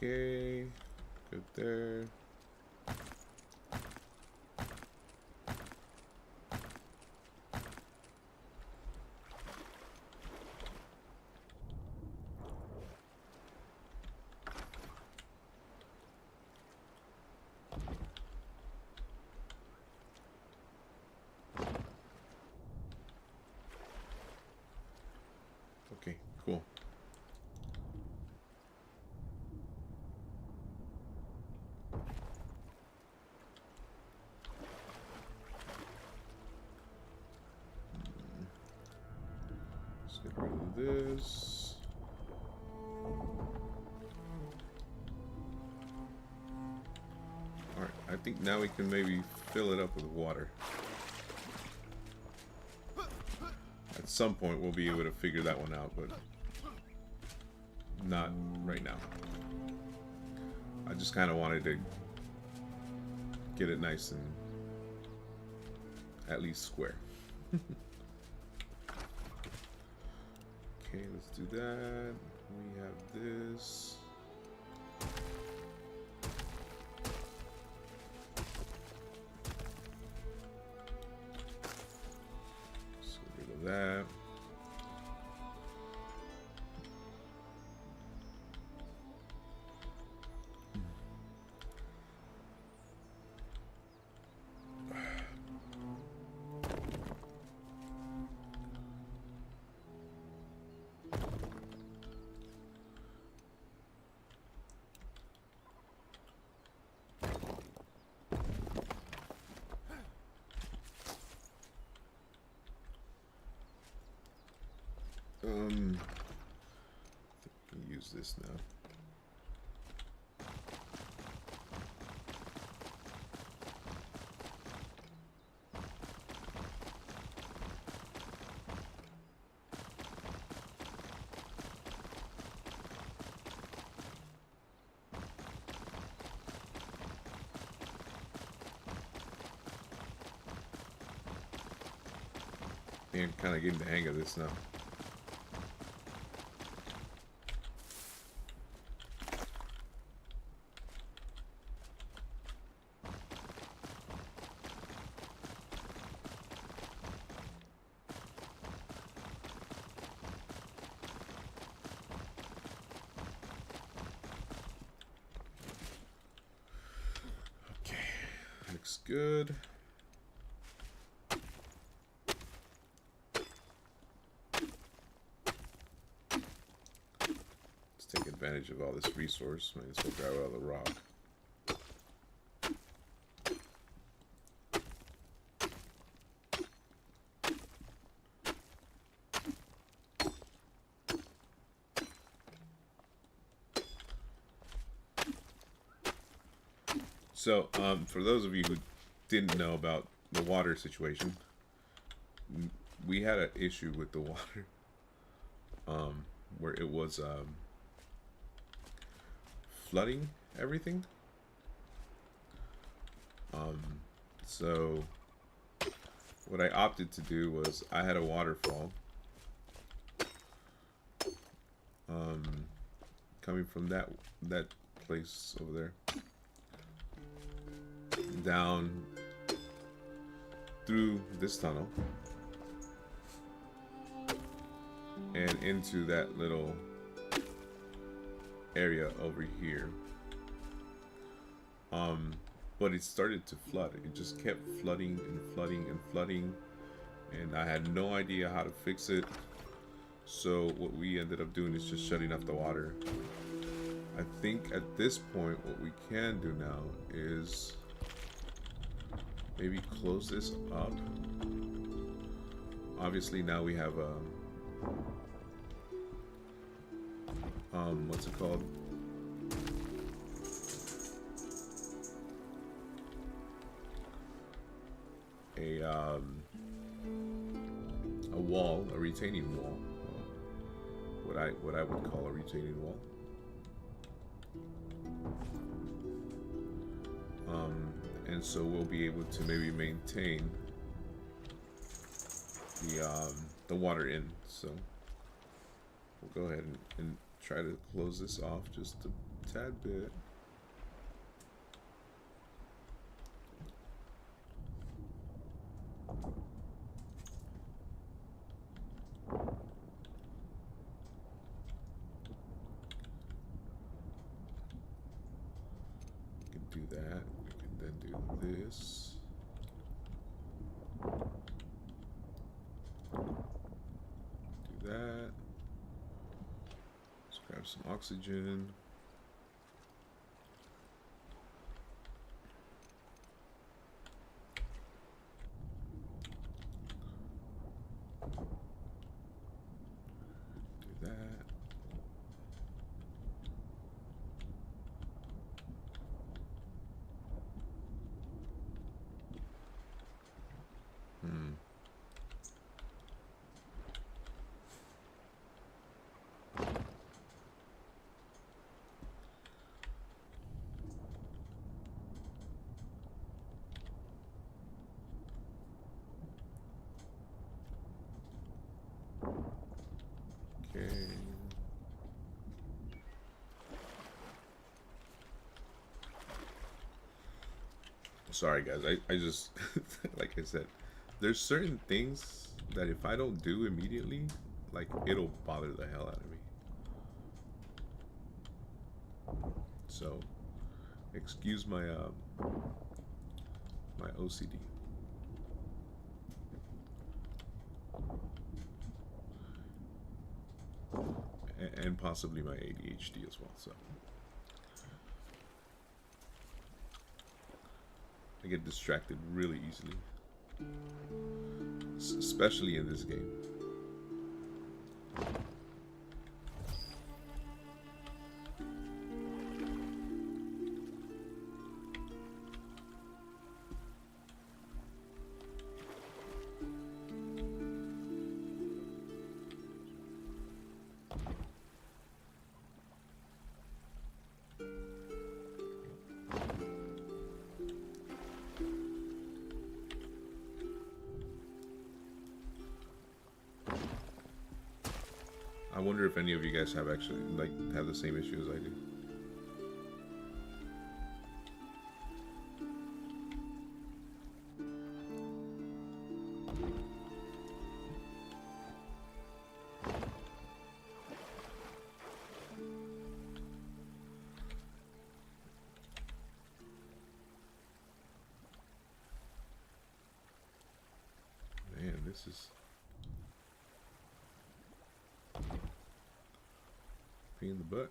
Okay, good there. Okay, cool. Let's get rid of this. Alright, I think now we can maybe fill it up with water. At some point we'll be able to figure that one out, but not right now. I just kind of wanted to get it nice and at least square. Okay, let's do that. We have this. So rid of that. I think we can use this now. And kind of getting the hang of this now. Okay, looks good. Let's take advantage of all this resource. Might as well grab all the rock. So, for those of you who didn't know about the water situation, we had an issue with the water, where it was flooding everything. So what I opted to do was I had a waterfall coming from that place over there down through this tunnel and into that little area over here. But it started to flood. It just kept flooding and flooding and flooding, and I had no idea how to fix it. So what we ended up doing is just shutting off the water. I think at this point what we can do now is maybe close this up. Obviously now we have what's it called? A wall, a retaining wall. What I would call a retaining wall. And so we'll be able to maybe maintain the water in. So we'll go ahead and try to close this off just a tad bit. Do that. We can then do this. Do that. Let's grab some oxygen. Do that. Okay. Sorry guys, I just like I said, there's certain things that if I don't do immediately, like it'll bother the hell out of me. So excuse my my OCD. And possibly my ADHD as well, so I get distracted really easily, especially in this game. I wonder if any of you guys have actually have the same issue as I do. Man, this is pain in the butt.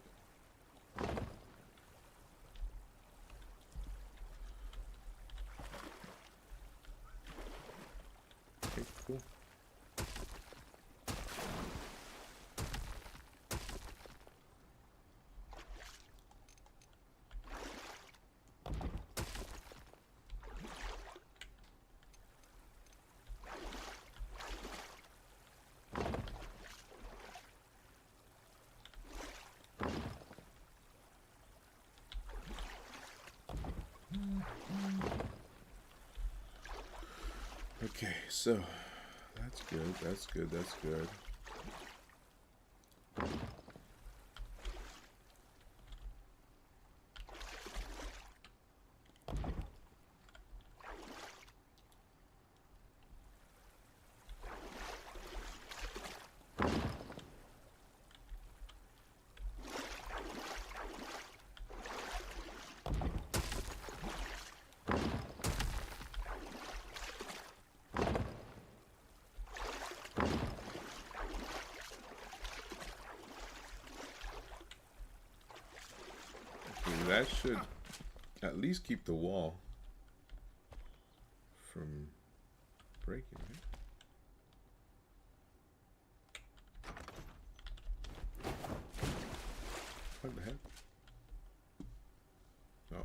Cool. Okay, so that's good, that's good, that's good. That should at least keep the wall from breaking, right? What the heck? Oh.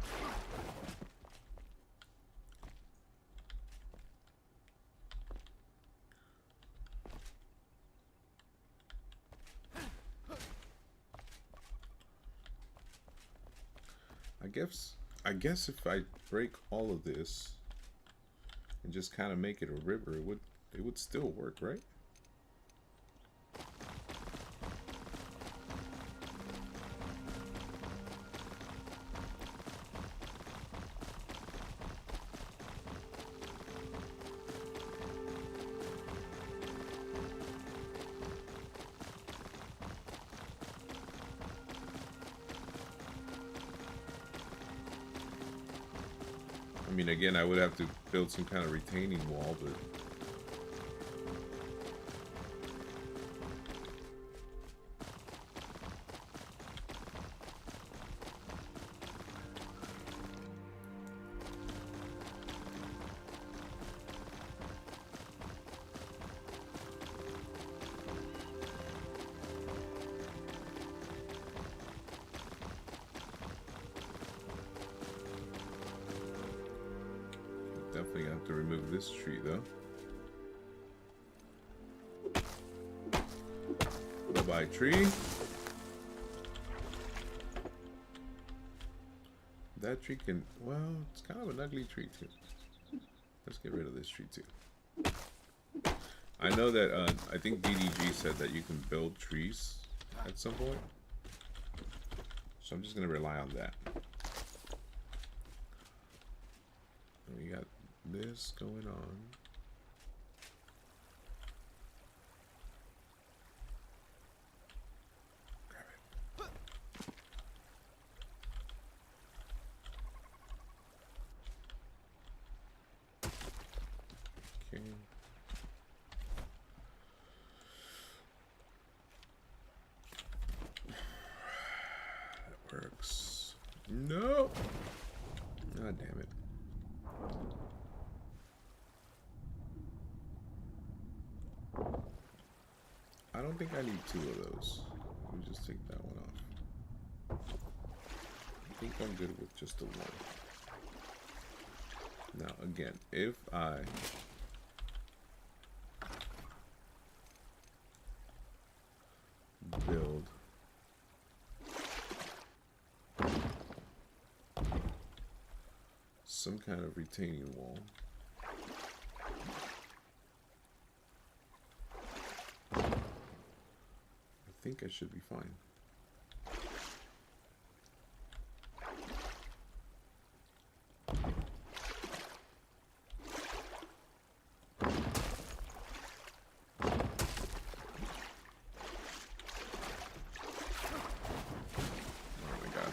I guess if I break all of this and just kind of make it a river, it would still work, right? I mean, again, I would have to build some kind of retaining wall, but... Definitely gonna have to remove this tree, though. Bye-bye, tree. That tree can... Well, it's kind of an ugly tree, too. Let's get rid of this tree, too. I know that, I think DDG said that you can build trees at some point. So I'm just gonna rely on that. We got this going on. Grab it. Okay. That works. No. God damn it. I don't think I need two of those. Let me just take that one off. I think I'm good with just the one. Now again, if I build some kind of retaining wall, I think I should be fine. Oh my God.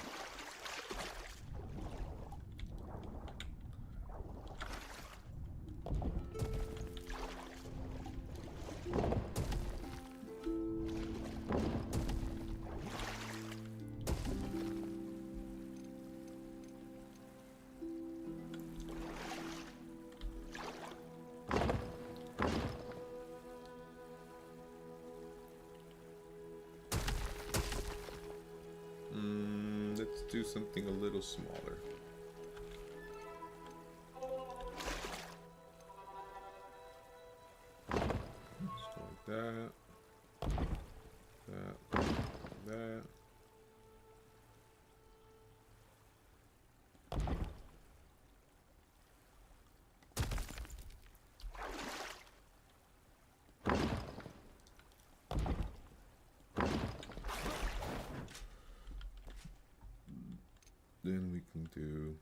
Let's do something a little smaller. Let's go like that. That. Then we can do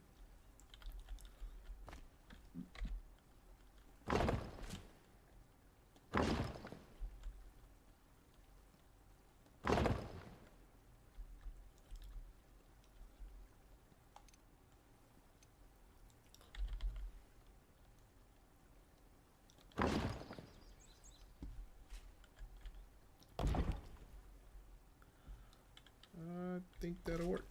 I think that'll work.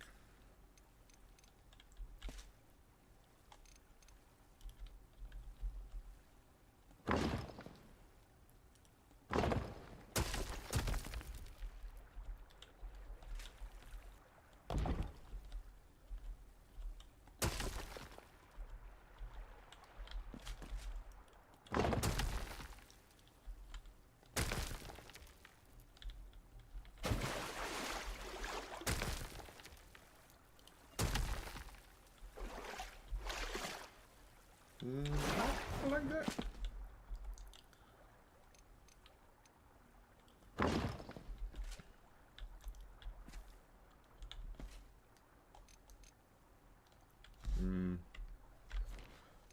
I like that.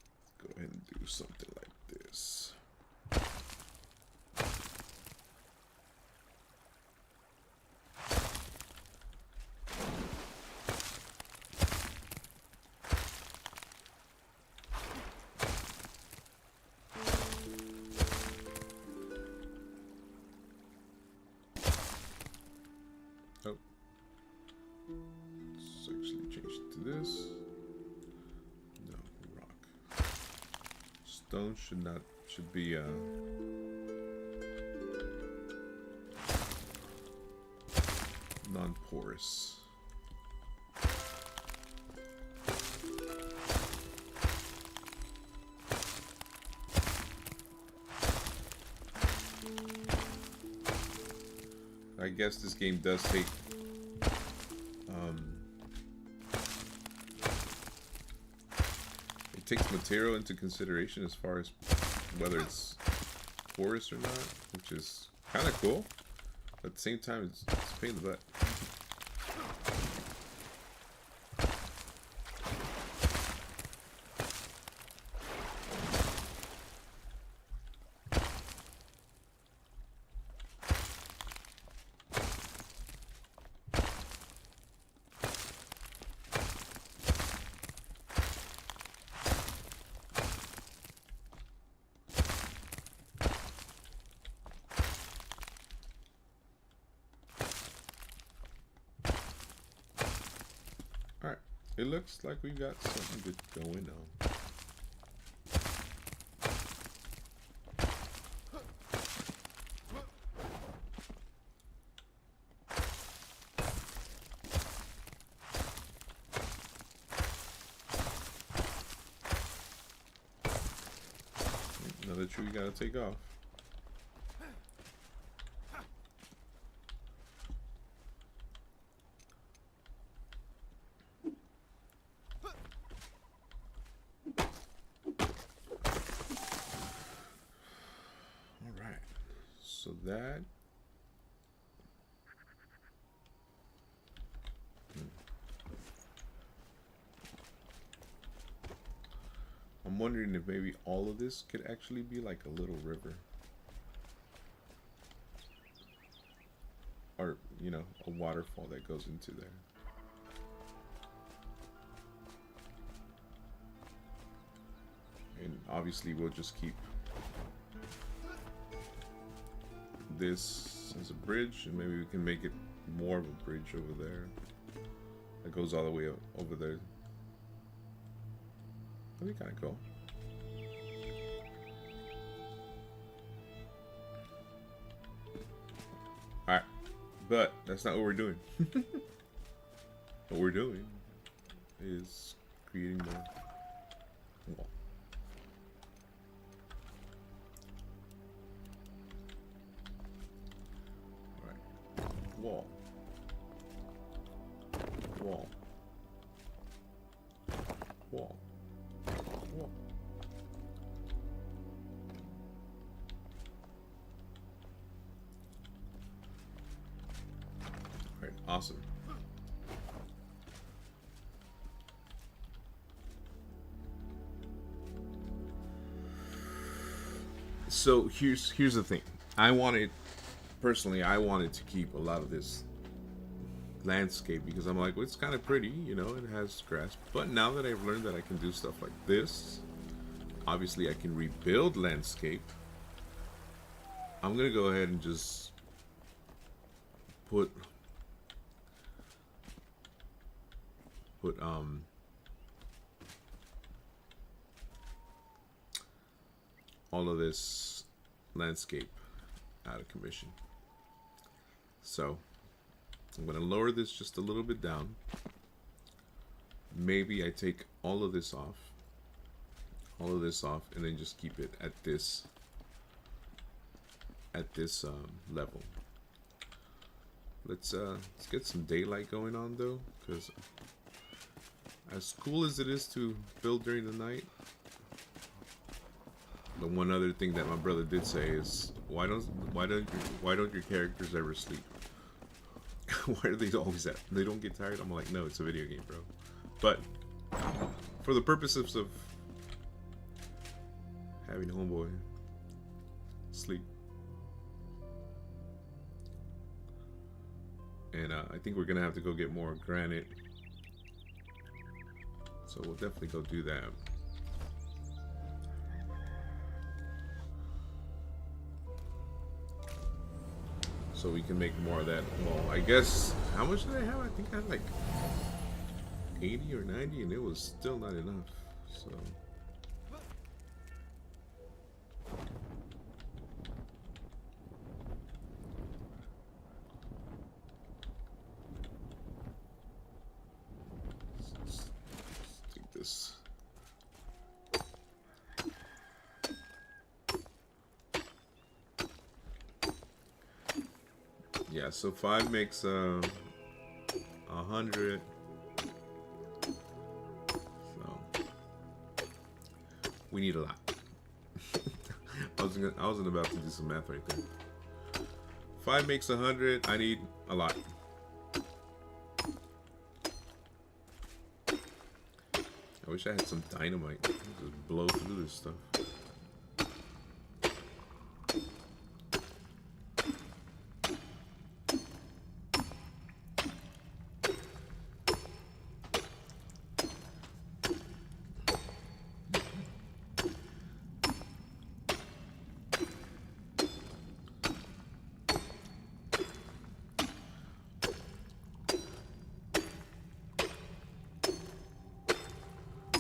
Let's go ahead and do something like this. Oh, let's actually change it to this. No, rock. Stone should be non-porous. I guess this game does take it takes material into consideration as far as whether it's porous or not, which is kind of cool. But at the same time, it's a pain in the butt. Alright, it looks like we've got something good going on. Another tree we gotta take off. Alright, so that I'm wondering if maybe all of this could actually be like a little river. Or, you know, a waterfall that goes into there. And obviously we'll just keep this as a bridge, and maybe we can make it more of a bridge over there that goes all the way up over there. That'd be kind of cool. Alright, but that's not what we're doing. what we're doing is creating more wall. All right, wall, wall, wall, wall. All right, awesome. So here's the thing. I wanted to keep a lot of this landscape because I'm like, well, it's kind of pretty, you know, it has grass. But now that I've learned that I can do stuff like this, obviously I can rebuild landscape. I'm gonna go ahead and just put all of this landscape out of commission. So I'm going to lower this just a little bit down. Maybe I take all of this off, and then just keep it at this level. Let's get some daylight going on though, because as cool as it is to build during the night, the one other thing that my brother did say is, why don't your characters ever sleep? Why are they always at? They don't get tired? I'm like, no, it's a video game, bro. But for the purposes of having homeboy sleep, and I think we're gonna have to go get more granite, so we'll definitely go do that. So we can make more of that. Well, I guess, how much did I have? I think I had like 80 or 90, and it was still not enough. So let's take this. Yeah, so 5 makes 100. So we need a lot. I wasn't about to do some math right there. 5 makes 100. I need a lot. I wish I had some dynamite. Just blow through this stuff.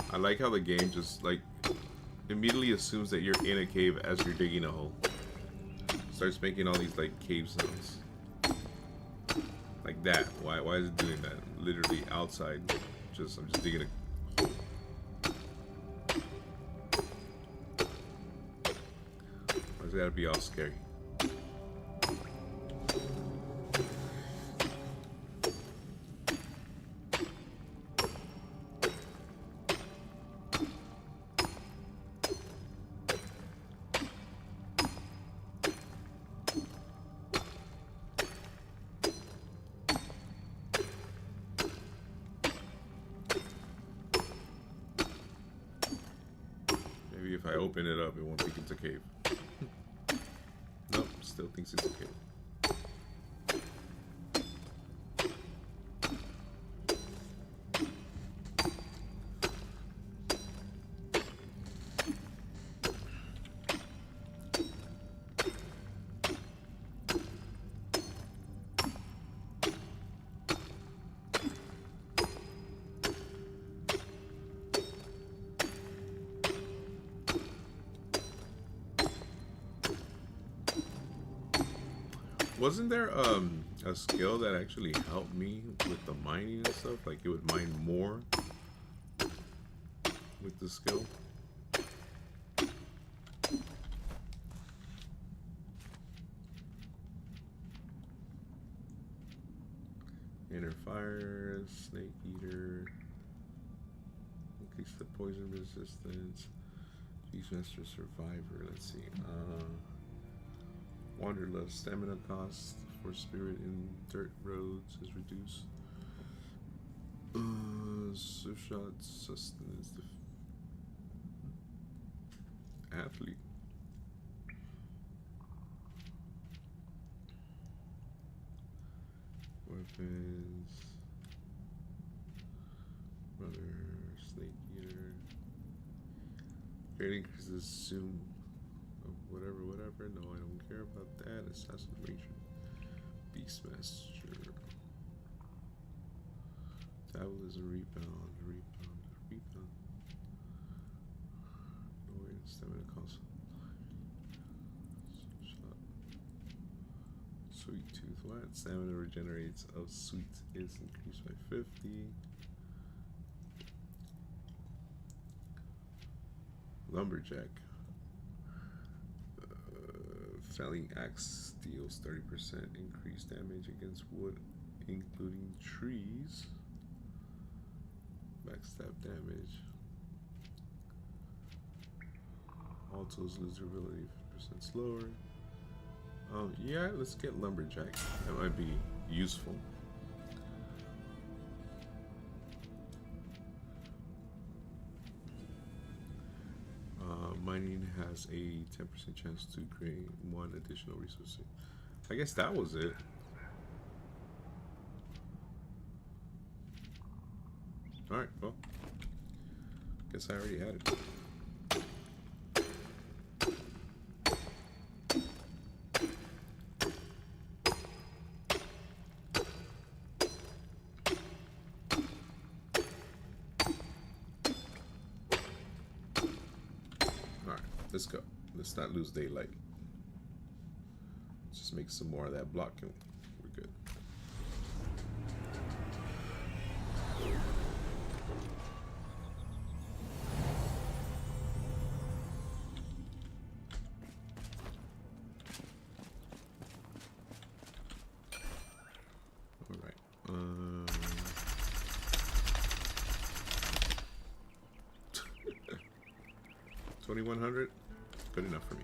I like how the game just like immediately assumes that you're in a cave as you're digging a hole. Starts making all these like cave sounds. Like that. Why is it doing that? Literally outside. I'm just digging a hole. Why's it gotta be all scary? If I open it up, it won't think it's a cave. Nope, still thinks it's a cave. Wasn't there a skill that actually helped me with the mining and stuff? Like it would mine more with the skill. Inner fire, snake eater, increase the poison resistance, Beastmaster survivor. Let's see. Wanderlust stamina cost for spirit in dirt roads is reduced. Swift shot sustenance. Athlete. Weapons. Brother, snake eater. Great increases zoom of whatever. No, I don't care about that. Assassination. Beastmaster. Metabolism rebound. No way to stamina cost. Shot. Sweet tooth. What? Stamina regenerates of sweet is increased by 50. Lumberjack. Felling axe deals 30% increased damage against wood, including trees. Backstab damage. Altos lose their ability 50% slower. Yeah, let's get lumberjack. That might be useful. Mining has a 10% chance to create one additional resource. I guess that was it. Alright, well. Guess I already had it. Let's go. Let's not lose daylight. Let's just make some more of that block and we're good. All right. 2100. Good enough for me.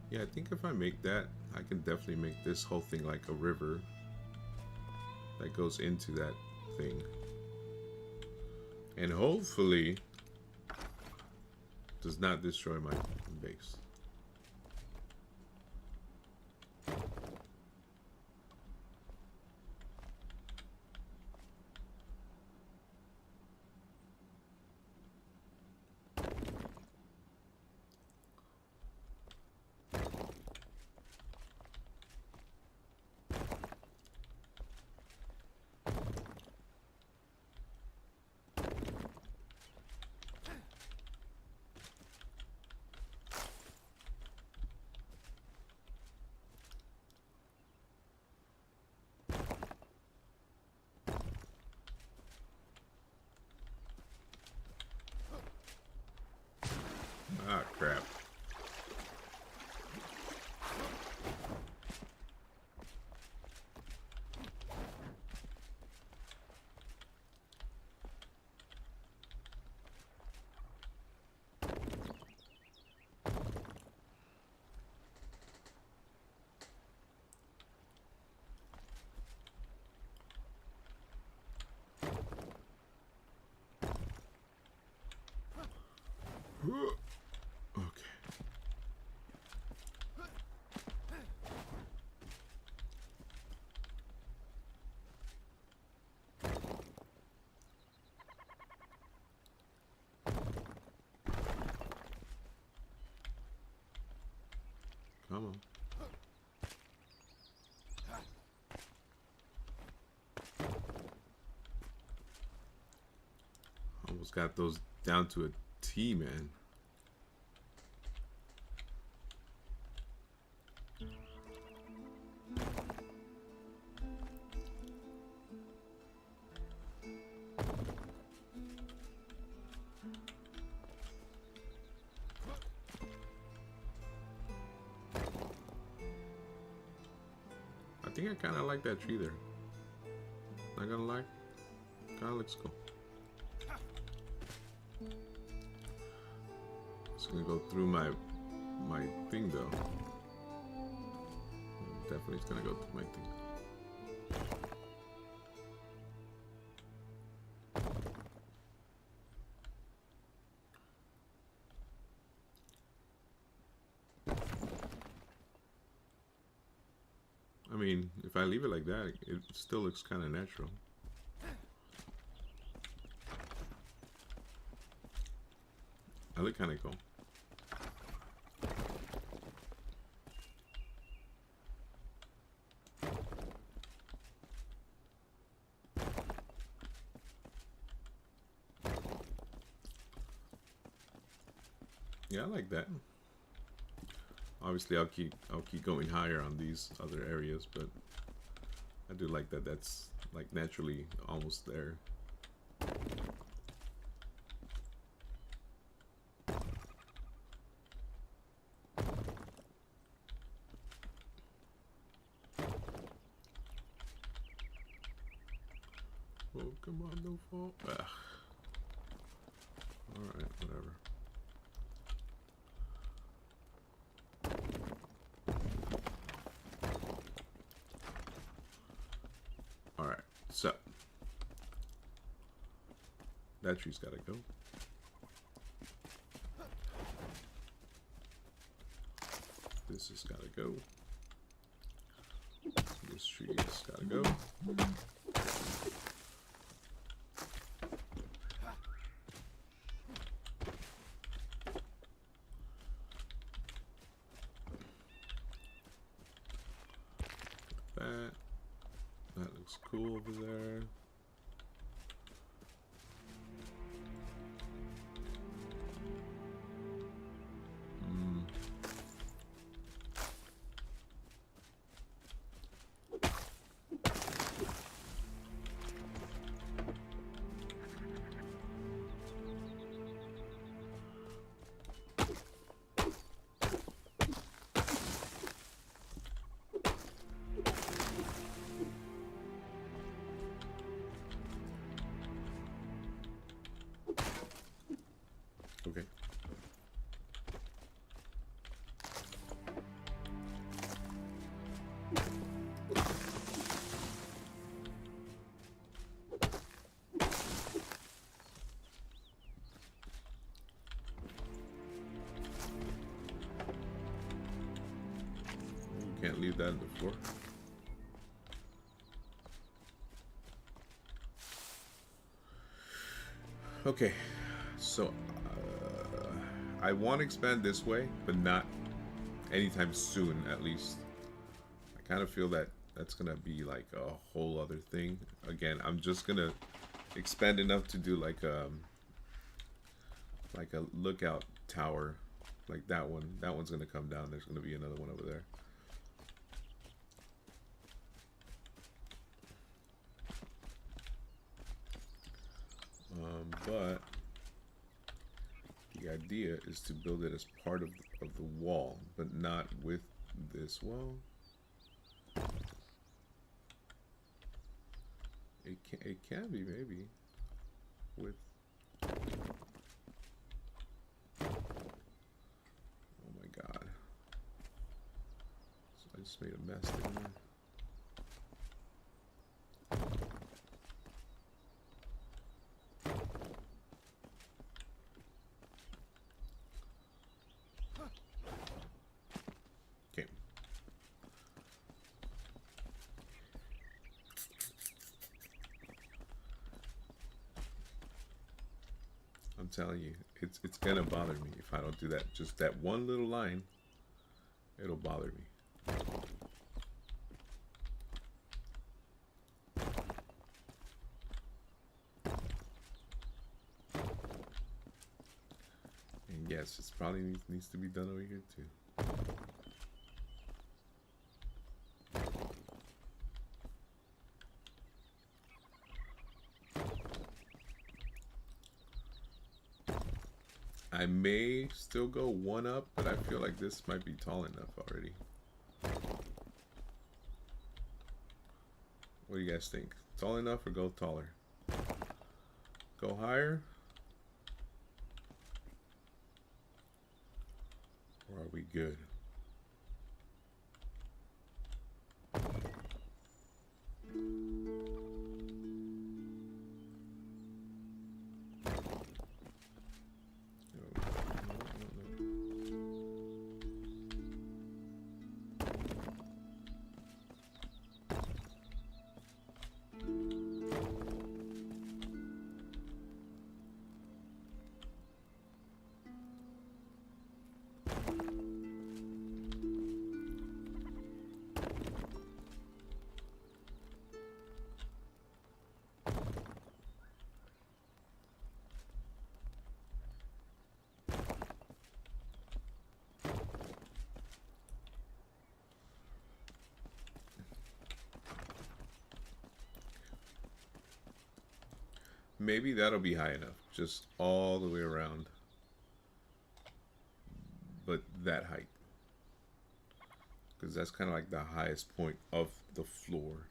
Yeah, I think if I make that, I can definitely make this whole thing like a river that goes into that thing. And hopefully does not destroy my base. Come on. Almost got those down to a T, man. I think I kind of like that tree there. Not gonna lie, kind of looks cool. Just gonna go through my thing though. Definitely, it's gonna go through my thing. I mean, if I leave it like that, it still looks kind of natural. I look kind of cool. Yeah, I like that. Obviously, I'll keep going higher on these other areas, but I do like that. That's like naturally almost there. Oh, come on, don't fall. Ugh. All right, whatever. Alright, so that tree's gotta go. This has gotta go. This tree's gotta go. That looks cool over there. Okay. You can't leave that on the floor. Okay, so I want to expand this way, but not anytime soon, at least. I kind of feel that that's gonna be like a whole other thing. Again, I'm just gonna expand enough to do like a lookout tower, like that one. That one's gonna come down. There's gonna be another one over there. But the idea is to build it as part of the wall, but not with this wall. It can be maybe with. Oh my god! So I just made a mess, didn't I? I'm telling you, it's gonna bother me if I don't do that. Just that one little line it'll bother me. And yes, it's probably needs to be done over here too. I may still go one up, but I feel like this might be tall enough already. What do you guys think? Tall enough or go taller? Go higher? Or are we good? Maybe that'll be high enough, just all the way around. But that height. Because that's kind of like the highest point of the floor.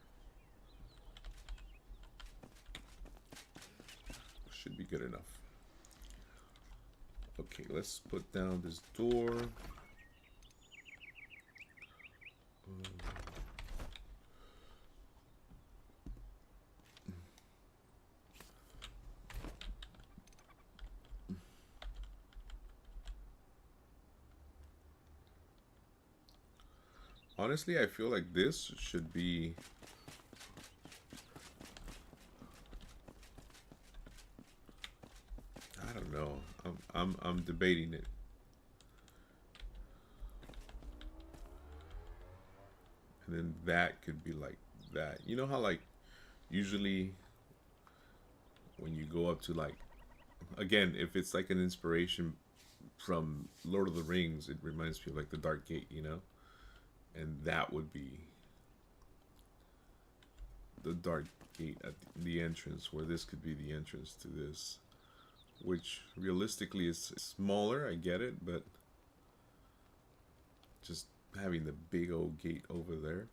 Should be good enough. Okay, let's put down this door. Honestly, I feel like this should be I don't know. I'm debating it. And then that could be like that. You know how like usually when you go up to like again, if it's like an inspiration from Lord of the Rings, it reminds me of like the Dark Gate, you know? And that would be the Dark Gate at the entrance, where this could be the entrance to this. Which realistically is smaller, I get it, but just having the big old gate over there.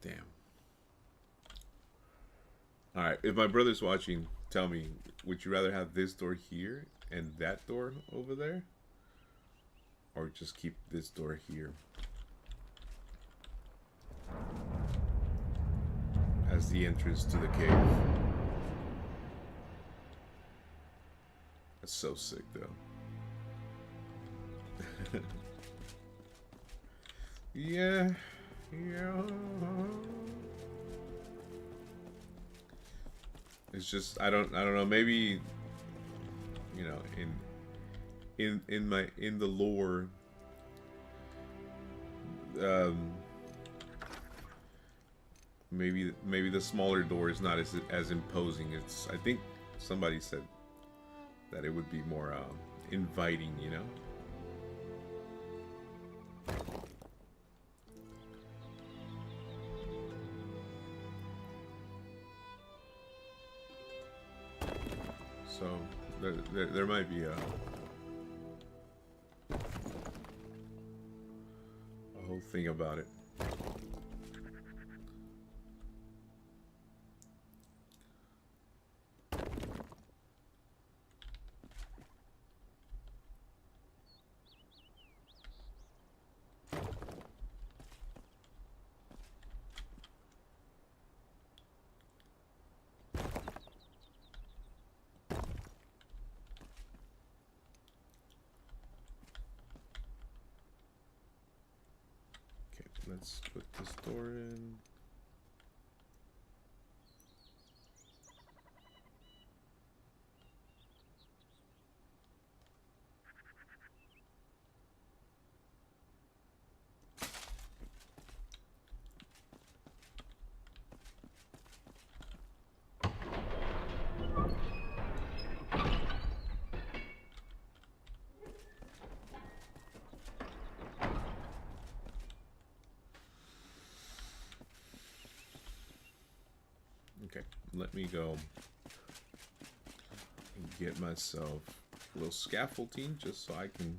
Damn. Alright, if my brother's watching, tell me, would you rather have this door here and that door over there? Or just keep this door here as the entrance to the cave? That's so sick, though. Yeah. It's just I don't know. Maybe you know in the lore, maybe the smaller door is not as imposing. It's I think somebody said that it would be more inviting, you know. So there might be a whole thing about it. Let's put this door in. Okay, let me go and get myself a little scaffolding just so I can.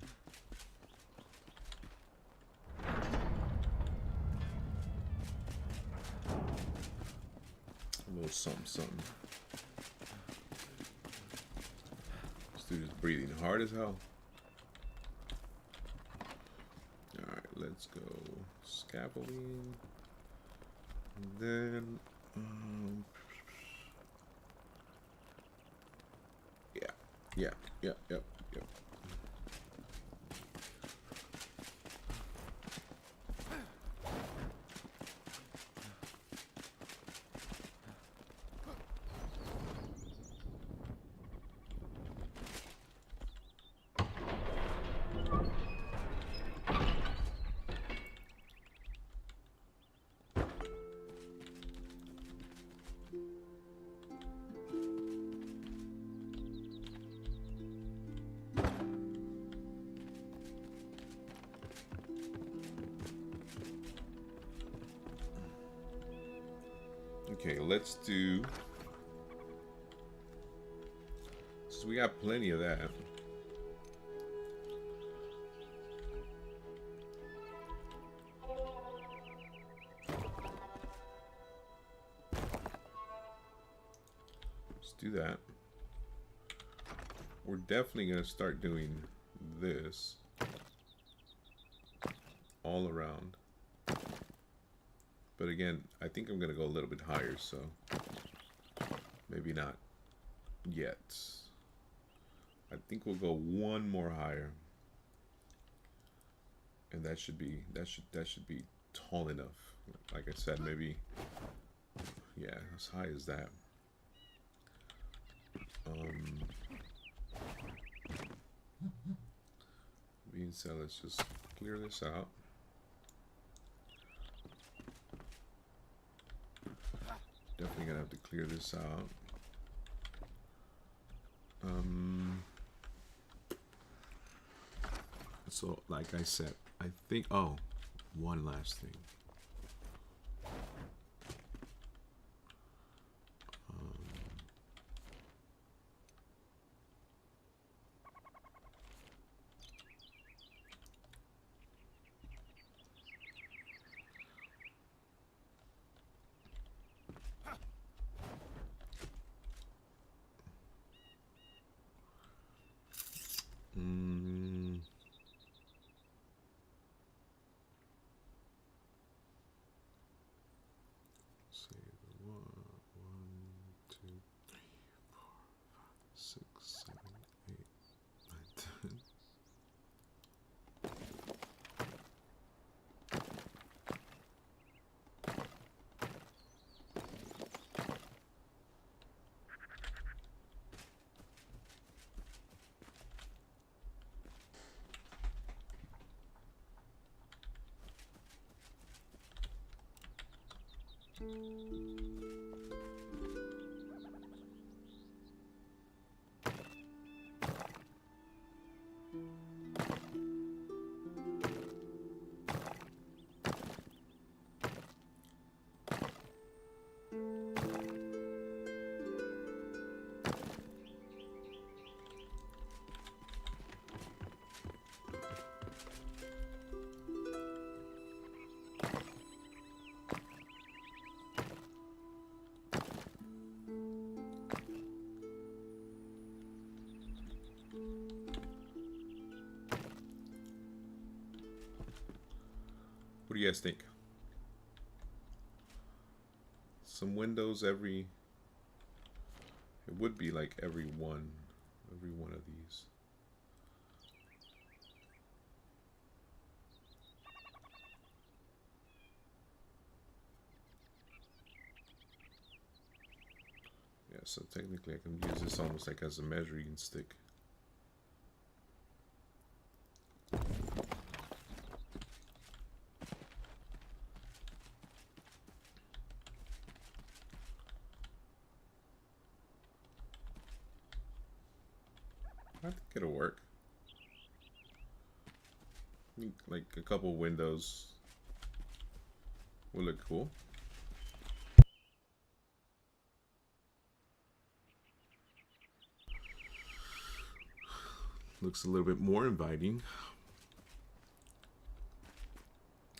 A little something. This dude is breathing hard as hell. Alright, let's go scaffolding. And then, yep. Okay, let's do. So we got plenty of that. Let's do that. We're definitely going to start doing this all around. But again, I think I'm going to go a little bit higher, so maybe not yet. I think we'll go one more higher. And that should be tall enough. Like I said, maybe yeah, as high as that. Being said, let's just clear this out. Definitely gonna have to clear this out. So, like I said, I think. Oh, one last thing. What do you guys think? Some windows every. It would be like every one of these. Yeah, so technically I can use this almost like as a measuring stick. I think it'll work. I think like a couple windows will look cool. Looks a little bit more inviting.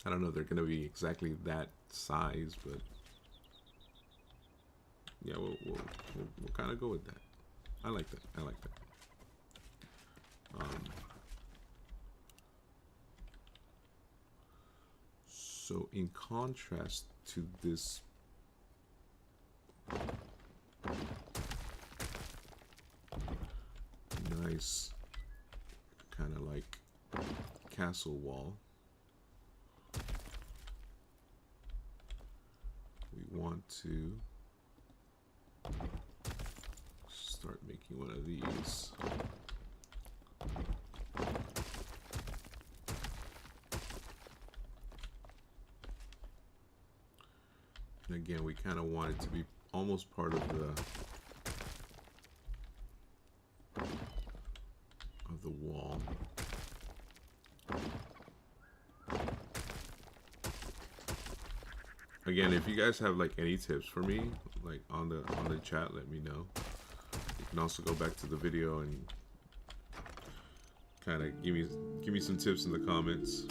I don't know if they're going to be exactly that size, but yeah, we'll kind of go with that. I like that. I like that. So in contrast to this nice kind of like castle wall, we want to start making one of these. And again, we kind of want it to be almost part of the wall. Again, if you guys have like any tips for me, like on the chat, let me know. You can also go back to the video and kind of give me some tips in the comments.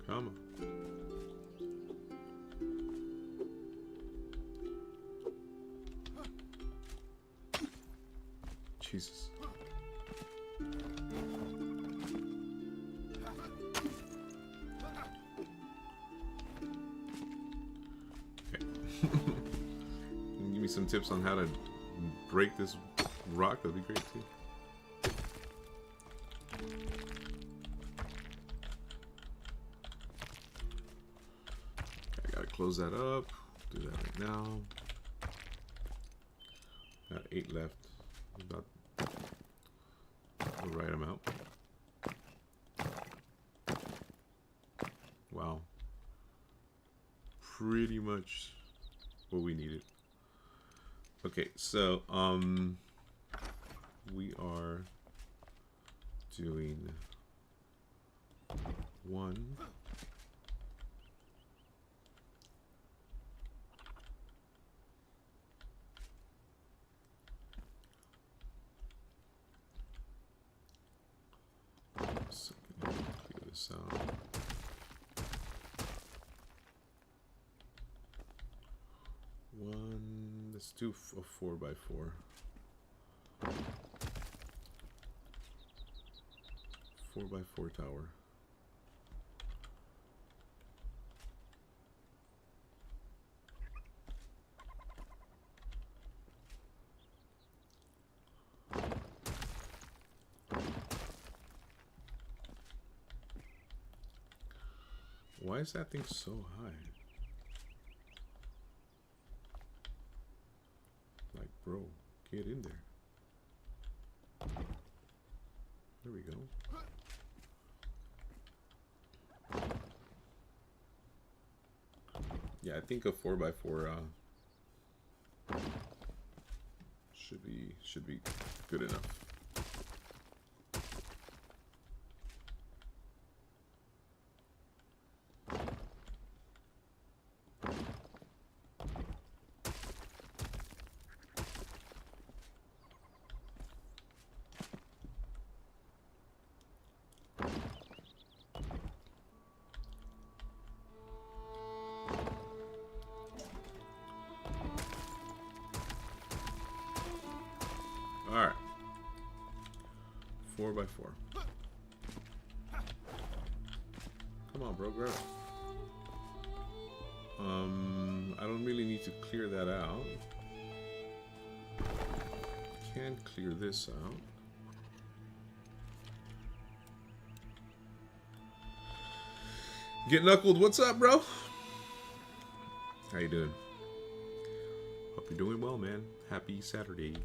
Come on. Jesus. Okay. Give me some tips on how to break this rock. That'd be great too. Close that up. Do that right now. Got 8 left. About the right amount. Wow. Pretty much what we needed. Okay, so we are doing 1. Clear this out. Let's do a 4x4. 4x4 tower. Why is that thing so high? Like, bro, get in there. There we go. Yeah, I think a 4x4 should be good enough. Alright. 4x4. Come on, bro, grab it. I don't really need to clear that out. Can clear this out. Get Knuckled, what's up, bro? How you doing? Hope you're doing well, man. Happy Saturday.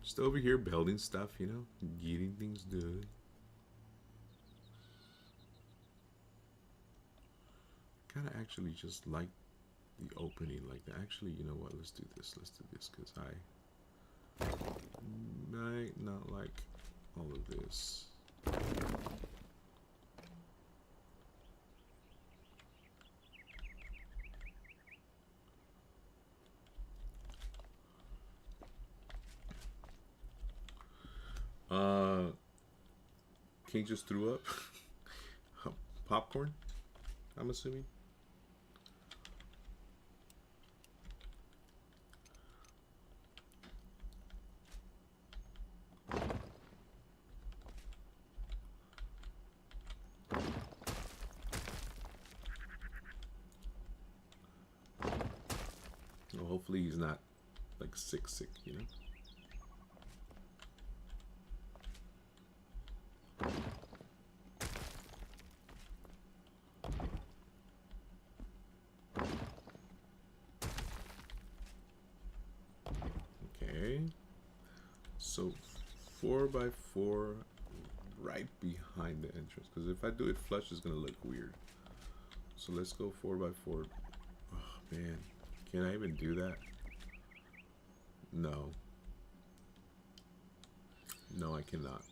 Just over here building stuff, you know, getting things done. Kind of actually just like the opening like that. Actually, you know what? Let's do this. Let's do this because I might not like all of this. King just threw up popcorn, I'm assuming. Well, hopefully he's not like sick, you know. So 4x4 right behind the entrance, because if I do it flush, it's gonna look weird. So let's go 4x4. Oh man, can I even do that? No. No, I cannot.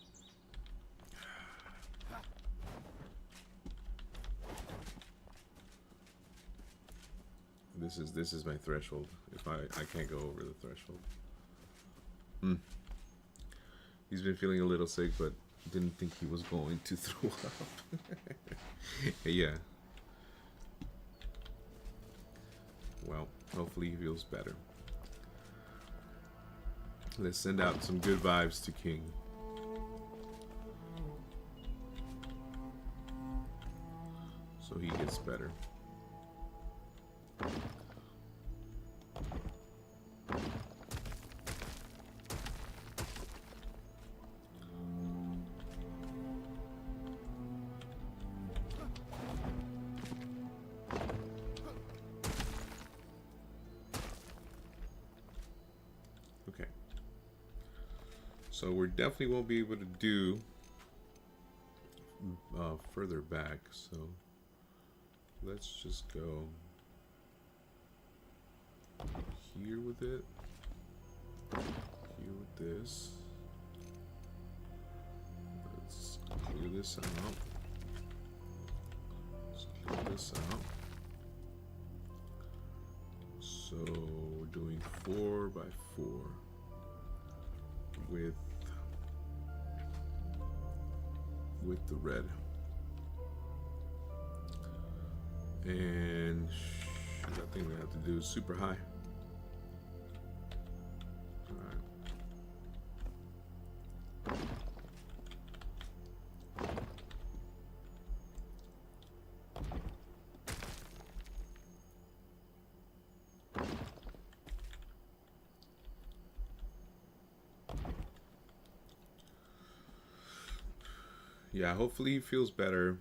This is my threshold. If I can't go over the threshold. He's been feeling a little sick, but didn't think he was going to throw up. Yeah. Well, hopefully he feels better. Let's send out some good vibes to King. So he gets better. Okay. So we definitely won't be able to do further back, so let's just go here with it, here with this. Let's clear this out. Let's clear this out. So we're doing 4x4 with the red. And I think we have to do super high. Alright. Yeah, hopefully he feels better.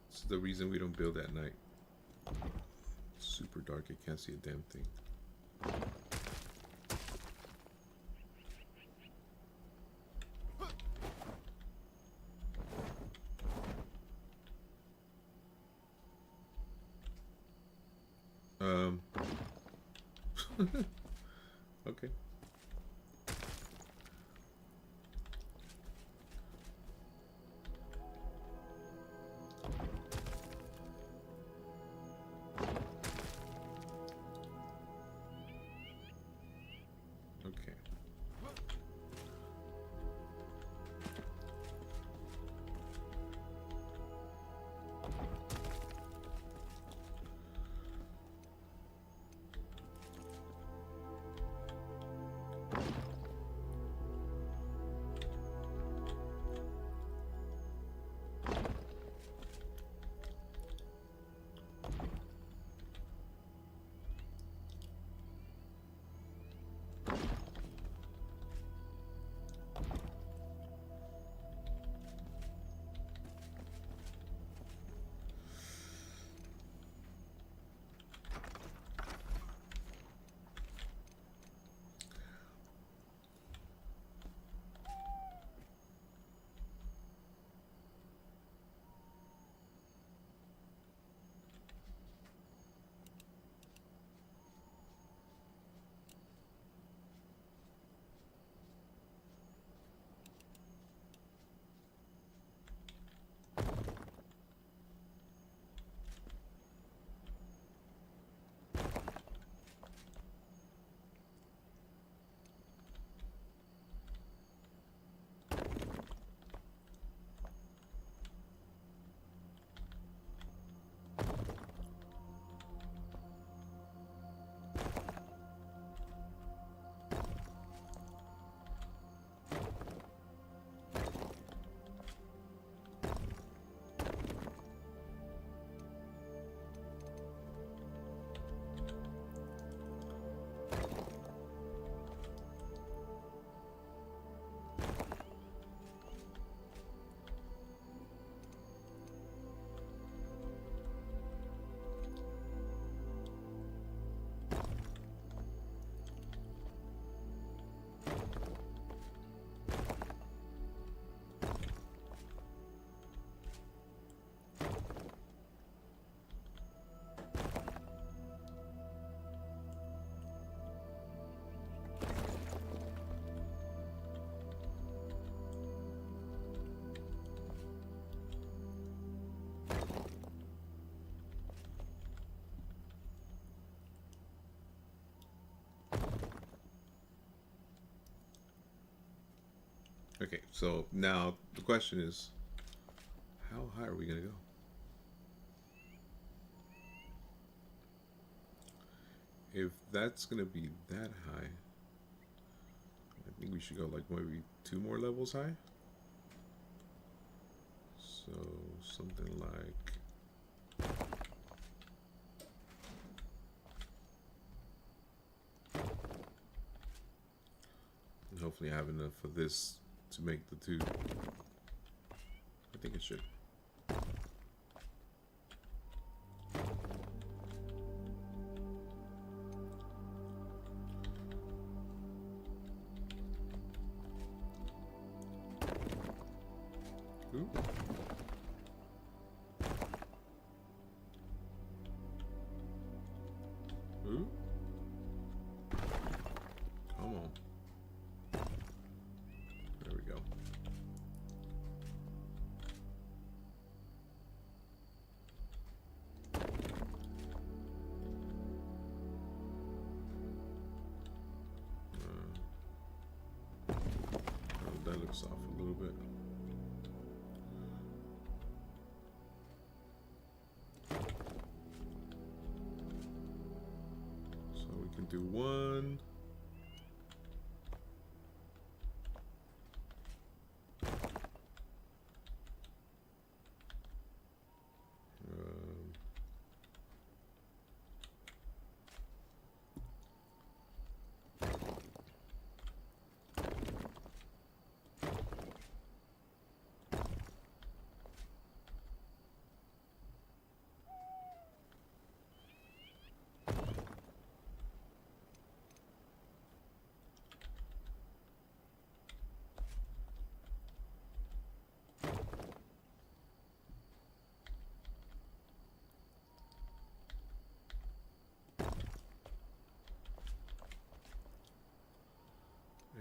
This is the reason we don't build at night. It's super dark, I can't see a damn thing. Okay. Okay. Okay, so now the question is, how high are we gonna go? If that's gonna be that high, I think we should go like maybe 2 more levels high. So something like, and hopefully I have enough for this to make the 2. I think it should. Ooh. Ooh. Come on. There we go. Oh, that looks off a little bit. So we can do 1.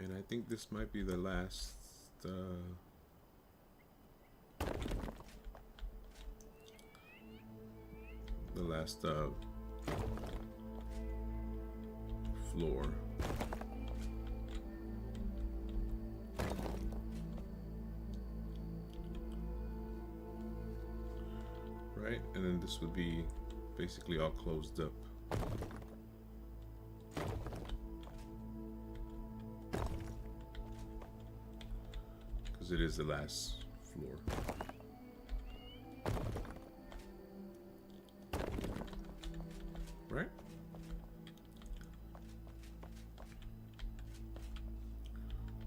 And I think this might be the last floor. Right? And then this would be basically all closed up. Because it is the last floor. Right?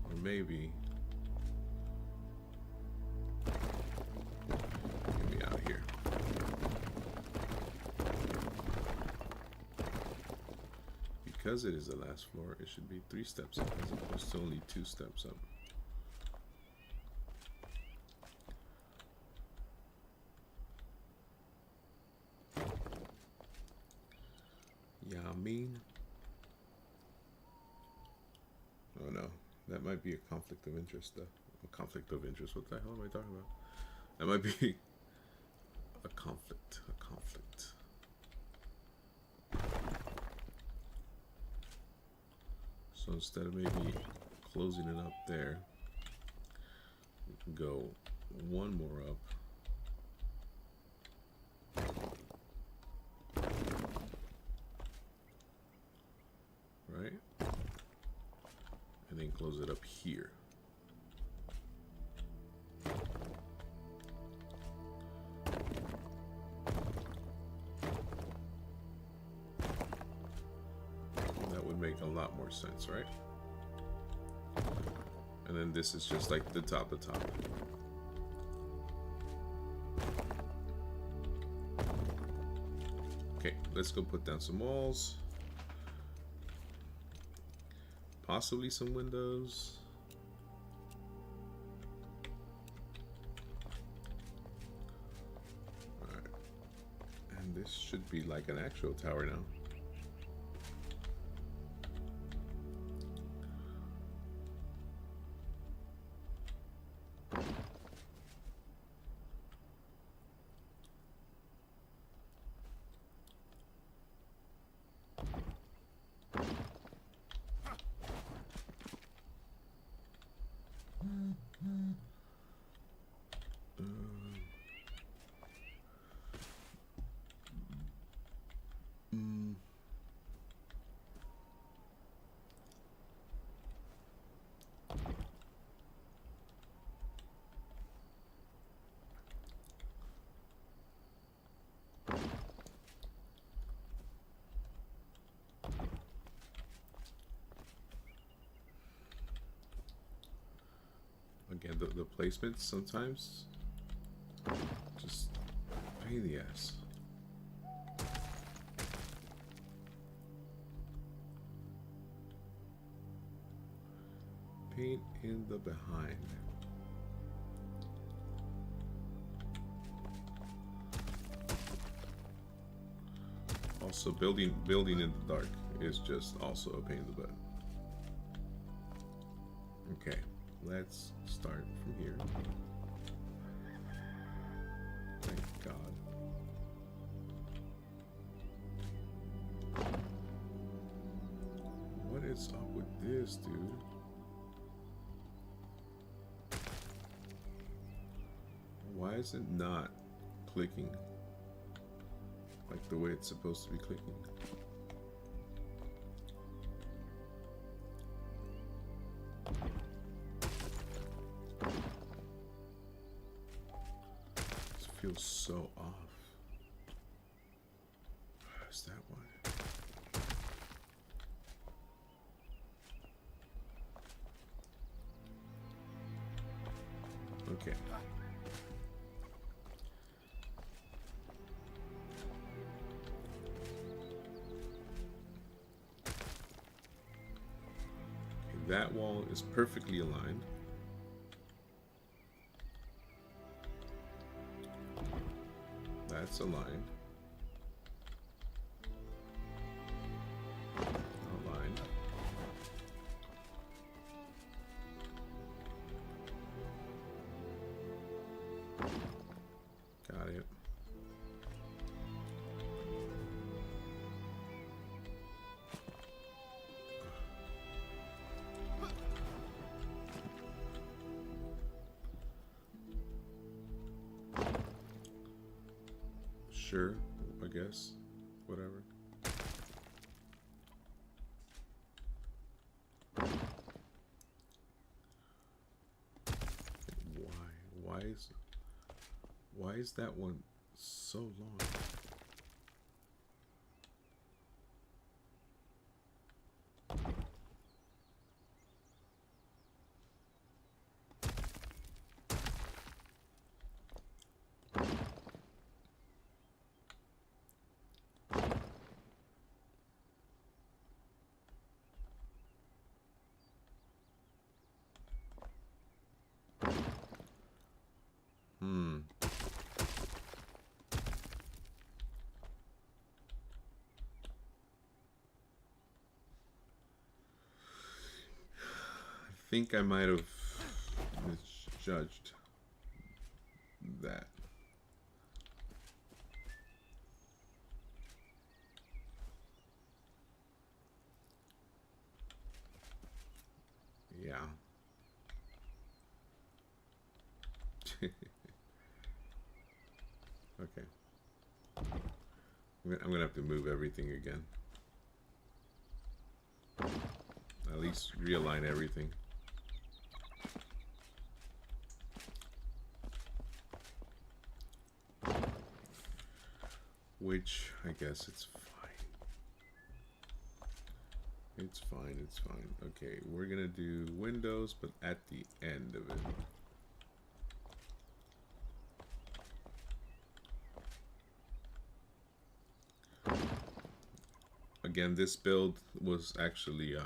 Or maybe... get me out of here. Because it is the last floor, it should be 3 steps up as opposed to only 2 steps up. Yeah, I mean... Oh no, that might be a conflict of interest though. A conflict of interest, what the hell am I talking about? That might be a conflict, So instead of maybe closing it up there, we can go 1 more up. Right? And then close it up here. That would make a lot more sense, right? And then this is just like the top. Okay, let's go put down some walls. Possibly some windows. Alright. And this should be like an actual tower now. the placements sometimes just pain in the ass. Pain in the behind. Also, building in the dark is just also a pain in the butt. Okay, let's start from here. Thank God. What is up with this, dude? Why is it not clicking like the way it's supposed to be clicking? This feels so off. Where's that one? Okay. That wall is perfectly aligned. That's aligned. Aligned. Got it. Sure, I guess. Whatever. Why is that one so long? I think I might have misjudged that. Yeah. Okay. I'm gonna have to move everything again. At least realign everything. Which, I guess it's fine. It's fine, it's fine. Okay, we're gonna do windows, but at the end of it. Again, this build was actually a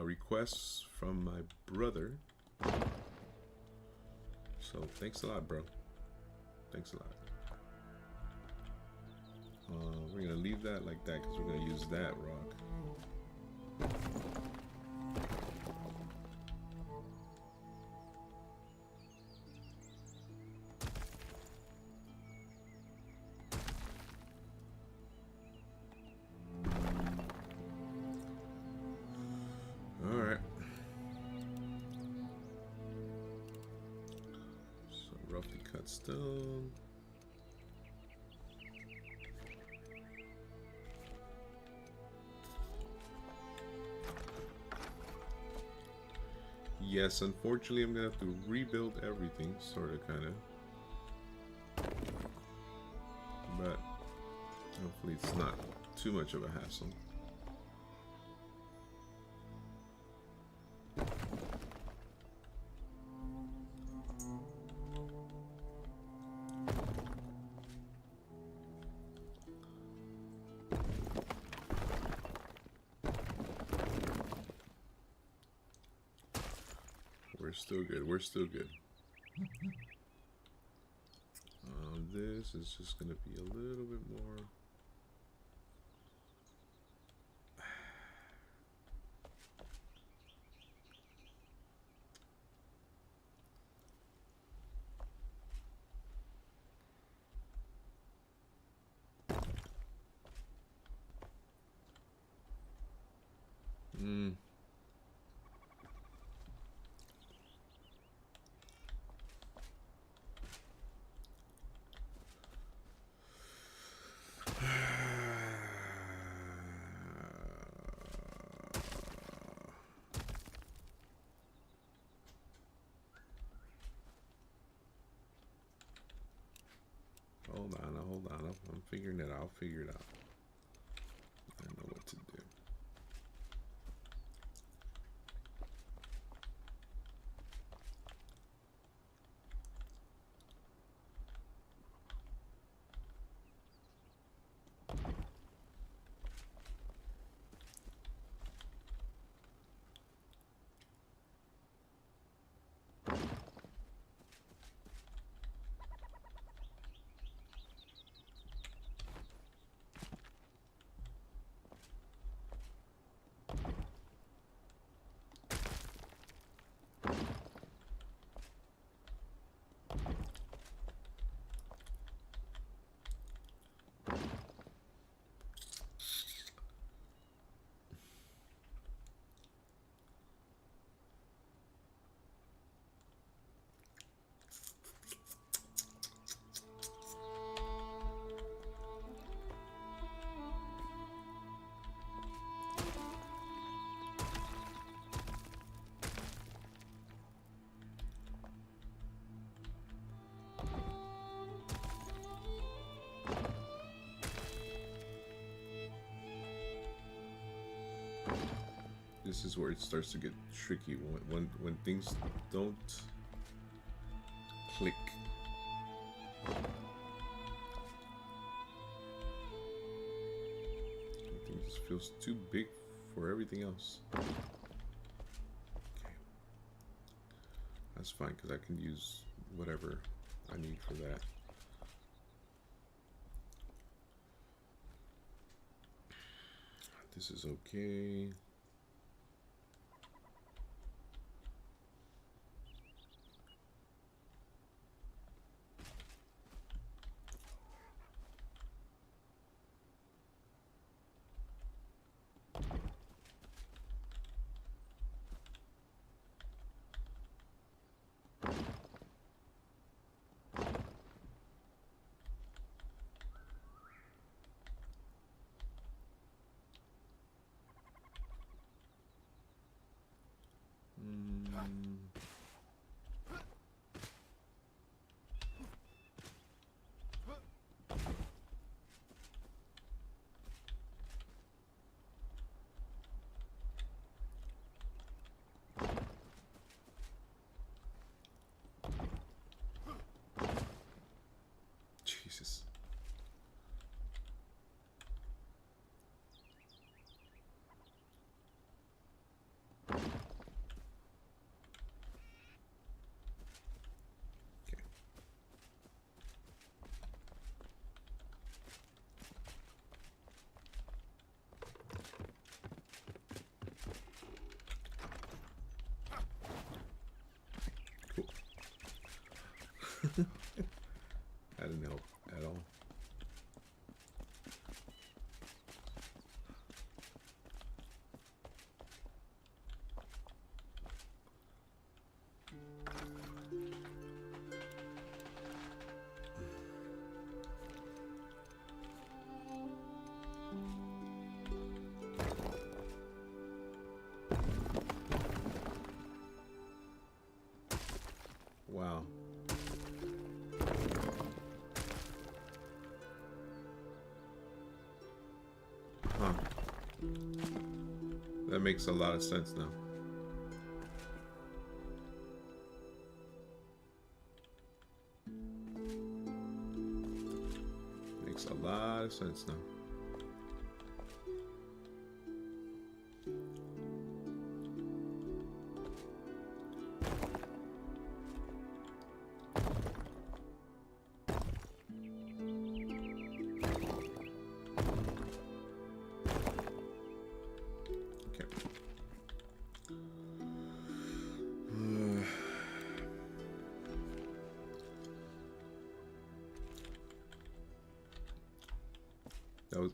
request from my brother. So thanks a lot, bro. Thanks a lot. We're gonna leave that like that because we're gonna use that rock. All right. So roughly cut stone. Yes, unfortunately, I'm gonna have to rebuild everything, sort of, kind of. But hopefully, it's not too much of a hassle. we're still good. We're still good. This is just gonna be a little bit more. Hold on. I'm figuring it out. I'll figure it out. I know what to do. This is where it starts to get tricky when things don't click. Everything just feels too big for everything else. Okay. That's fine because I can use whatever I need for that. This is okay. Jesus. That didn't help at all. Wow. Huh. That makes a lot of sense now. Makes a lot of sense now.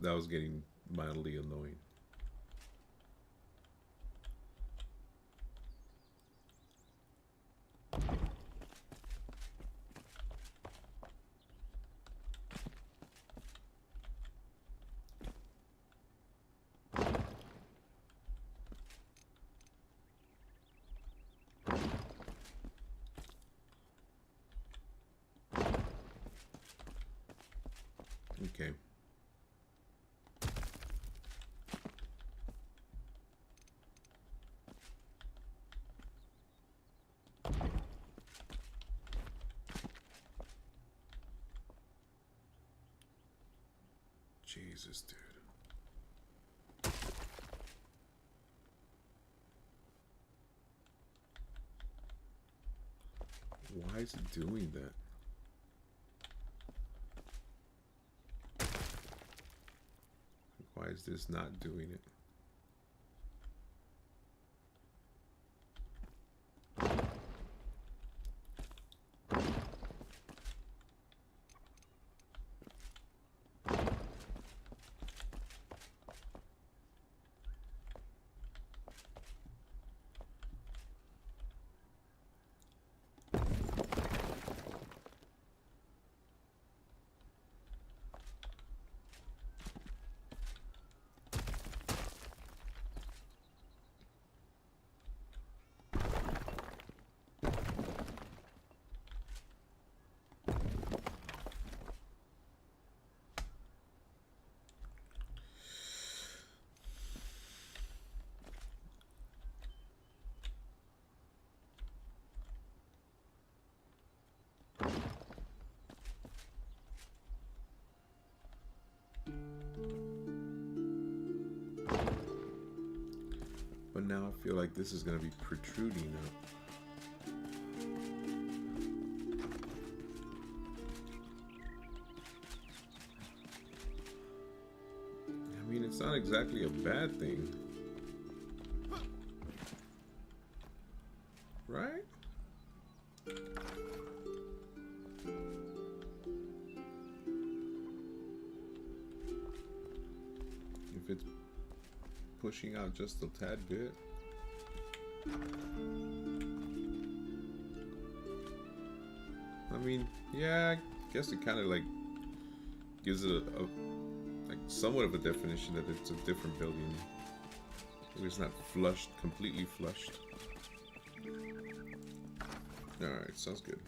was getting mildly annoying. Okay. Jesus, dude. Why is it doing that? Why is this not doing it? But now I feel like this is going to be protruding out. I mean, it's not exactly a bad thing. Right? If it's pushing out just a tad bit. I mean, yeah, I guess it kind of like gives it a like somewhat of a definition that it's a different building. Maybe it's not flushed, completely flushed. Alright, sounds good.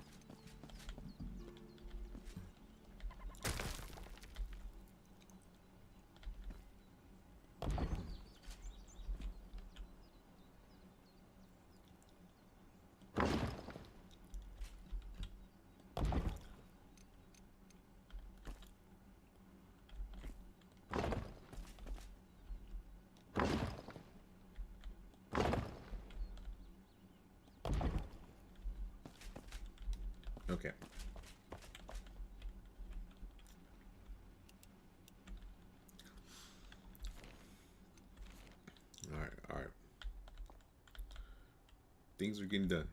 Okay. All right. Things are getting done.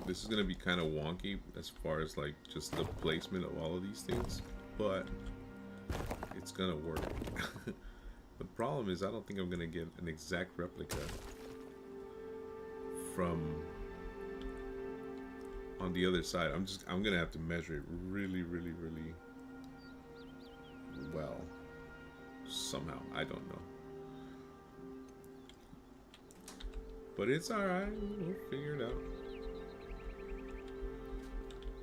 This is gonna be kind of wonky as far as like just the placement of all of these things, but it's gonna work. problem is I don't think I'm gonna get an exact replica from on the other side. I'm gonna have to measure it really well somehow. I don't know, but it's all right. We'll figure it out.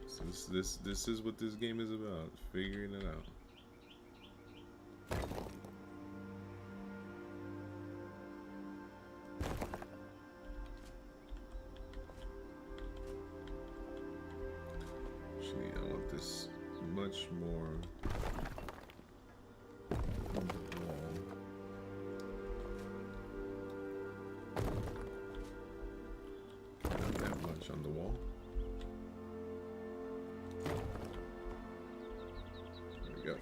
So this is what this game is about, figuring it out. Actually, I want this much more on the wall. Not that much on the wall. There we go.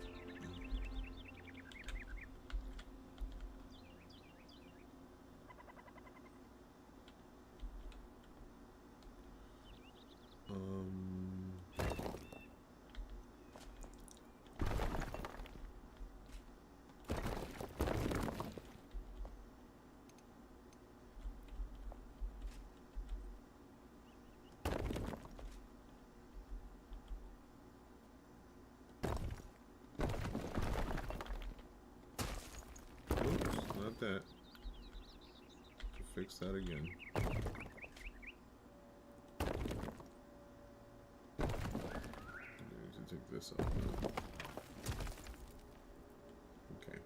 Oops, not that. Fix that again. I need to take this off now. Okay.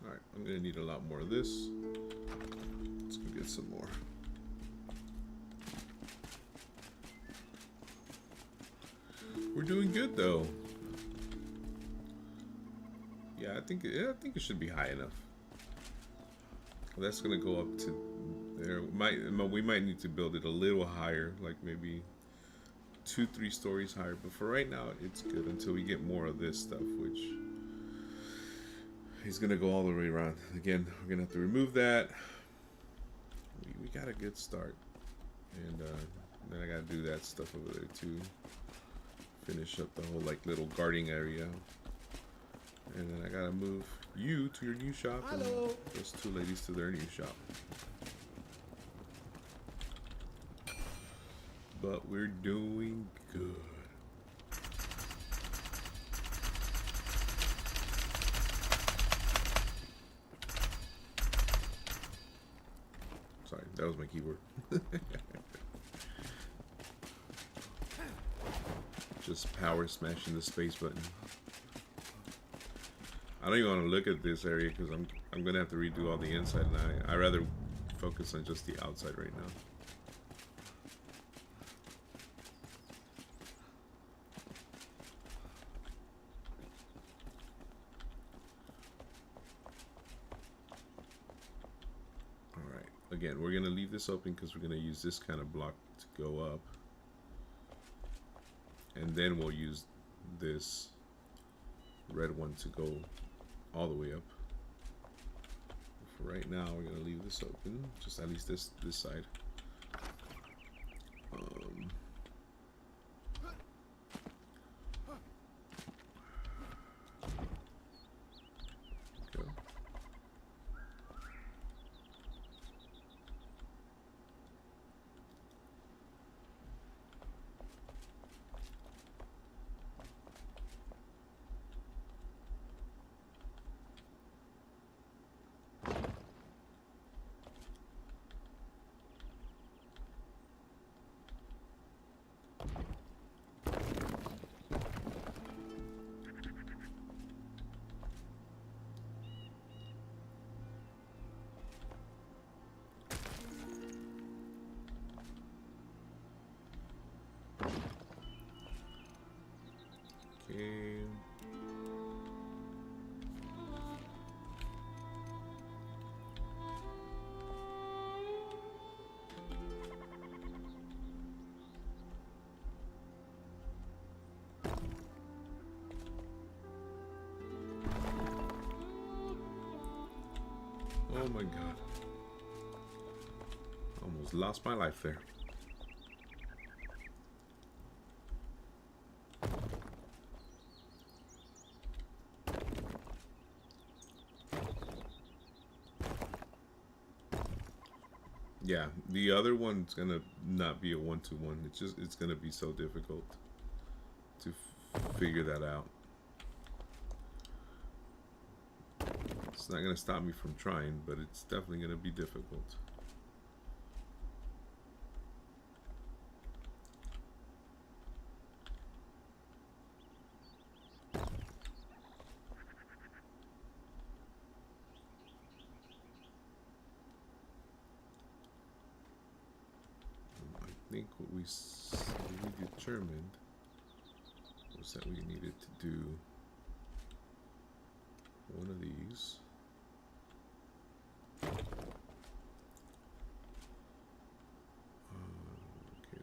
Alright, I'm gonna need a lot more of this. Let's go get some more. We're doing good though. Yeah, I think it should be high enough. Well, that's gonna go up to there. We might need to build it a little higher, like maybe 2-3 stories higher. But for right now, it's good until we get more of this stuff, which is gonna go all the way around. Again, we're gonna have to remove that. We got a good start, and then I gotta do that stuff over there too. Finish up the whole like little guarding area, and then I gotta move you to your new shop. Hello. And those two ladies to their new shop. But we're doing good. Sorry, that was my keyboard. Just power smashing the space button. I don't even want to look at this area because I'm gonna have to redo all the inside, and I rather focus on just the outside right now. All right. Again, we're gonna leave this open because we're gonna use this kind of block to go up. And then we'll use this red one to go all the way up. For right now, we're gonna leave this open, just at least this side. Okay. Okay. Oh my god. Almost lost my life there. Yeah, the other one's gonna not be a 1-to-1. It's gonna be so difficult to figure that out. It's not gonna stop me from trying, but it's definitely gonna be difficult. I think what we determined was that we needed to do one of these. Okay,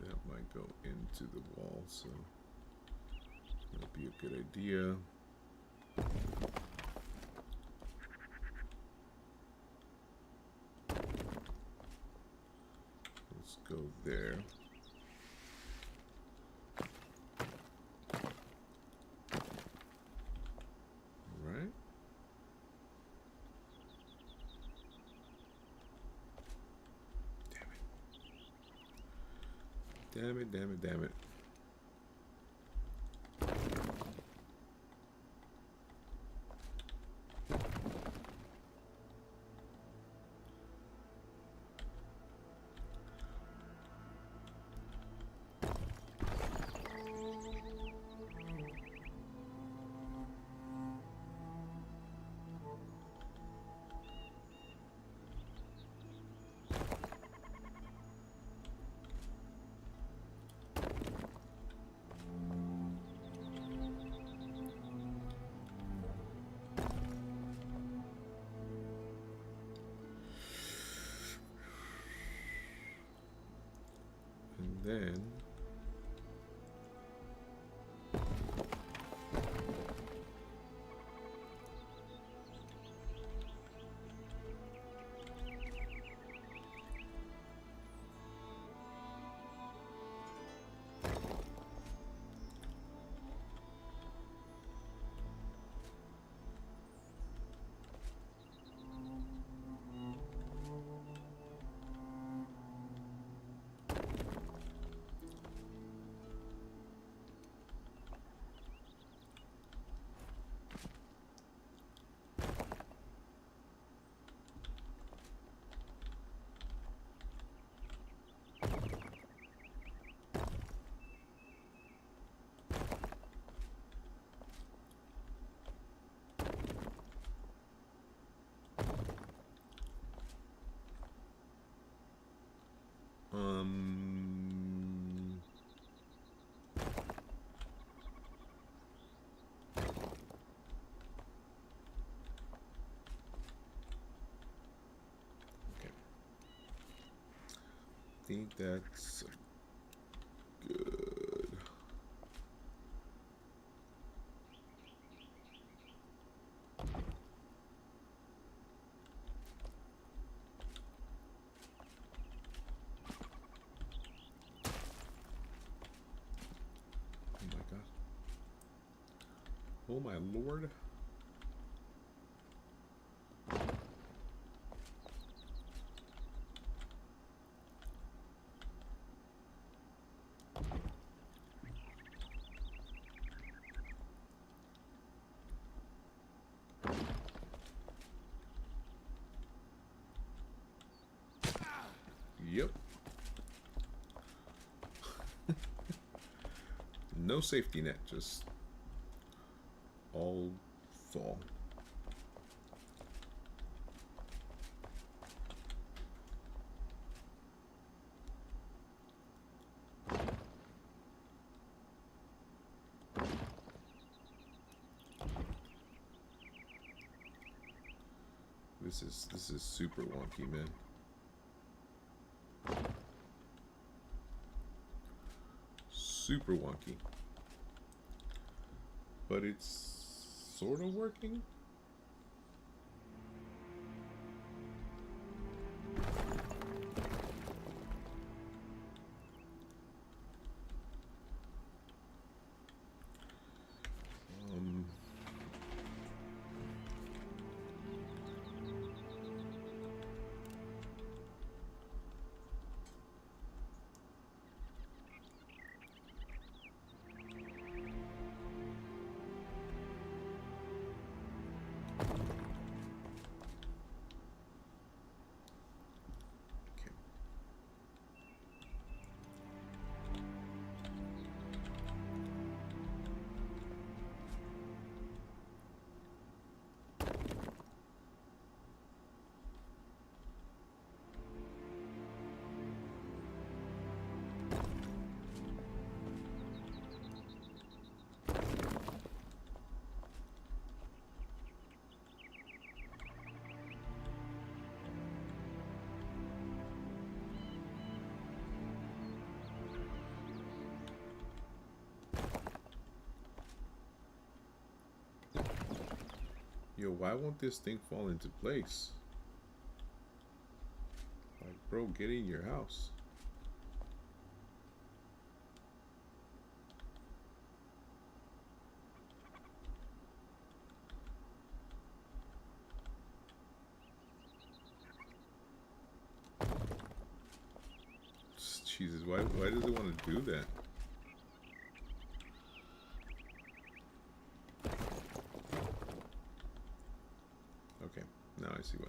that might go into the wall, so that'd be a good idea. Let's go there. Right. Damn it, damn it, damn it. And then okay. I think that's good. Oh my god. Oh my lord. Yep. No safety net, just all fall. this is super wonky, man. Super wonky. But it's sort of working. Yo, why won't this thing fall into place? Like, bro, get in your house. Jesus, why does it want to do that? Okay, now I see why.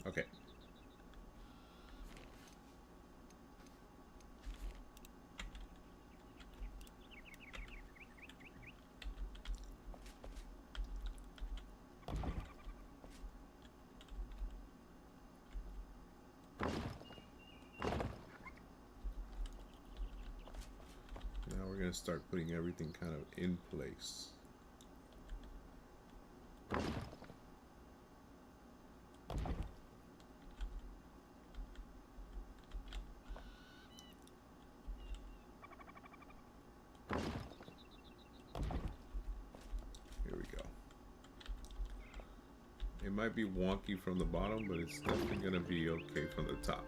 Okay. Now we're going to start putting everything kind of in place. Here we go. It might be wonky from the bottom, but it's definitely going to be okay from the top.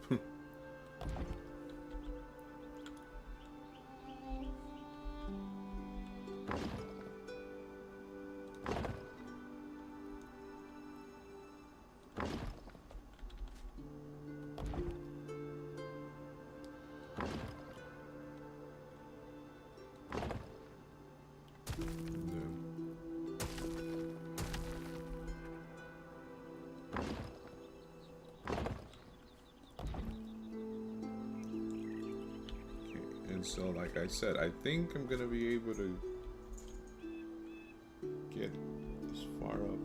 So, like I said, I think I'm gonna be able to get as far up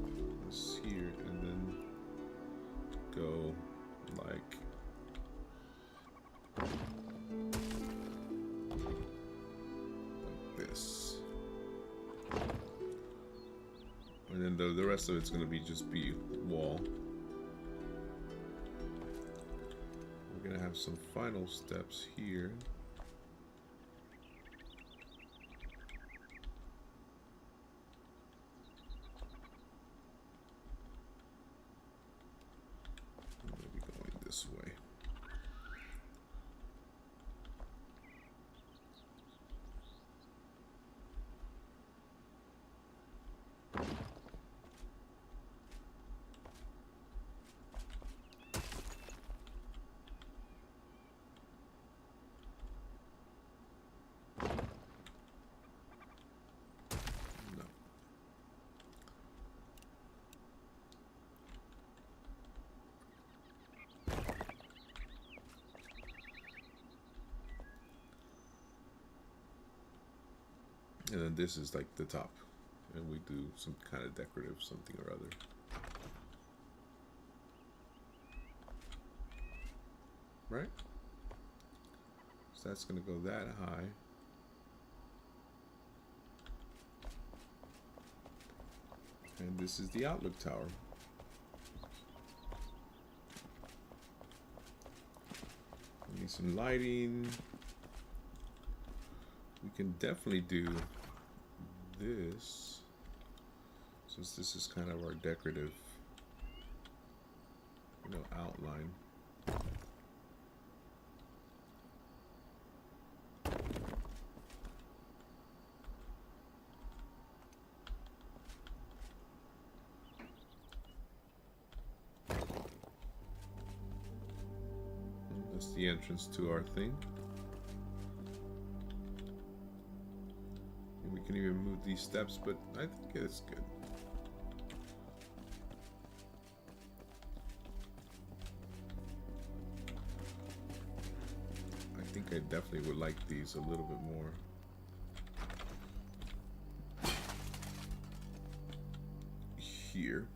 as here and then go like this, and then the rest of it's gonna be just be wall. We're gonna have some final steps here. This way. And then this is like the top. and we do some kind of decorative something or other. Right? So that's going to go that high. And this is the outlook tower. We need some lighting. We can definitely do this, since this is kind of our decorative, outline. That's the entrance to our thing. And we can even move these steps, but I think it's good. I think I definitely would like these a little bit more. Here.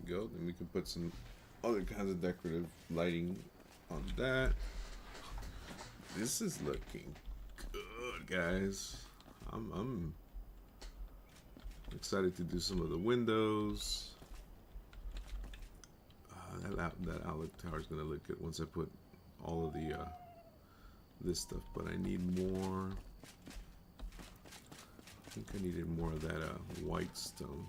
Go, then we can put some other kinds of decorative lighting on that. This is looking good, guys. I'm excited to do some of the windows. That outlook tower is gonna look good once I put all of the this stuff, but I need more. I think I needed more of that white stone.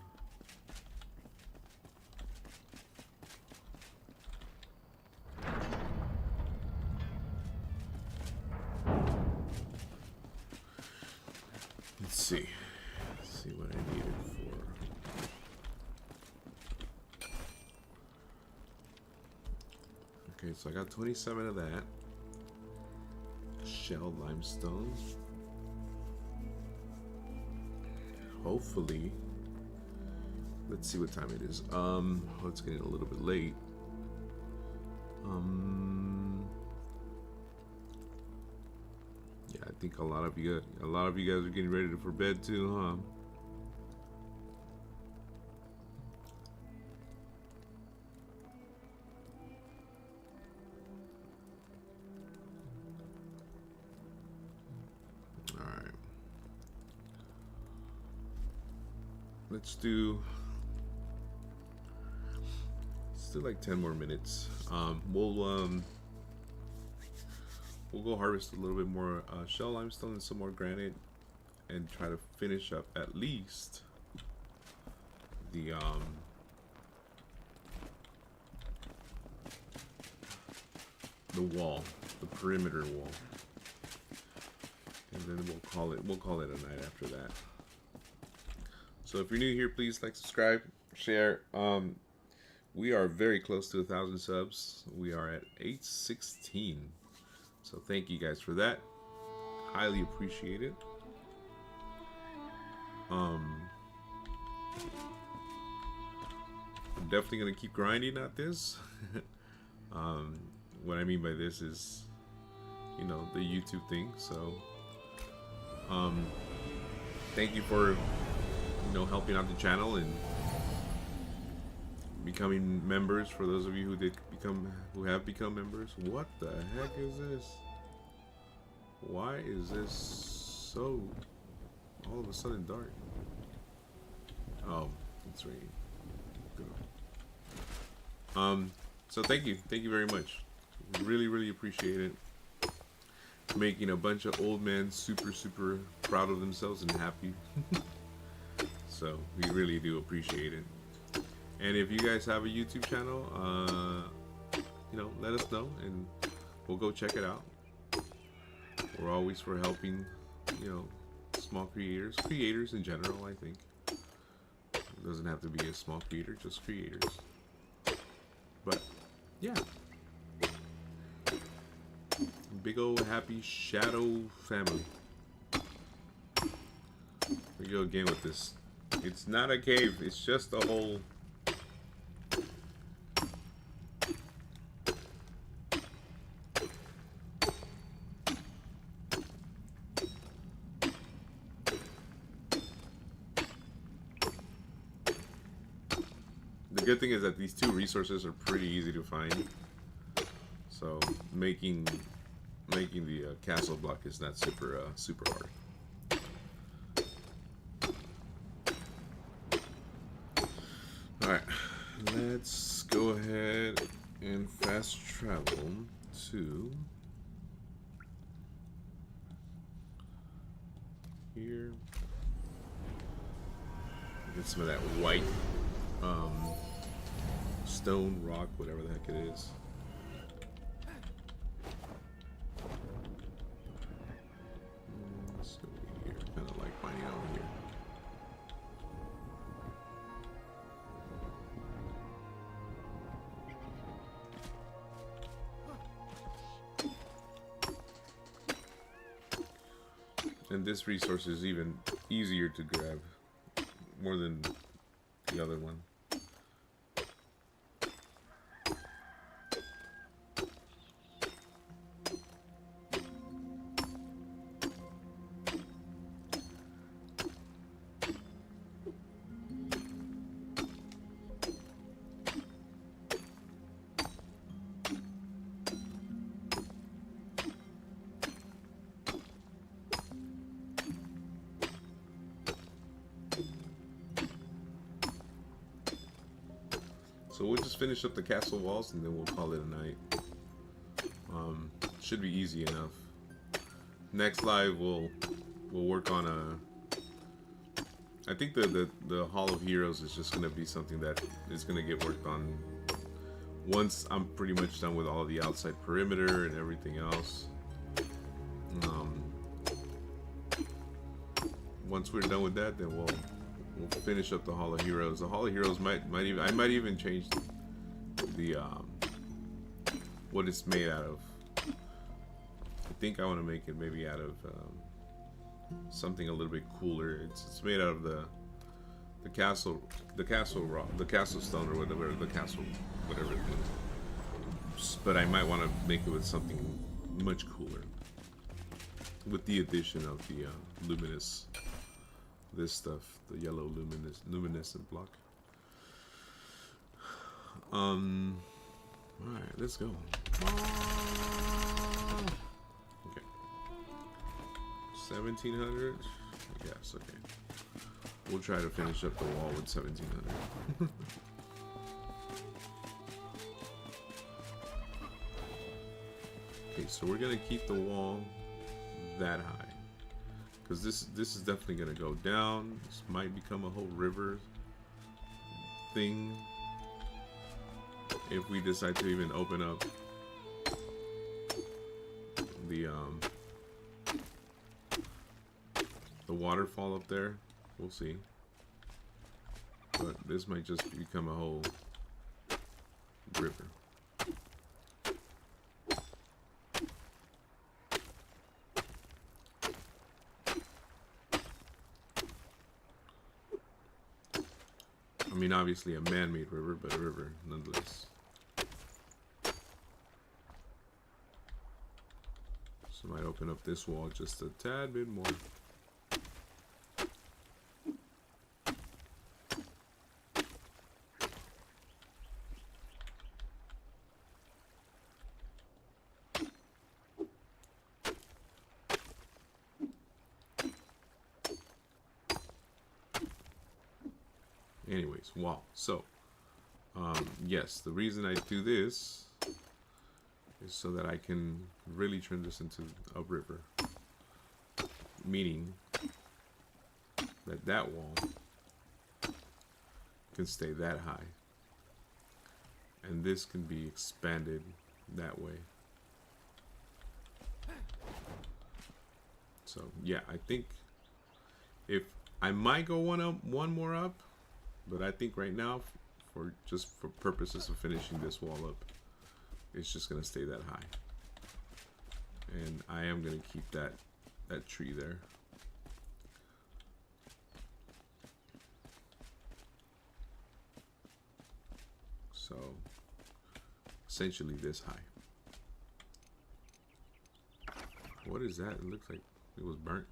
Let's see what I needed for. Okay, so I got 27 of that. Shell limestone. Hopefully, let's see what time it is. Oh, it's getting a little bit late. Yeah, I think a lot of you guys are getting ready for bed too, huh? All right. Let's do like 10 more minutes. We'll go harvest a little bit more shell limestone and some more granite, and try to finish up at least the wall, the perimeter wall, and then we'll call it a night after that. So if you're new here, please like, subscribe, share. We are very close to 1,000 subs. We are at 816. So thank you guys for that. Highly appreciate it. I'm definitely gonna keep grinding at this. What I mean by this is, the YouTube thing. So, thank you for, helping out the channel and becoming members. For those of you who have become members. What the heck is this? Why is this so all of a sudden dark? Oh, it's raining. Good. So thank you very much. Really appreciate it. Making a bunch of old men super proud of themselves and happy. So we really do appreciate it. And if you guys have a YouTube channel, let us know and we'll go check it out. We're always for helping, small creators in general, I think. It doesn't have to be a small creator, just creators. But yeah, big old happy shadow family. We go again with this. It's not a cave, it's just a hole. The good thing is that these two resources are pretty easy to find. So making the castle block is not super hard. All right, let's go ahead and fast travel to here. Get some of that white stone, rock, whatever the heck it is. Let's go here. Kind of like mining out here. And this resource is even easier to grab, more than the other one. So we'll just finish up the castle walls and then we'll call it a night. Should be easy enough. Next live we'll work on I think the Hall of Heroes is just gonna be something that is gonna get worked on once I'm pretty much done with all the outside perimeter and everything else. Once we're done with that, then we'll finish up the Hall of Heroes. The Hall of Heroes might even change the what it's made out of. I think I want to make it maybe out of something a little bit cooler. It's made out of the castle rock, the castle stone, or whatever whatever it is. But I might want to make it with something much cooler, with the addition of the luminous. This stuff, the yellow luminescent block. Alright, let's go. Okay. 1700? Yes, okay. We'll try to finish up the wall with 1700. Okay, so we're gonna keep the wall that high. Because this is definitely going to go down. This might become a whole river thing. If we decide to even open up the waterfall up there. We'll see. But this might just become a whole river. I mean, obviously a man-made river, but a river nonetheless. So I might open up this wall just a tad bit more. Anyways, wow. So, yes, the reason I do this is so that I can really turn this into a river. Meaning that wall can stay that high. And this can be expanded that way. So, yeah, I think if I might go one more up, but I think right now, for purposes of finishing this wall up, it's just gonna stay that high. And I am gonna keep that tree there. So essentially this high. What is that? It looks like it was burnt.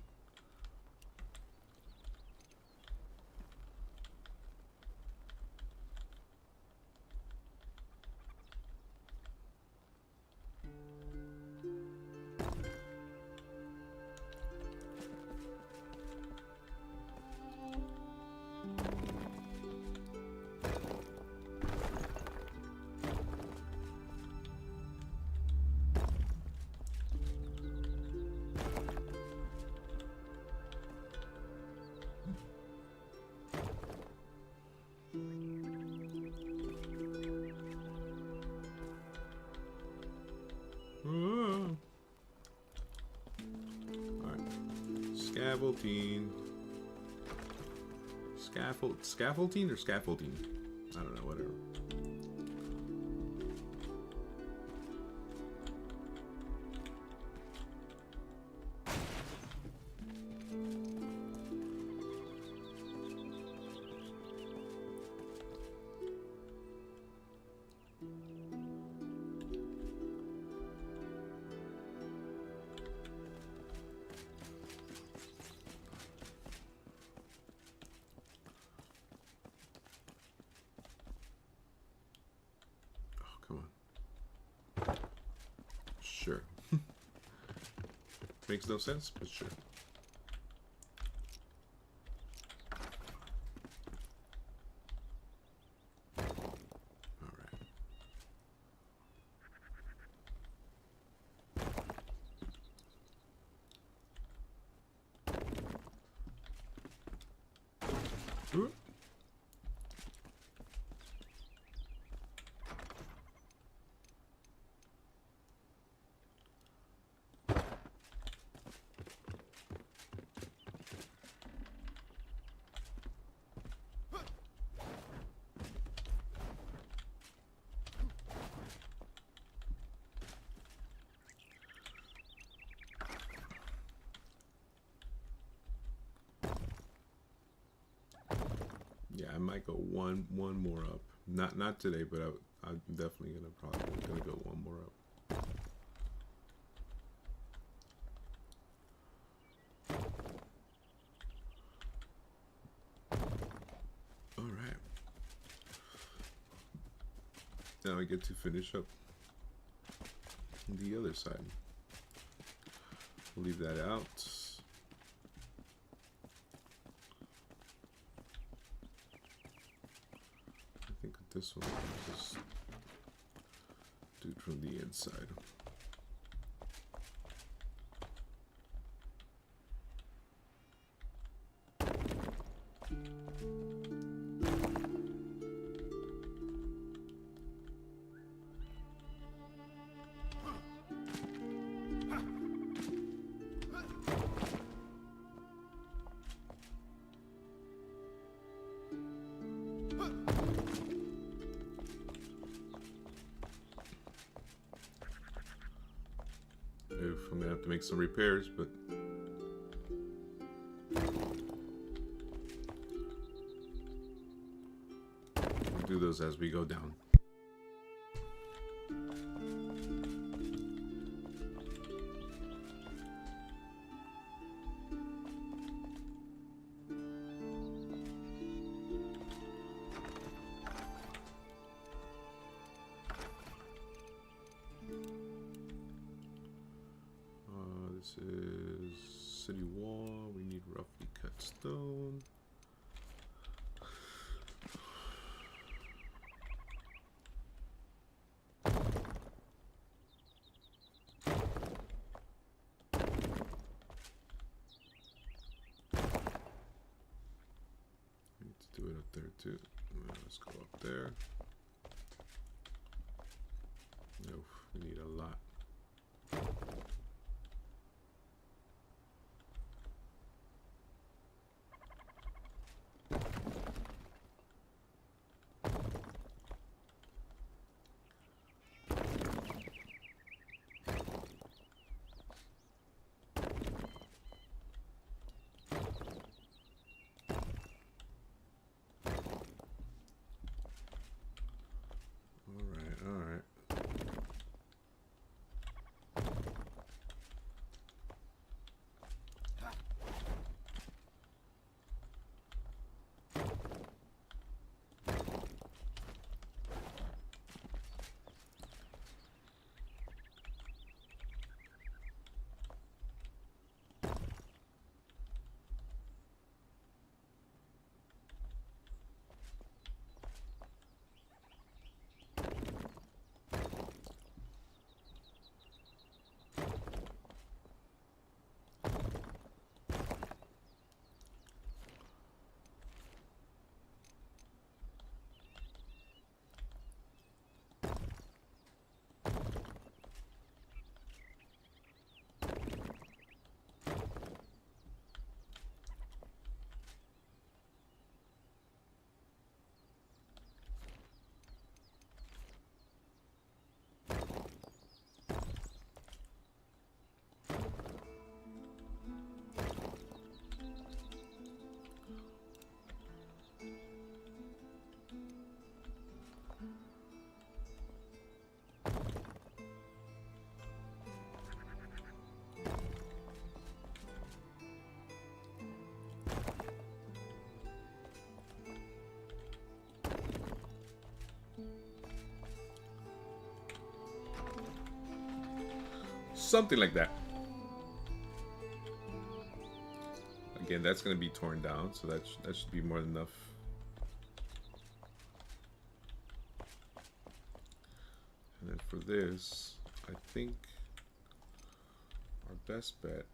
Scaffolding. Scaffolding or scaffolding? I don't know, whatever. Sure. Makes no sense, but sure. Alright. Yeah, I might go one more up. Not today, but I'm definitely gonna go one more up. All right. Now I get to finish up the other side. Leave that out. I think this one I'll just do it from the inside. I'm gonna have to make some repairs, but we'll do those as we go down. This is city wall. We need roughly cut stone. We need to do it up there too. Let's go up there. Oof, we need a lot. something like that. Again, that's going to be torn down, so that should be more than enough. And then for this, I think our best bet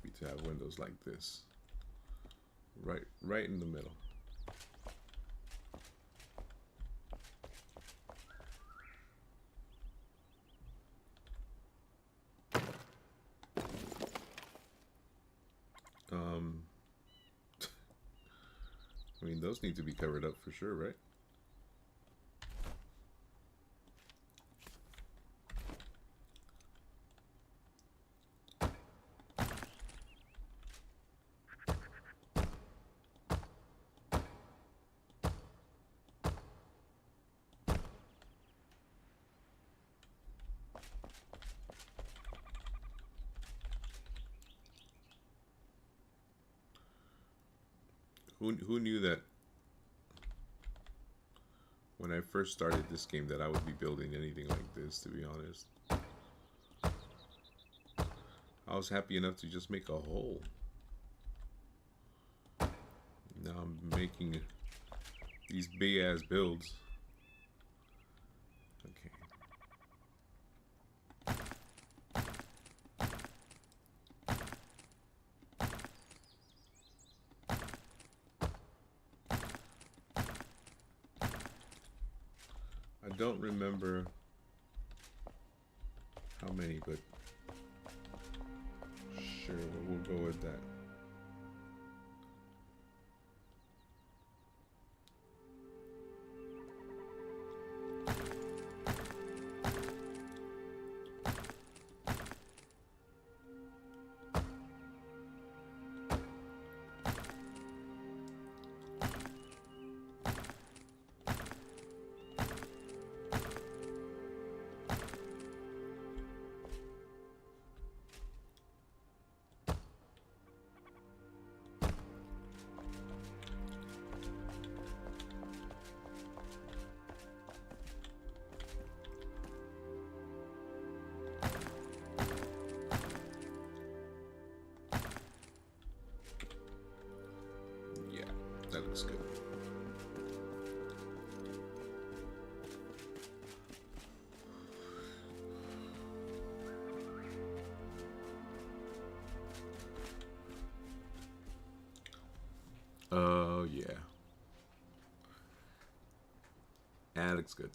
be to have windows like this, right in the middle. I mean, those need to be covered up for sure, right? Who knew that when I first started this game that I would be building anything like this, to be honest. I was happy enough to just make a hole. Now I'm making these big ass builds. Okay. I don't remember how many, but sure, we'll go with that. That looks good. Oh yeah. That looks good.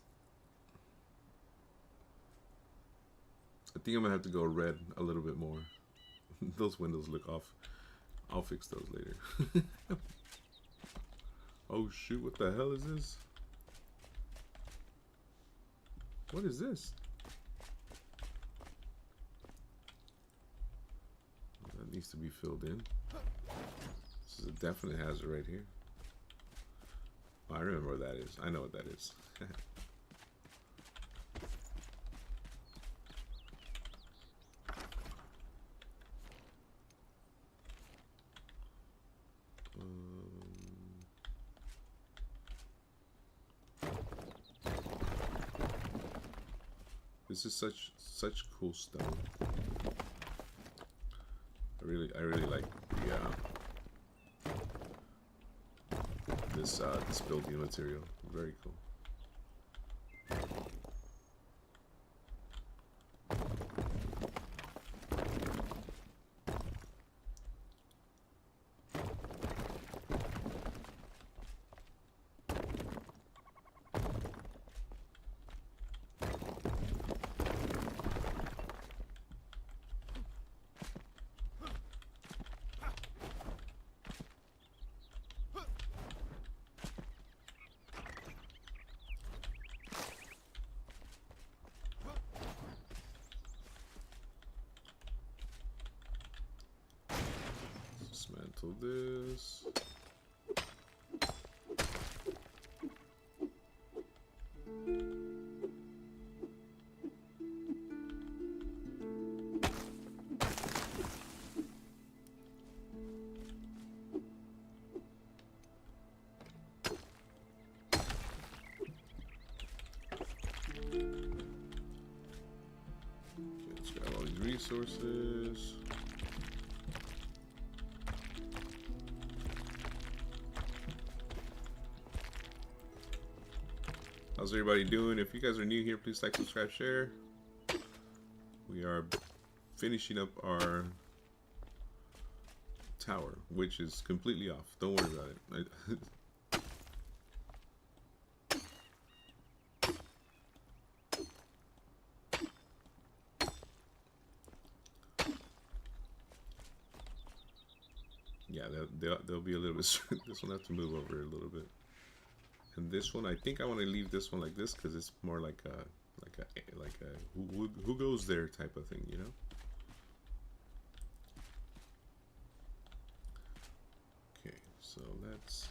I think I'm gonna have to go red a little bit more. Those windows look off. I'll fix those later. Oh shoot, what the hell is this? What is this? That needs to be filled in. This is a definite hazard right here. Oh, I remember what that is. I know what that is. This is such cool stuff. I really like the this building material. Very cool. Dismantle this. resources. How's everybody doing? If you guys are new here, please like, subscribe, share. We are finishing up our tower, which is completely off. Don't worry about it. Yeah, they'll be a little bit. This one have to move over a little bit, and this one I think I want to leave this one like this because it's more like a who goes there type of thing, you know. Okay, so let's.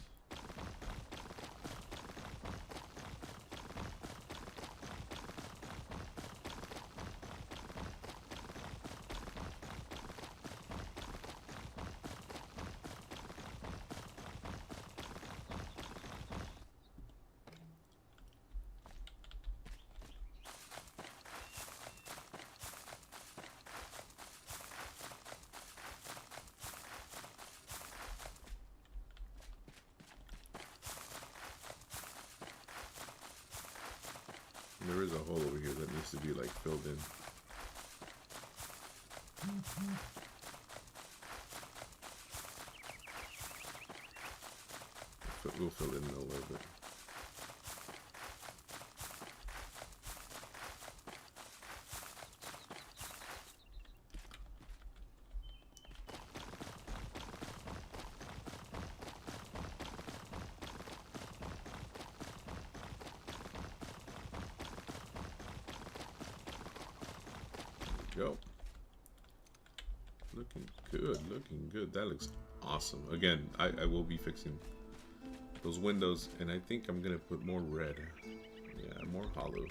There is a hole over here that needs to be like filled in. We'll fill it in a little bit. Go. Looking good, looking good. That looks awesome. Again, I will be fixing those windows, and I think I'm gonna put more red. Yeah, more hollow.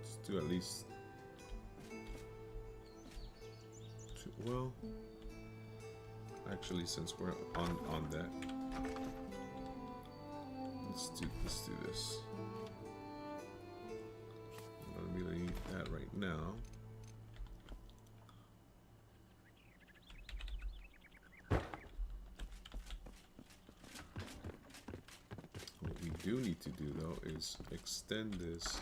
Let's do at least two, well, actually, since we're on that, let's do this. I don't really need that right now. What we do need to do though is extend this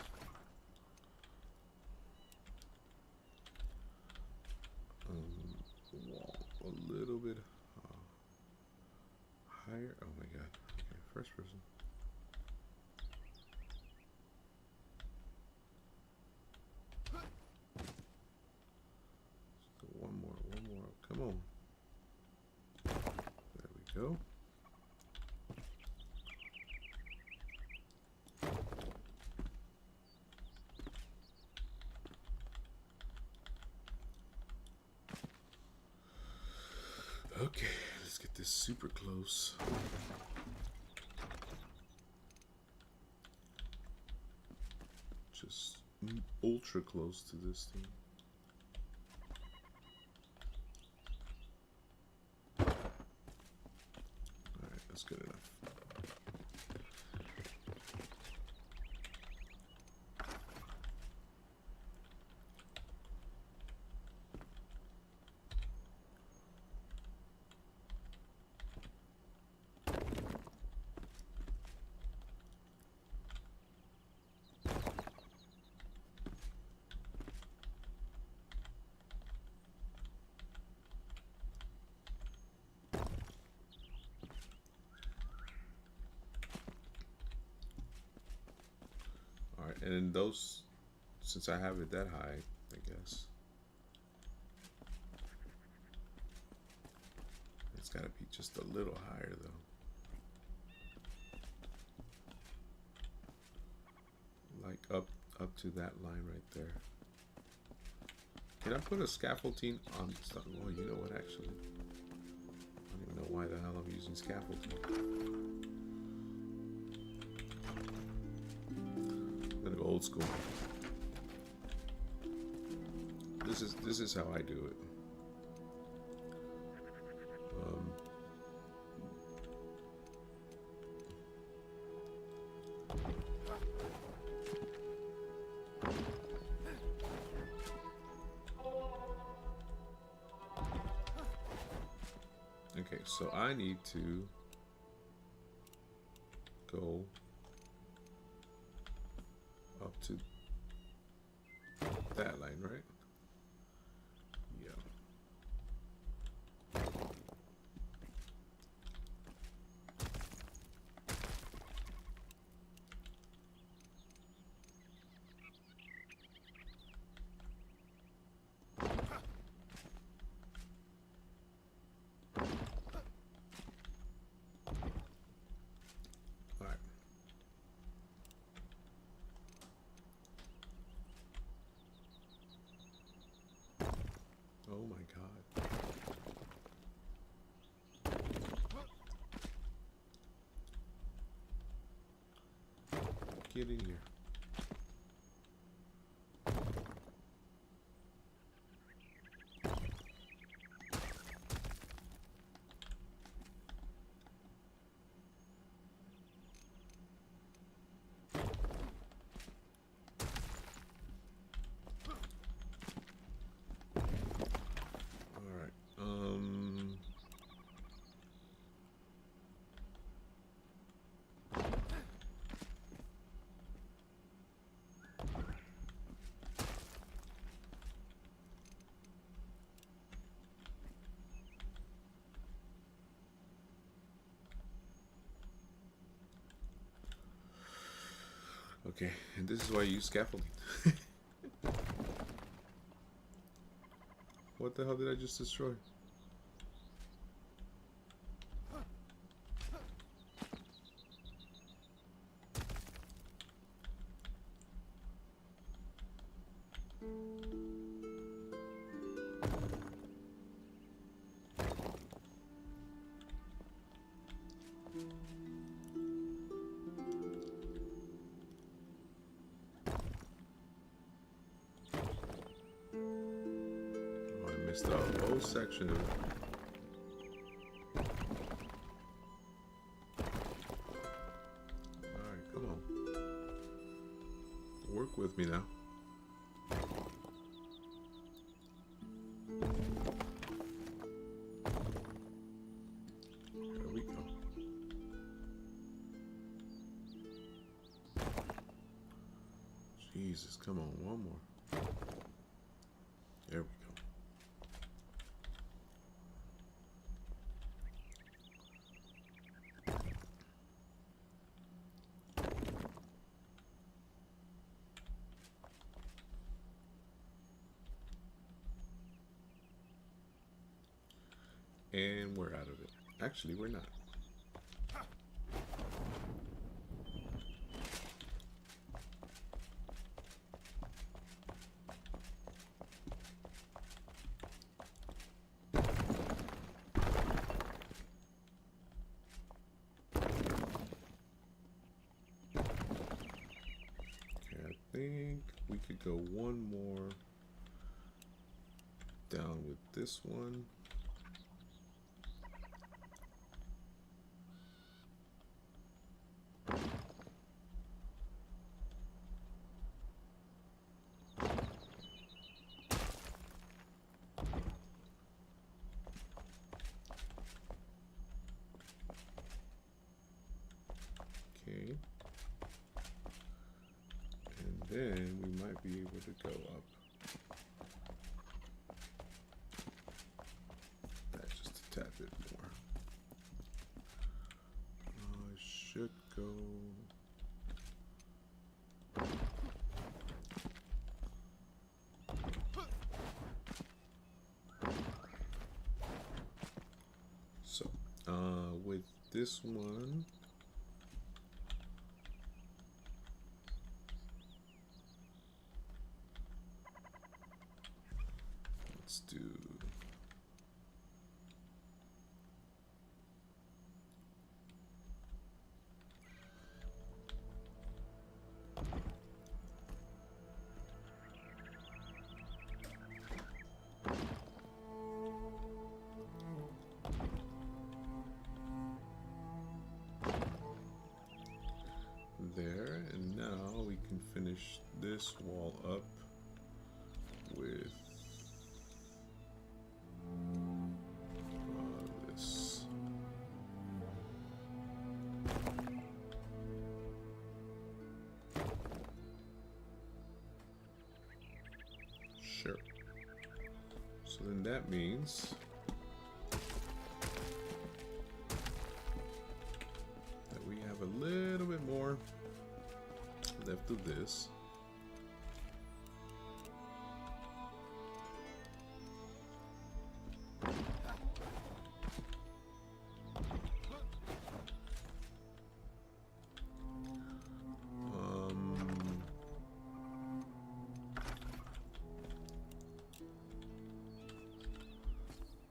wall a little bit higher. Oh my god. Okay, first person. So one more. Come on. There we go. Okay, let's get this super close. Just ultra close to this thing. Alright, that's good enough. And then those, since I have it that high, I guess it's got to be just a little higher though. Like up to that line right there. Can I put a scaffolding on stuff? Well, you know what, actually, I don't even know why the hell I'm using scaffolding. I'm gonna go old school. This is how I do it. Okay, so I need to go up to that line, right? Yeah. All right. Oh my God. Get in here. All right. Okay, and this is why you use scaffolding. What the hell did I just destroy? Oh, I missed a whole section of it. Alright, come on. Work with me now. There we go. Jesus, come on, one more. There we go. And we're out of it. Actually, we're not. Okay, I think we could go one more down with this one. Okay. And then we might be able to go up. That's just a tad bit more. I should go. So, with this one. Let's do. There, and now we can finish this wall up with this. So then that means that we have a little bit more left of this.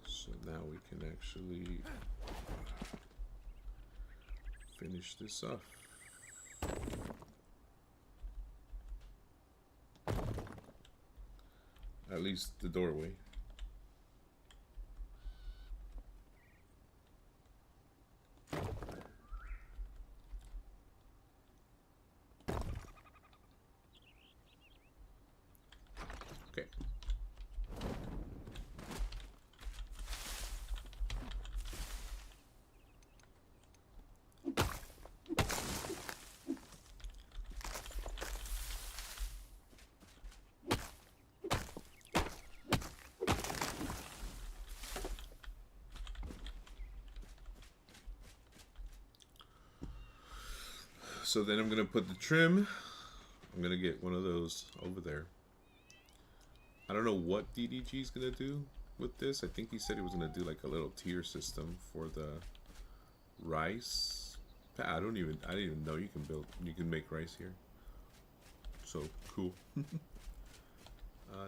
So now we can actually finish this off. At least the doorway. Okay. So then I'm gonna put the trim. I'm gonna get one of those over there. I don't know what DDG is gonna do with this. I think he said he was gonna do like a little tier system for the rice. I didn't even know you can make rice here. So cool.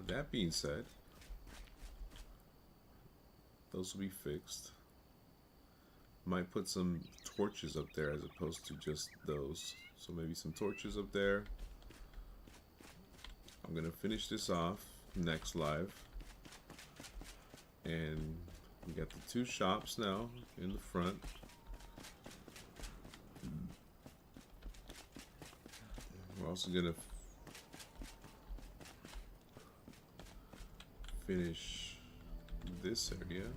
That being said, those will be fixed. Might put some torches up there as opposed to just those. So maybe some torches up there. I'm gonna finish this off next live. And we got the two shops now in the front. We're also gonna finish this area,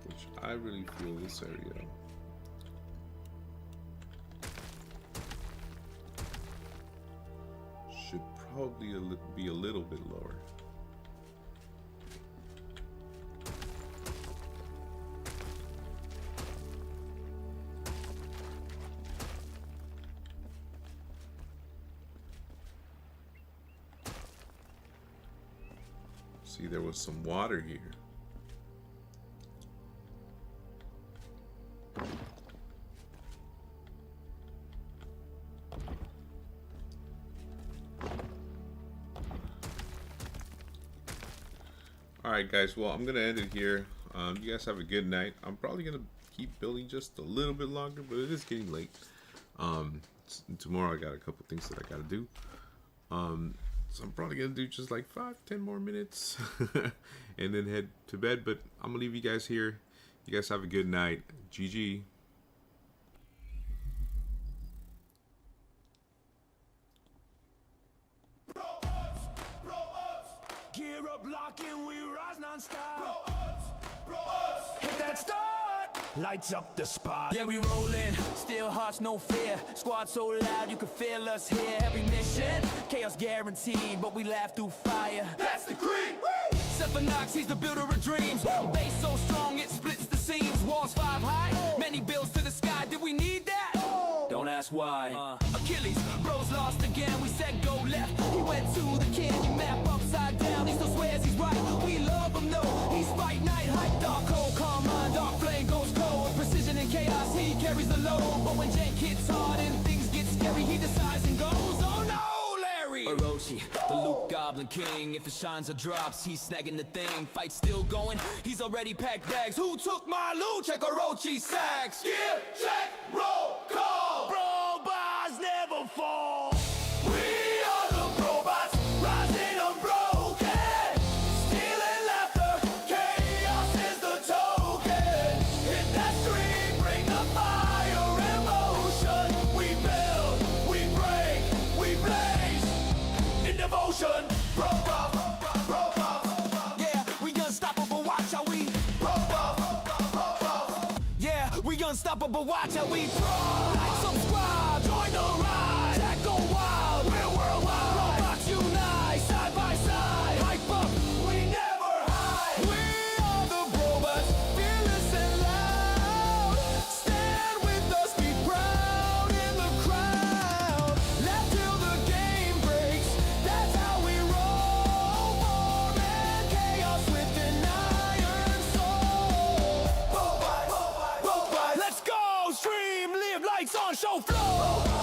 which I really feel this area should probably be a little bit lower. See, there was some water here. Alright guys, well I'm gonna end it here. You guys have a good night. I'm probably gonna keep building just a little bit longer, but it is getting late. Tomorrow I got a couple things that I gotta do. So I'm probably gonna do just like 5-10 more minutes and then head to bed, but I'm gonna leave you guys here. You guys have a good night. GG. Gear up, lock in, we rise non-stop. Hit that start, lights up the spot. Yeah, we rollin', still hearts, no fear. Squad so loud, you can feel us here. Every mission, chaos guaranteed, but we laugh through fire. That's the cream. Seven Knox, he's the builder of dreams. Base so strong, it splits the seams. Walls 5 high, many builds to the sky. Did we need that? Don't ask why. Achilles, bros lost again. We said go left, he went to the candy map upside down. He still swears he's right. We love him, no. He's fight night, hype, dark, cold, calm mind, dark flame goes cold. Precision and chaos, he carries the load. But when Jank hits hard and things get scary, he decides and goes, oh no, Larry. Orochi, the Luke Goblin King. If it shines or drops, he's snagging the thing. Fight still going, he's already packed bags. Who took my loot? Check Orochi sacks. Gear, check, roll, call. Robots never fall. We are the robots, rising unbroken. Stealing laughter, chaos is the token. Hit that stream, bring the fire and motion. We build, we break, we blaze. In devotion, robot, robot. Yeah, we unstoppable, watch how we. Yeah, we unstoppable, watch how we draw. Like, subscribe, join the ride. Tag go wild, we're worldwide. Robots unite, side by side. Hype up, We never hide. show floor.